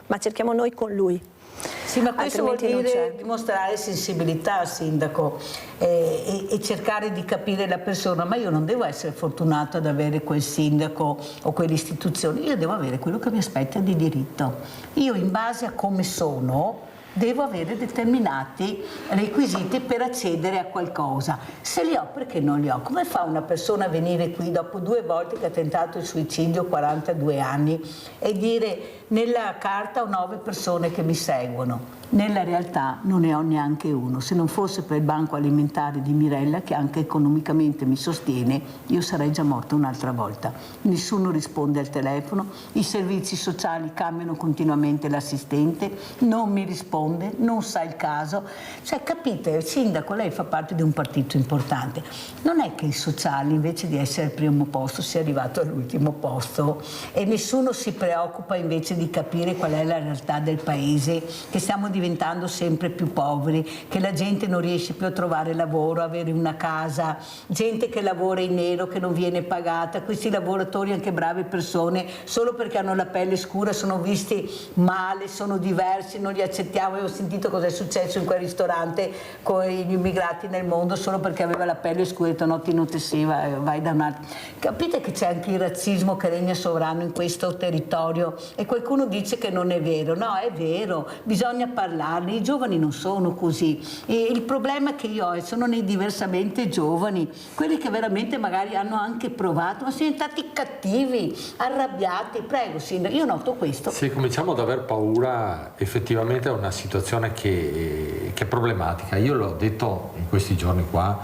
ma cerchiamo noi con lui. Sì, ma questo vuol dire dimostrare sensibilità, sindaco, e cercare di capire la persona. Ma io non devo essere fortunato ad avere quel sindaco o quell'istituzione, io devo avere quello che mi aspetta di diritto. Io, in base a come sono, devo avere determinati requisiti per accedere a qualcosa. Se li ho, perché non li ho? Come fa una persona a venire qui dopo 2 volte che ha tentato il suicidio, 42 anni, e dire nella carta ho 9 persone che mi seguono? Nella realtà non ne ho neanche uno. Se non fosse per il banco alimentare di Mirella, che anche economicamente mi sostiene, io sarei già morta un'altra volta. Nessuno risponde al telefono, i servizi sociali cambiano continuamente l'assistente, non mi risponde, non sa il caso. Cioè, capite, sindaco, lei fa parte di un partito importante. Non è che il sociale, invece di essere al primo posto, sia arrivato all'ultimo posto, e nessuno si preoccupa invece di capire qual è la realtà del paese, che stiamo diventando sempre più poveri, che la gente non riesce più a trovare lavoro, avere una casa, gente che lavora in nero, che non viene pagata, questi lavoratori, anche brave persone, solo perché hanno la pelle scura sono visti male, sono diversi, non li accettiamo. Io ho sentito cosa è successo in quel ristorante con gli immigrati nel mondo, solo perché aveva la pelle scura, e detto no, ti non te si vai da un altro. Capite che c'è anche il razzismo che regna sovrano in questo territorio, e qualcuno dice che non è vero. No, è vero, bisogna parlarne, i giovani non sono così, e il problema che io ho sono nei diversamente giovani, quelli che veramente magari hanno anche provato, ma sono diventati cattivi, arrabbiati. Prego, sindaco, io noto questo. Se cominciamo ad aver paura, effettivamente è una situazione che è problematica. Io l'ho detto in questi giorni qua,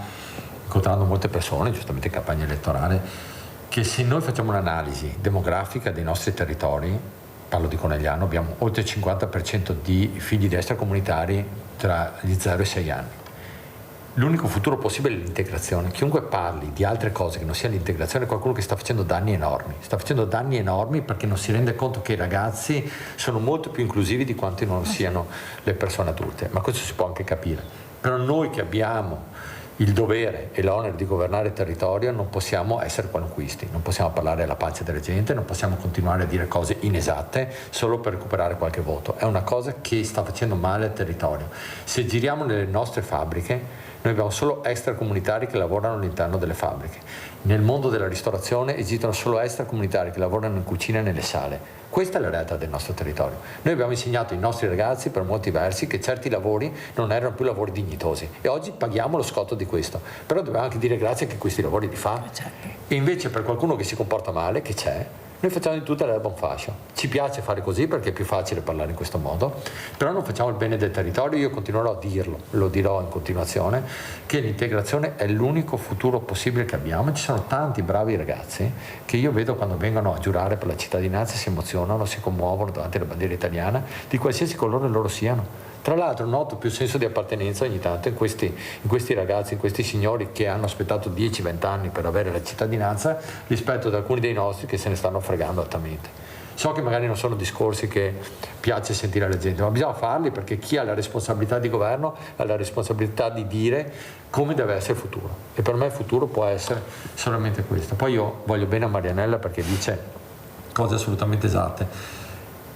incontrando molte persone, giustamente in campagna elettorale, che se noi facciamo un'analisi demografica dei nostri territori, parlo di Conegliano, abbiamo oltre il 50% di figli di extracomunitari tra gli 0 e 6 anni. L'unico futuro possibile è l'integrazione. Chiunque parli di altre cose che non sia l'integrazione è qualcuno che sta facendo danni enormi. Sta facendo danni enormi perché non si rende conto che i ragazzi sono molto più inclusivi di quanto non siano le persone adulte. Ma questo si può anche capire. Però noi che abbiamo il dovere e l'onere di governare il territorio non possiamo essere qualunquisti, non possiamo parlare alla pancia della gente, non possiamo continuare a dire cose inesatte solo per recuperare qualche voto. È una cosa che sta facendo male al territorio. Se giriamo nelle nostre fabbriche, noi abbiamo solo extracomunitari che lavorano all'interno delle fabbriche. Nel mondo della ristorazione esistono solo extracomunitari che lavorano in cucina e nelle sale. Questa è la realtà del nostro territorio. Noi abbiamo insegnato ai nostri ragazzi per molti versi che certi lavori non erano più lavori dignitosi, e oggi paghiamo lo scotto di questo. Però dobbiamo anche dire grazie che questi lavori li fa. E invece per qualcuno che si comporta male, che c'è, noi facciamo di tutto l'erba un fascio. Ci piace fare così perché è più facile parlare in questo modo, però non facciamo il bene del territorio. Io continuerò a dirlo, lo dirò in continuazione, che l'integrazione è l'unico futuro possibile che abbiamo. Ci sono tanti bravi ragazzi che io vedo quando vengono a giurare per la cittadinanza, si emozionano, si commuovono davanti alla bandiera italiana, di qualsiasi colore loro siano. Tra l'altro noto più senso di appartenenza ogni tanto in questi ragazzi, in questi signori che hanno aspettato 10-20 anni per avere la cittadinanza, rispetto ad alcuni dei nostri che se ne stanno fregando altamente. So che magari non sono discorsi che piace sentire alla gente, ma bisogna farli perché chi ha la responsabilità di governo ha la responsabilità di dire come deve essere il futuro. E per me il futuro può essere solamente questo. Poi io voglio bene a Marianella perché dice cose assolutamente esatte.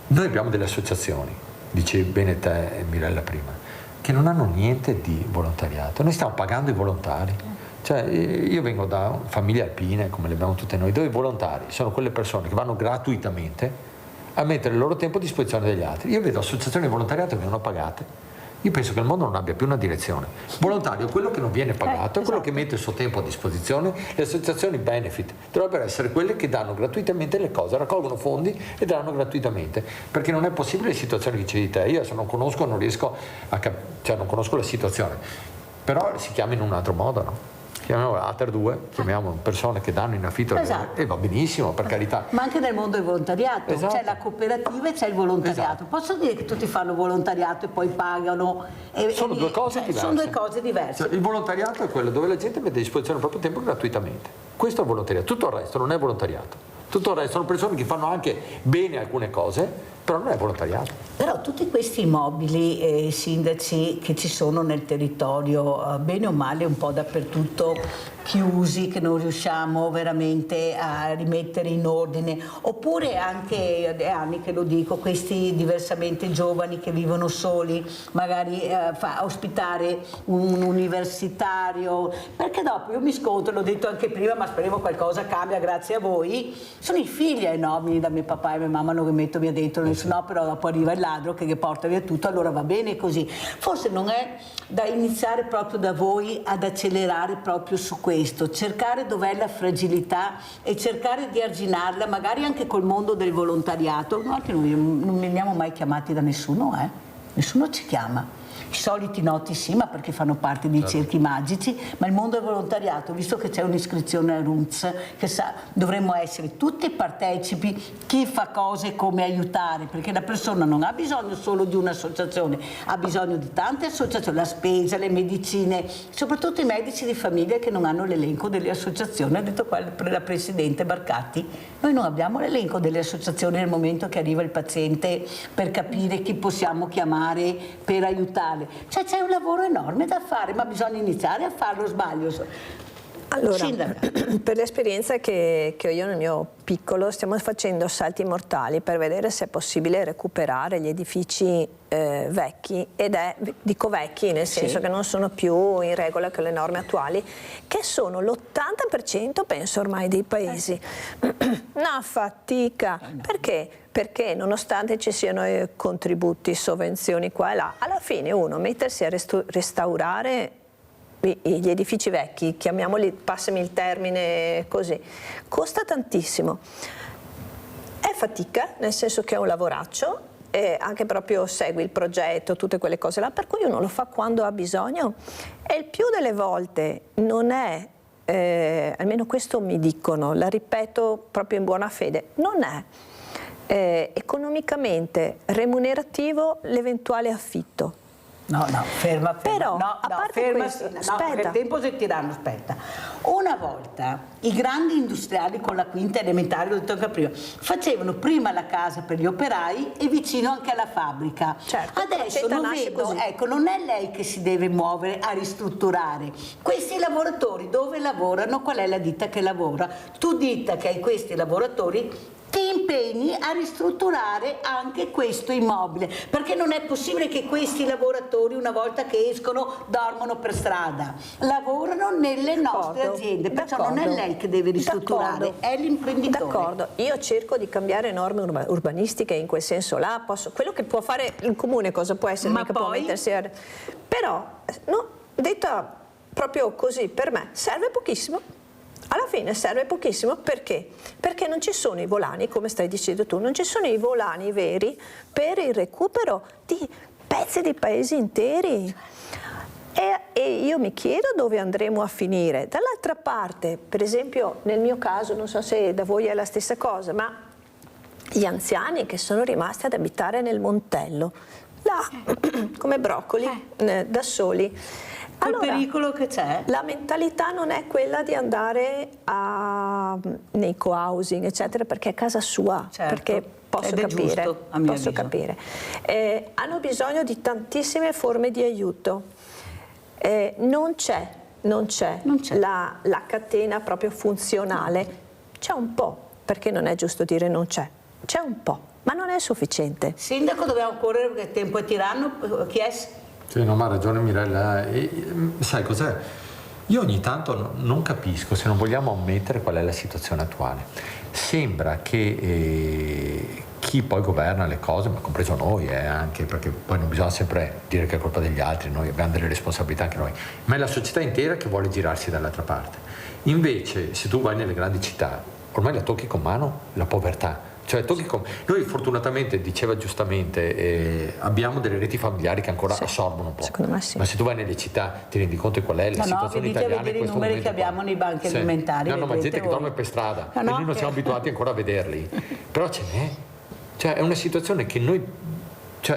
Noi abbiamo delle associazioni, dicevi bene te e Mirella prima, che non hanno niente di volontariato. Noi stiamo pagando i volontari. Cioè, io vengo da famiglie alpine, come le abbiamo tutte noi, dove i volontari sono quelle persone che vanno gratuitamente a mettere il loro tempo a disposizione degli altri. Io vedo associazioni di volontariato che vengono pagate. Io penso che il mondo non abbia più una direzione. Volontario è quello che non viene pagato, è quello che mette il suo tempo a disposizione. Le associazioni benefit dovrebbero essere quelle che danno gratuitamente le cose, raccolgono fondi e danno gratuitamente, perché non è possibile le situazioni che ci di te. Io se non conosco non riesco a non conosco la situazione, però si chiama in un altro modo, no? chiamiamola Alter 2, chiamiamo persone che danno in affitto e va benissimo, per carità. Ma anche nel mondo del volontariato, c'è la cooperativa e c'è il volontariato. Posso dire che tutti fanno volontariato e poi pagano? Sono due cose diverse. Sono due cose diverse. Il volontariato è quello dove la gente mette a disposizione il proprio tempo gratuitamente. Questo è il volontariato, tutto il resto non è volontariato. Tutto il resto sono persone che fanno anche bene alcune cose, però non è volontariato. Però tutti questi immobili, sindaci, che ci sono nel territorio, bene o male un po' dappertutto, chiusi, che non riusciamo veramente a rimettere in ordine, oppure anche, è anni che lo dico, questi diversamente giovani che vivono soli, magari ospitare un universitario, perché dopo io mi scontro, l'ho detto anche prima, ma speriamo qualcosa cambia grazie a voi, sono i figli ai nobili da mio papà e mia mamma non mi metto via dentro, no, però dopo arriva il ladro che porta via tutto, allora va bene così. Forse non è da iniziare proprio da voi ad accelerare proprio su questo, cercare dov'è la fragilità e cercare di arginarla, magari anche col mondo del volontariato. Noi non veniamo mai chiamati da nessuno, nessuno ci chiama. I soliti noti sì, ma perché fanno parte di cerchi magici, ma il mondo del volontariato, visto che c'è un'iscrizione al RUNTS, che dovremmo essere tutti partecipi, chi fa cose, come aiutare, perché la persona non ha bisogno solo di un'associazione, ha bisogno di tante associazioni, la spesa, le medicine, soprattutto i medici di famiglia che non hanno l'elenco delle associazioni, ha detto qua la Presidente Barcatti, noi non abbiamo l'elenco delle associazioni nel momento che arriva il paziente per capire chi possiamo chiamare per aiutare. Cioè c'è un lavoro enorme da fare, ma bisogna iniziare a farlo, sbaglio. Allora, per l'esperienza che ho io nel mio piccolo, stiamo facendo salti mortali per vedere se è possibile recuperare gli edifici vecchi, dico vecchi nel senso che non sono più in regola con le norme attuali, che sono l'80% penso ormai dei paesi. Una fatica. Perché? Perché nonostante ci siano contributi, sovvenzioni qua e là, alla fine uno mettersi a restaurare gli edifici vecchi, chiamiamoli, passami il termine così, costa tantissimo. È fatica, nel senso che è un lavoraccio, e anche proprio segui il progetto, tutte quelle cose là, per cui uno lo fa quando ha bisogno e il più delle volte non è, almeno questo mi dicono, la ripeto proprio in buona fede, non è economicamente remunerativo l'eventuale affitto. No, ferma. Però, a parte ferma, questo, aspetta. Il tempo se tirano, aspetta. Una volta i grandi industriali con la quinta elementare, l'ho detto anche prima, facevano prima la casa per gli operai e vicino anche alla fabbrica. Certo, adesso lo vedo, ecco, non è lei che si deve muovere a ristrutturare. Questi lavoratori dove lavorano? Qual è la ditta che lavora? Tu ditta che hai questi lavoratori, ti impegni a ristrutturare anche questo immobile, perché non è possibile che questi lavoratori una volta che escono dormono per strada, lavorano nelle nostre aziende, perciò non è lei che deve ristrutturare, è l'imprenditore. D'accordo, io cerco di cambiare norme urbanistiche in quel senso là, quello che può fare il comune cosa può essere, mica può mettersi a... Però, no, detta proprio così, per me serve pochissimo. Alla fine serve pochissimo perché? Perché non ci sono i volani, come stai dicendo tu, non ci sono i volani veri per il recupero di pezzi di paesi interi. E io mi chiedo dove andremo a finire. Dall'altra parte, per esempio, nel mio caso, non so se da voi è la stessa cosa, ma gli anziani che sono rimasti ad abitare nel Montello, là, come broccoli, da soli. Allora, il pericolo che c'è? La mentalità non è quella di andare nei co-housing, eccetera, perché è casa sua, perché posso capire. Giusto, posso capire. Hanno bisogno di tantissime forme di aiuto. Non c'è la catena proprio funzionale. C'è un po', perché non è giusto dire non c'è. C'è un po', ma non è sufficiente. Sindaco, dobbiamo correre perché il tempo è tiranno. Chi è? Sì, no, ma ha ragione Mirella. Sai cos'è? Io ogni tanto non capisco, se non vogliamo ammettere qual è la situazione attuale. Sembra che chi poi governa le cose, ma compreso noi anche, perché poi non bisogna sempre dire che è colpa degli altri, noi abbiamo delle responsabilità anche noi, ma è la società intera che vuole girarsi dall'altra parte. Invece, se tu vai nelle grandi città, ormai la tocchi con mano la povertà. Cioè, noi fortunatamente, diceva giustamente, abbiamo delle reti familiari che ancora assorbono un po'. Secondo me sì. Ma se tu vai nelle città ti rendi conto di qual è la situazione italiana in questo momento. I numeri che abbiamo nei banchi alimentari. No, ma gente che dorme per strada e noi non siamo abituati ancora a vederli. Però ce n'è. Cioè, è una situazione che noi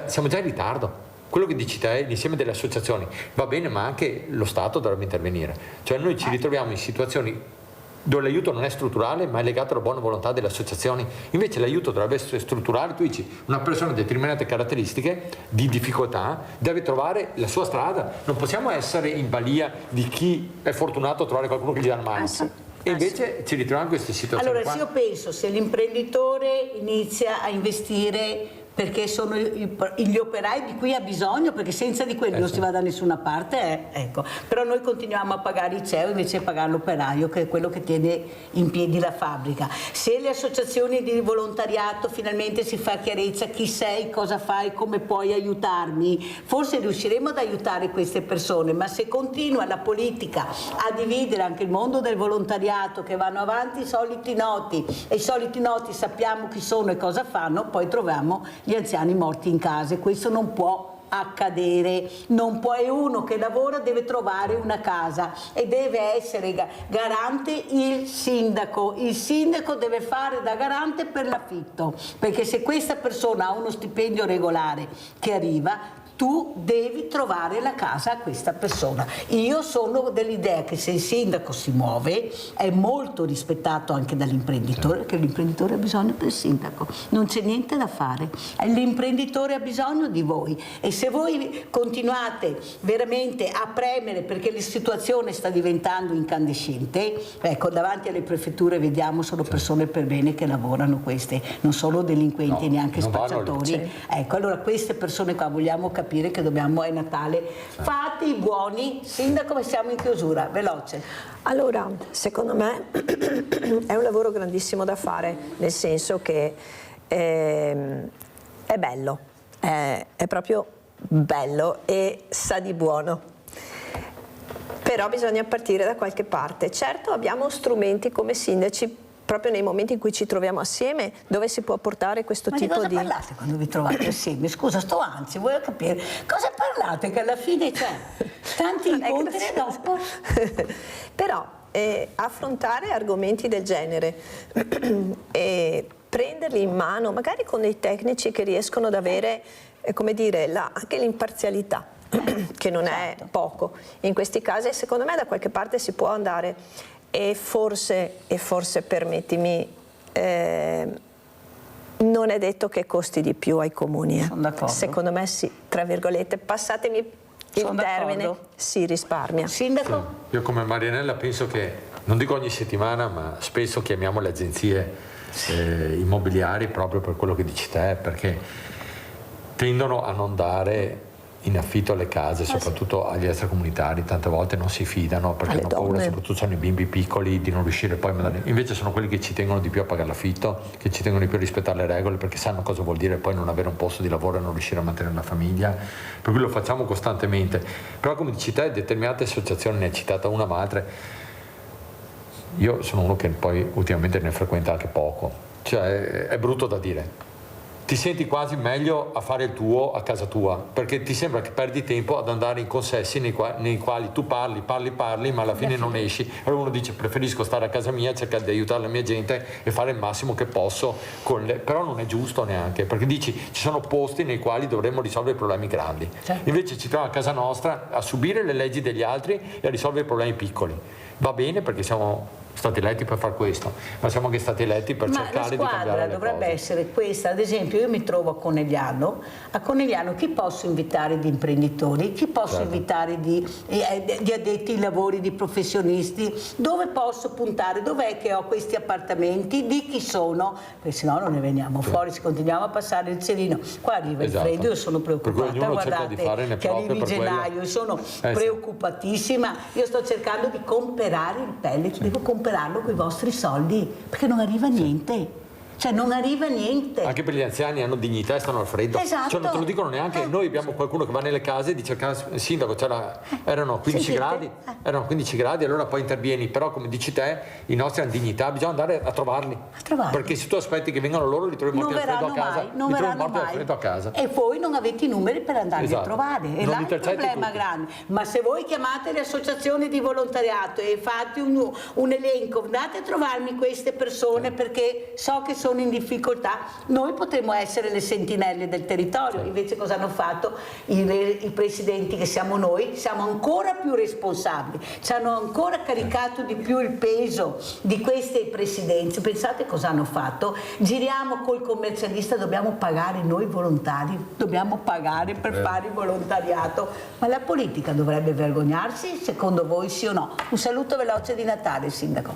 siamo già in ritardo. Quello che dici te, l'insieme delle associazioni va bene, ma anche lo Stato dovrebbe intervenire. Cioè noi ci ritroviamo in situazioni dove l'aiuto non è strutturale ma è legato alla buona volontà delle associazioni. Invece l'aiuto dovrebbe essere strutturale. Tu dici, una persona di determinate caratteristiche di difficoltà deve trovare la sua strada. Non possiamo essere in balia di chi è fortunato a trovare qualcuno che gli dà una mano. E invece ci ritroviamo in queste situazioni. Allora, io penso, se l'imprenditore inizia a investire perché sono gli operai di cui ha bisogno, perché senza di quelli non si va da nessuna parte, ecco. Però noi continuiamo a pagare il CEO invece di pagare l'operaio, che è quello che tiene in piedi la fabbrica. Se le associazioni di volontariato finalmente si fa chiarezza chi sei, cosa fai, come puoi aiutarmi, forse riusciremo ad aiutare queste persone, ma se continua la politica a dividere anche il mondo del volontariato, che vanno avanti i soliti noti, e i soliti noti sappiamo chi sono e cosa fanno, poi troviamo gli anziani morti in casa, e questo non può accadere. Non può, è uno che lavora, deve trovare una casa e deve essere garante il sindaco deve fare da garante per l'affitto, perché se questa persona ha uno stipendio regolare che arriva, tu devi trovare la casa a questa persona. Io sono dell'idea che se il sindaco si muove è molto rispettato anche dall'imprenditore, perché l'imprenditore ha bisogno del sindaco, non c'è niente da fare, l'imprenditore ha bisogno di voi, e se voi continuate veramente a premere perché la situazione sta diventando incandescente, ecco, davanti alle prefetture vediamo sono persone per bene che lavorano, queste non sono delinquenti, neanche spacciatori, ecco, allora queste persone qua vogliamo capire che dobbiamo, è Natale, fate i buoni. Sindaco, siamo in chiusura, veloce. Allora, secondo me è un lavoro grandissimo da fare, nel senso che è bello, è proprio bello e sa di buono. Però bisogna partire da qualche parte. Certo, abbiamo strumenti come sindaci proprio nei momenti in cui ci troviamo assieme, dove si può portare questo tipo di... Ma cosa parlate quando vi trovate assieme? Scusa, sto anzi, voglio capire. Cosa parlate? Che alla fine c'è tanti incontri dopo. Però affrontare argomenti del genere e prenderli in mano, magari con dei tecnici che riescono ad avere, come dire, anche l'imparzialità, che non è poco. In questi casi, secondo me, da qualche parte si può andare. E forse permettimi, non è detto che costi di più ai comuni. Secondo me sì, tra virgolette, passatemi il termine, si risparmia. Sindaco? Sì. Io come Marianella penso che, non dico ogni settimana, ma spesso chiamiamo le agenzie immobiliari proprio per quello che dici te, perché tendono a non dare in affitto alle case, soprattutto agli extracomunitari, tante volte non si fidano perché hanno paura, soprattutto sono i bimbi piccoli, di non riuscire poi a mandare. Invece sono quelli che ci tengono di più a pagare l'affitto, che ci tengono di più a rispettare le regole, perché sanno cosa vuol dire poi non avere un posto di lavoro e non riuscire a mantenere la famiglia, per cui lo facciamo costantemente. Però come dici te, determinate associazioni, ne hai citata una ma altre, io sono uno che poi ultimamente ne frequenta anche poco, cioè è brutto da dire. Ti senti quasi meglio a fare il tuo a casa tua, perché ti sembra che perdi tempo ad andare in consessi nei quali tu parli, ma alla fine non esci. Allora uno dice preferisco stare a casa mia, cercare di aiutare la mia gente e fare il massimo che posso, però non è giusto neanche, perché dici ci sono posti nei quali dovremmo risolvere problemi grandi. Invece ci troviamo a casa nostra a subire le leggi degli altri e a risolvere problemi piccoli. Va bene perché siamo stati eletti per far questo, ma siamo anche stati eletti per cercare di cambiare le cose. Ma la squadra dovrebbe essere questa. Ad esempio io mi trovo a Conegliano chi posso invitare di imprenditori, chi posso invitare di addetti ai lavori, di professionisti, dove posso puntare, dov'è che ho questi appartamenti, di chi sono, perché sennò non ne veniamo fuori, se continuiamo a passare il cerino. Qua arriva il freddo, io sono preoccupata, guardate che arrivi gennaio, io sono preoccupatissima, io sto cercando di comprare il pellet, devo comprarlo con i vostri soldi, perché non arriva niente. cioè non arriva niente. Anche per gli anziani hanno dignità e stanno al freddo. Esatto. Cioè non te lo dicono neanche. Noi abbiamo qualcuno che va nelle case e dice: sindaco, erano 15 gradi, allora poi intervieni, però come dici te, i nostri hanno dignità, bisogna andare a trovarli. Perché se tu aspetti che vengano loro, li trovi morti al freddo a casa. Non verranno mai. E voi non avete i numeri per andarli a trovare. E là è il problema grande. Ma se voi chiamate le associazioni di volontariato e fate un elenco, andate a trovarmi queste persone perché so che sono in difficoltà, noi potremmo essere le sentinelle del territorio. Invece cosa hanno fatto i presidenti che siamo noi? Siamo ancora più responsabili, ci hanno ancora caricato di più il peso di queste presidenze. Pensate cosa hanno fatto? Giriamo col commercialista, dobbiamo pagare noi volontari, dobbiamo pagare per fare il volontariato, ma la politica dovrebbe vergognarsi, secondo voi sì o no? Un saluto veloce di Natale, sindaco.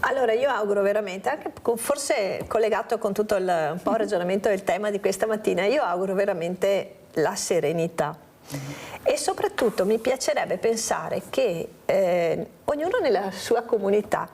Allora io auguro veramente, anche forse collegato con tutto un po' il ragionamento del tema di questa mattina, io auguro veramente la serenità e soprattutto mi piacerebbe pensare che ognuno nella sua comunità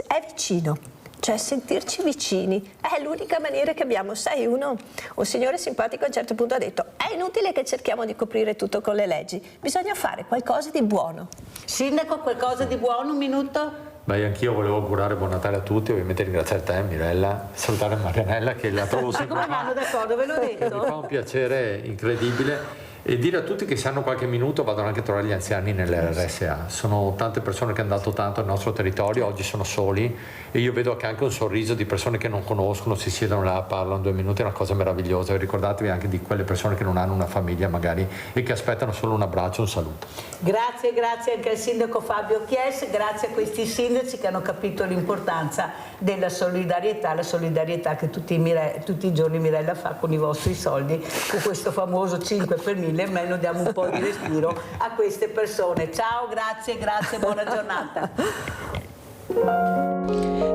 è vicino. Cioè sentirci vicini è l'unica maniera che abbiamo. Sai, un signore simpatico a un certo punto ha detto: è inutile che cerchiamo di coprire tutto con le leggi, bisogna fare qualcosa di buono. Sindaco, qualcosa di buono, un minuto? Beh, anch'io volevo augurare buon Natale a tutti, ovviamente ringraziare te, Mirella, salutare Marianella che la trovo sempre. Ma come vanno d'accordo, ve l'ho detto? Mi fa un piacere incredibile. E dire a tutti che se hanno qualche minuto vadano anche a trovare gli anziani nell'RSA. Sono tante persone che hanno dato tanto al nostro territorio, oggi sono soli e io vedo che anche un sorriso di persone che non conoscono, si siedono là, parlano 2 minuti, è una cosa meravigliosa. E ricordatevi anche di quelle persone che non hanno una famiglia magari e che aspettano solo un abbraccio, un saluto. Grazie anche al sindaco Fabio Chies, grazie a questi sindaci che hanno capito l'importanza della solidarietà, la solidarietà che tutti i giorni Mirella fa con i vostri soldi, con questo famoso 5 per 1000, almeno diamo un po' di respiro a queste persone. Ciao, grazie, buona giornata.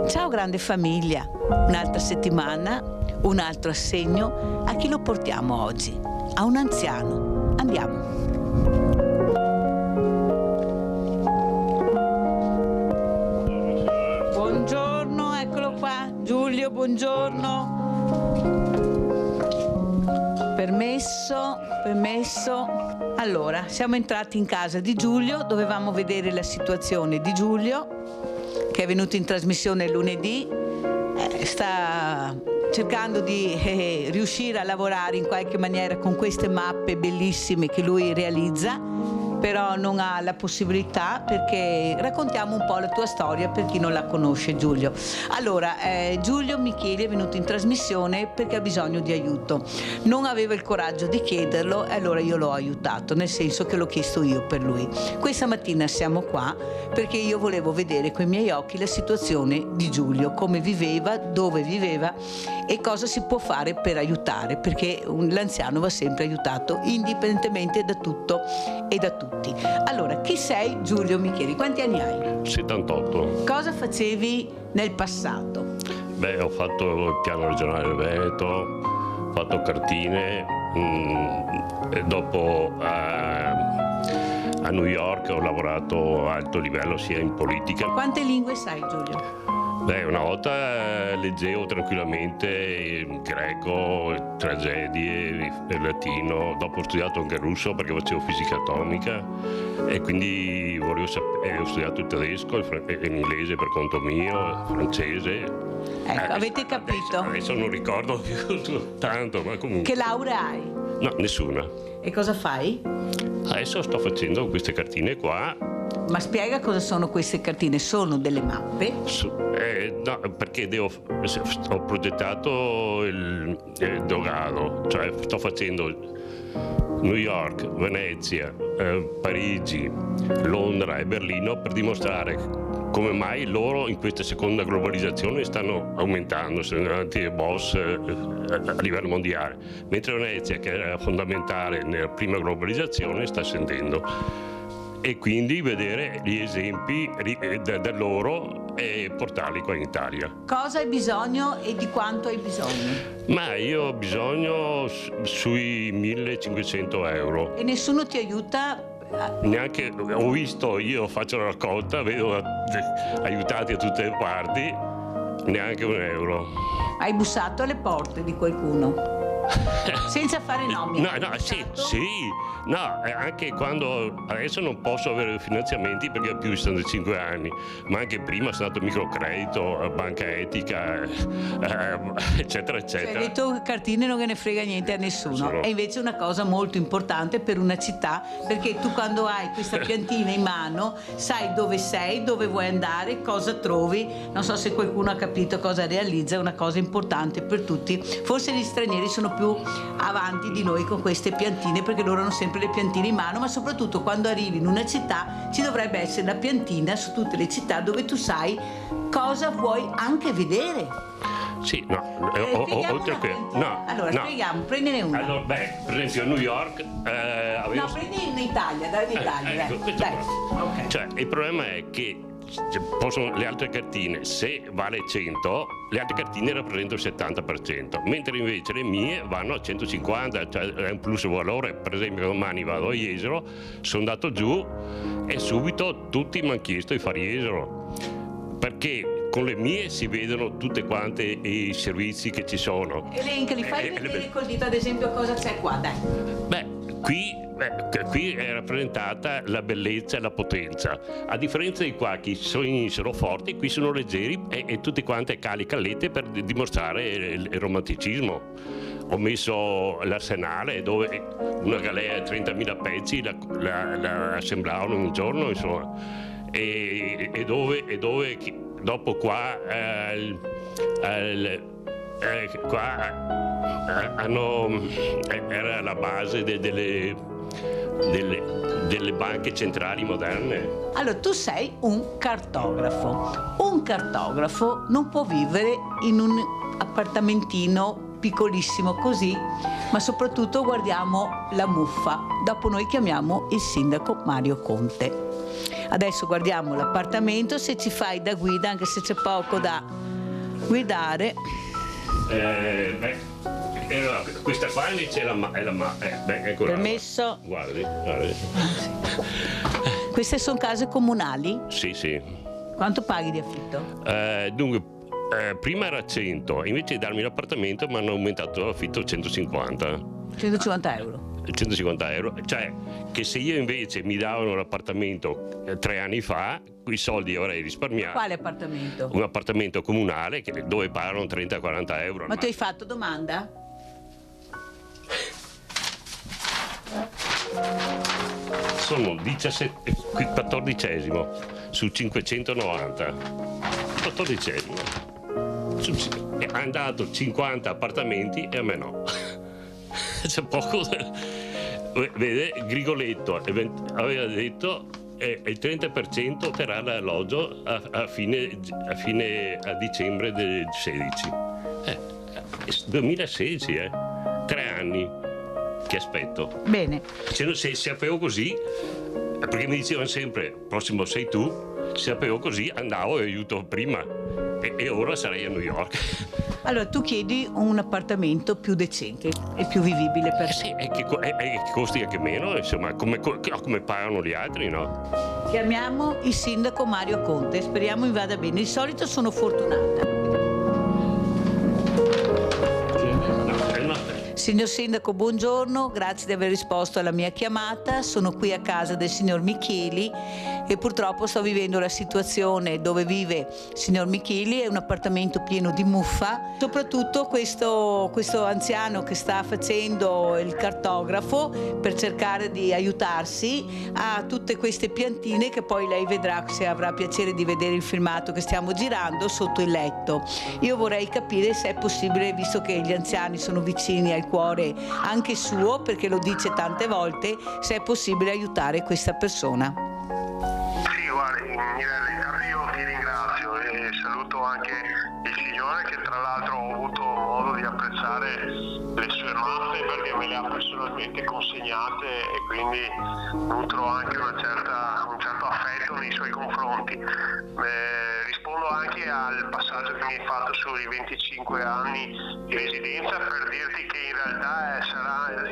Ciao grande famiglia, un'altra settimana, un altro assegno. A chi lo portiamo oggi? A un anziano. Andiamo. Buongiorno, eccolo qua. Giulio, buongiorno. Permesso. Allora, siamo entrati in casa di Giulio, dovevamo vedere la situazione di Giulio, che è venuto in trasmissione lunedì, sta cercando di riuscire a lavorare in qualche maniera con queste mappe bellissime che lui realizza, però non ha la possibilità, perché raccontiamo un po' la tua storia per chi non la conosce, Giulio. Allora, Giulio Micheli è venuto in trasmissione perché ha bisogno di aiuto. Non aveva il coraggio di chiederlo e allora io l'ho aiutato, nel senso che l'ho chiesto io per lui. Questa mattina siamo qua perché io volevo vedere coi miei occhi la situazione di Giulio, come viveva, dove viveva e cosa si può fare per aiutare, perché l'anziano va sempre aiutato, indipendentemente da tutto e da tutti. Allora, chi sei Giulio Micheli? Quanti anni hai? 78. Cosa facevi nel passato? Beh, ho fatto il piano regionale del Veneto, ho fatto cartine, e dopo a New York ho lavorato a alto livello sia in politica. Quante lingue sai, Giulio? Beh, una volta leggevo tranquillamente il greco, tragedie, il latino, dopo ho studiato anche il russo perché facevo fisica atomica e quindi ho studiato il tedesco, l'inglese per conto mio, il francese. Ecco, avete capito? Adesso non ricordo più tanto, ma comunque. Che laurea hai? No, nessuna. E cosa fai? Adesso sto facendo queste cartine qua. Ma spiega cosa sono queste cartine? Sono delle mappe? No, perché ho progettato il dogano, cioè sto facendo New York, Venezia, Parigi, Londra e Berlino per dimostrare come mai loro in questa seconda globalizzazione stanno aumentando, sono diventati boss a livello mondiale, mentre Venezia, che era fondamentale nella prima globalizzazione, sta scendendo. E quindi vedere gli esempi da loro e portarli qua in Italia. Cosa hai bisogno e di quanto hai bisogno? Ma io ho bisogno sui 1.500 euro. E nessuno ti aiuta? Neanche, ho visto, io faccio la raccolta, vedo aiutati a tutte le parti Neanche un euro. Hai bussato alle porte di qualcuno? Senza fare nomi. No, sì. No, anche quando adesso non posso avere finanziamenti perché ho più di 65 anni, ma anche prima sono stato microcredito, banca etica, eccetera, eccetera. Hai detto cartine non ne frega niente a nessuno. È invece una cosa molto importante per una città, perché tu quando hai questa piantina in mano sai dove sei, dove vuoi andare, cosa trovi. Non so se qualcuno ha capito cosa realizza, è una cosa importante per tutti. Forse gli stranieri sono più avanti di noi con queste piantine perché loro hanno sempre le piantine in mano, ma soprattutto quando arrivi in una città ci dovrebbe essere la piantina su tutte le città dove tu sai cosa vuoi anche vedere. Sì, no, oltre a questo. No, allora, no. spieghiamo, prendine una. Allora, per esempio a New York avevo... No, prendi in Italia, dall'Italia. Ecco, Okay. Cioè, il problema è che le altre cartine, se vale 100, le altre cartine rappresentano il 70%, mentre invece le mie vanno a 150, cioè è un plus valore. Per esempio domani vado a Jesolo, sono andato giù e subito tutti mi hanno chiesto di fare Jesolo, perché con le mie si vedono tutte quante i servizi che ci sono. Li fai vedere col dito, ad esempio, cosa c'è qua, dai. Qui è rappresentata la bellezza e la potenza, a differenza di qua che sono forti, qui sono leggeri e tutte quante cali-callette per dimostrare il romanticismo. Ho messo l'arsenale dove una galea di 30.000 pezzi la assemblavano in un giorno, insomma, e dove dopo qua era la base delle banche centrali moderne. Allora, tu sei un cartografo. Un cartografo non può vivere in un appartamentino piccolissimo così, ma soprattutto guardiamo la muffa. Dopo noi chiamiamo il sindaco Mario Conte. Adesso guardiamo l'appartamento, se ci fai da guida, anche se c'è poco da guidare. Questa qua invece è la permesso. Guardi. Queste sono case comunali? Sì. Quanto paghi di affitto? Dunque, prima era 100, invece di darmi l'appartamento mi hanno aumentato l'affitto a 150. 150 euro. 150 euro, cioè che se io invece mi davano l'appartamento 3 anni fa, quei soldi avrei risparmiato. Quale appartamento? Un appartamento comunale dove pagano 30-40 euro. Ma tu hai fatto domanda? Sono 14esimo su 590. 14esimo. Ha andato 50 appartamenti e a me no. C'è poco. Vede, Grigoletto aveva detto il 30% terrà l'alloggio a dicembre del 16. 2016, 3 anni che aspetto. Bene. Se sapevo così, perché mi dicevano sempre prossimo sei tu, se sapevo così andavo e aiuto prima e ora sarei a New York. Allora, tu chiedi un appartamento più decente e più vivibile per te. Sì, e che costi anche meno, insomma, come pagano gli altri, no? Chiamiamo il sindaco Mario Conte, speriamo mi vada bene. Di solito sono fortunata. Signor Sindaco, buongiorno, grazie di aver risposto alla mia chiamata. Sono qui a casa del signor Micheli e purtroppo sto vivendo la situazione dove vive il signor Micheli, è un appartamento pieno di muffa. Soprattutto questo anziano che sta facendo il cartografo per cercare di aiutarsi ha tutte queste piantine che poi lei vedrà, se avrà piacere di vedere il filmato che stiamo girando, sotto il letto. Io vorrei capire se è possibile, visto che gli anziani sono vicini al cuore anche suo, perché lo dice tante volte, se è possibile aiutare questa persona. Sì, guardi, io ti ringrazio e saluto anche il signore che tra l'altro ho avuto modo di apprezzare le sue mappe perché me le ha personalmente consegnate e quindi nutro anche un certo affetto nei suoi confronti. Rispondo anche grazie al passaggio che mi hai fatto sui 25 anni di residenza, per dirti che in realtà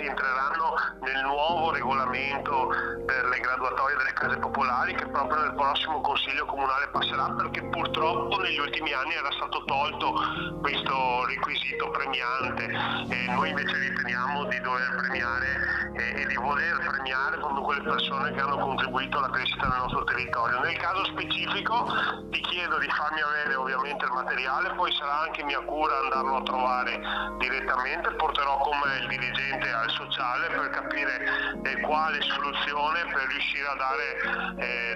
entreranno nel nuovo regolamento per le graduatorie delle case popolari, che proprio nel prossimo Consiglio Comunale passerà, perché purtroppo negli ultimi anni era stato tolto questo requisito premiante e noi invece riteniamo di dover premiare e di voler premiare proprio quelle persone che hanno contribuito alla crescita del nostro territorio. Nel caso specifico ti chiedo di farmi avere ovviamente il materiale, poi sarà anche mia cura andarlo a trovare direttamente, porterò con me il dirigente al sociale per capire quale soluzione per riuscire a dare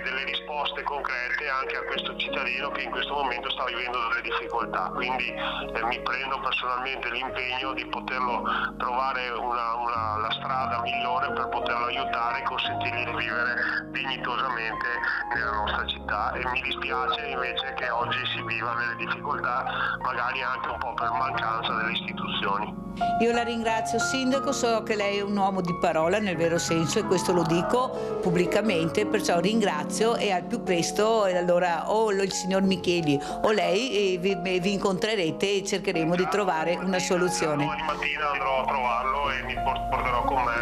delle risposte concrete anche a questo cittadino che in questo momento sta vivendo delle difficoltà. Quindi mi prendo personalmente l'impegno di poterlo trovare la strada migliore per poterlo aiutare e consentirgli di vivere dignitosamente nella nostra città, e mi dispiace invece che oggi si viva nelle difficoltà, magari anche un po' per mancanza delle istituzioni. Io la ringrazio Sindaco, so che lei è un uomo di parola nel vero senso e questo lo dico pubblicamente, perciò ringrazio e al più presto allora o il signor Micheli o lei vi incontrerete e cercheremo di trovare una soluzione. Domani mattina andrò a trovarlo e mi porterò con me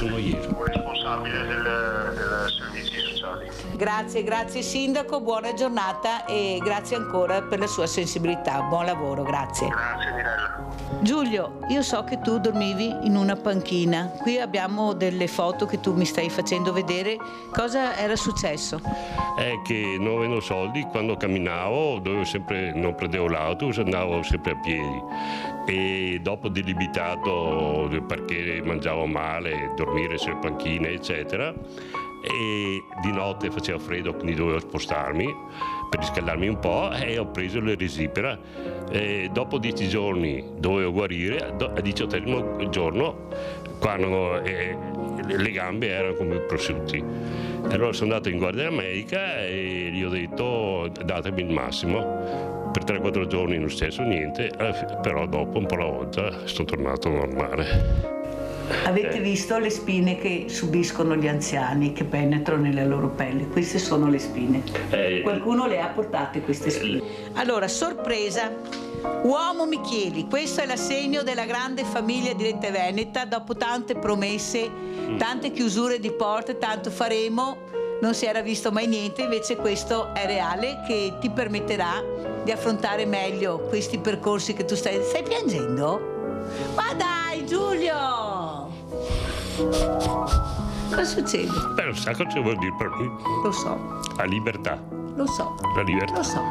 il responsabile del servizi sociali. Grazie Sindaco, buona giornata e grazie ancora per la sua sensibilità, buon lavoro, grazie. Grazie Mirella. Giulio, io so che tu dormivi in una panchina, qui abbiamo delle foto che tu mi stai facendo vedere, cosa era successo? È che non avendo soldi, quando camminavo non prendevo l'autobus, andavo sempre a piedi e dopo delimitato perché mangiavo male, dormire sulle panchine eccetera, e di notte faceva freddo quindi dovevo spostarmi per riscaldarmi un po' e ho preso l'Erisipera e dopo 10 giorni dovevo guarire, al 18° giorno quando le gambe erano come prosciutti. Allora sono andato in guardia medica e gli ho detto datemi il massimo. Per 3-4 giorni non è successo niente, però dopo un po' alla volta sono tornato normale. Avete visto le spine che subiscono gli anziani che penetrano nella loro pelle? Queste sono le spine. Qualcuno le ha portate queste spine. Allora, sorpresa. Uomo Micheli, questo è l'assegno della grande famiglia di Rete Veneta. Dopo tante promesse, tante chiusure di porte, tanto faremo, non si era visto mai niente, invece questo è reale che ti permetterà di affrontare meglio questi percorsi che tu stai piangendo? Ma dai Giulio! Cosa succede? Beh, non sa cosa vuol dire per me. Lo so. La libertà. Lo so. La libertà. Lo so.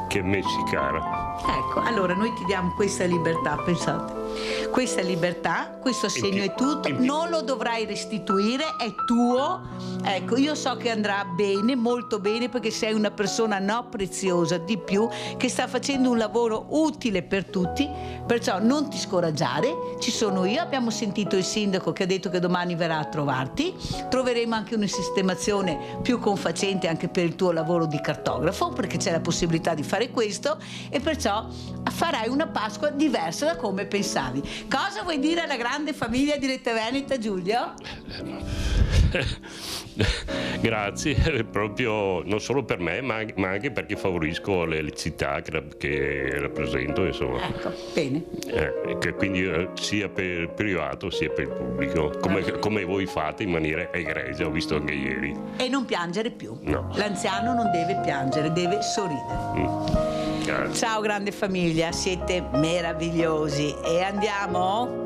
Che me ci cara. Ecco, allora noi ti diamo questa libertà, pensate. Questa libertà, questo assegno è tutto, non lo dovrai restituire, è tuo. Ecco, io so che andrà bene, molto bene, perché sei una persona preziosa, di più, che sta facendo un lavoro utile per tutti, perciò non ti scoraggiare, ci sono io, abbiamo sentito il sindaco che ha detto che domani verrà a trovarti, troveremo anche una sistemazione più confacente anche per il tuo lavoro di cartografo, perché c'è la possibilità di fare questo e perciò farai una Pasqua diversa da come pensavi. Cosa vuoi dire alla grande famiglia di Rete Veneta, Giulio? Grazie, proprio non solo per me, ma anche perché favorisco le città che rappresento, insomma. Ecco, bene. Quindi sia per il privato sia per il pubblico, come voi fate in maniera egregia, ho visto anche ieri. E non piangere più. No. L'anziano non deve piangere, deve sorridere. Ciao grande famiglia, siete meravigliosi e andiamo?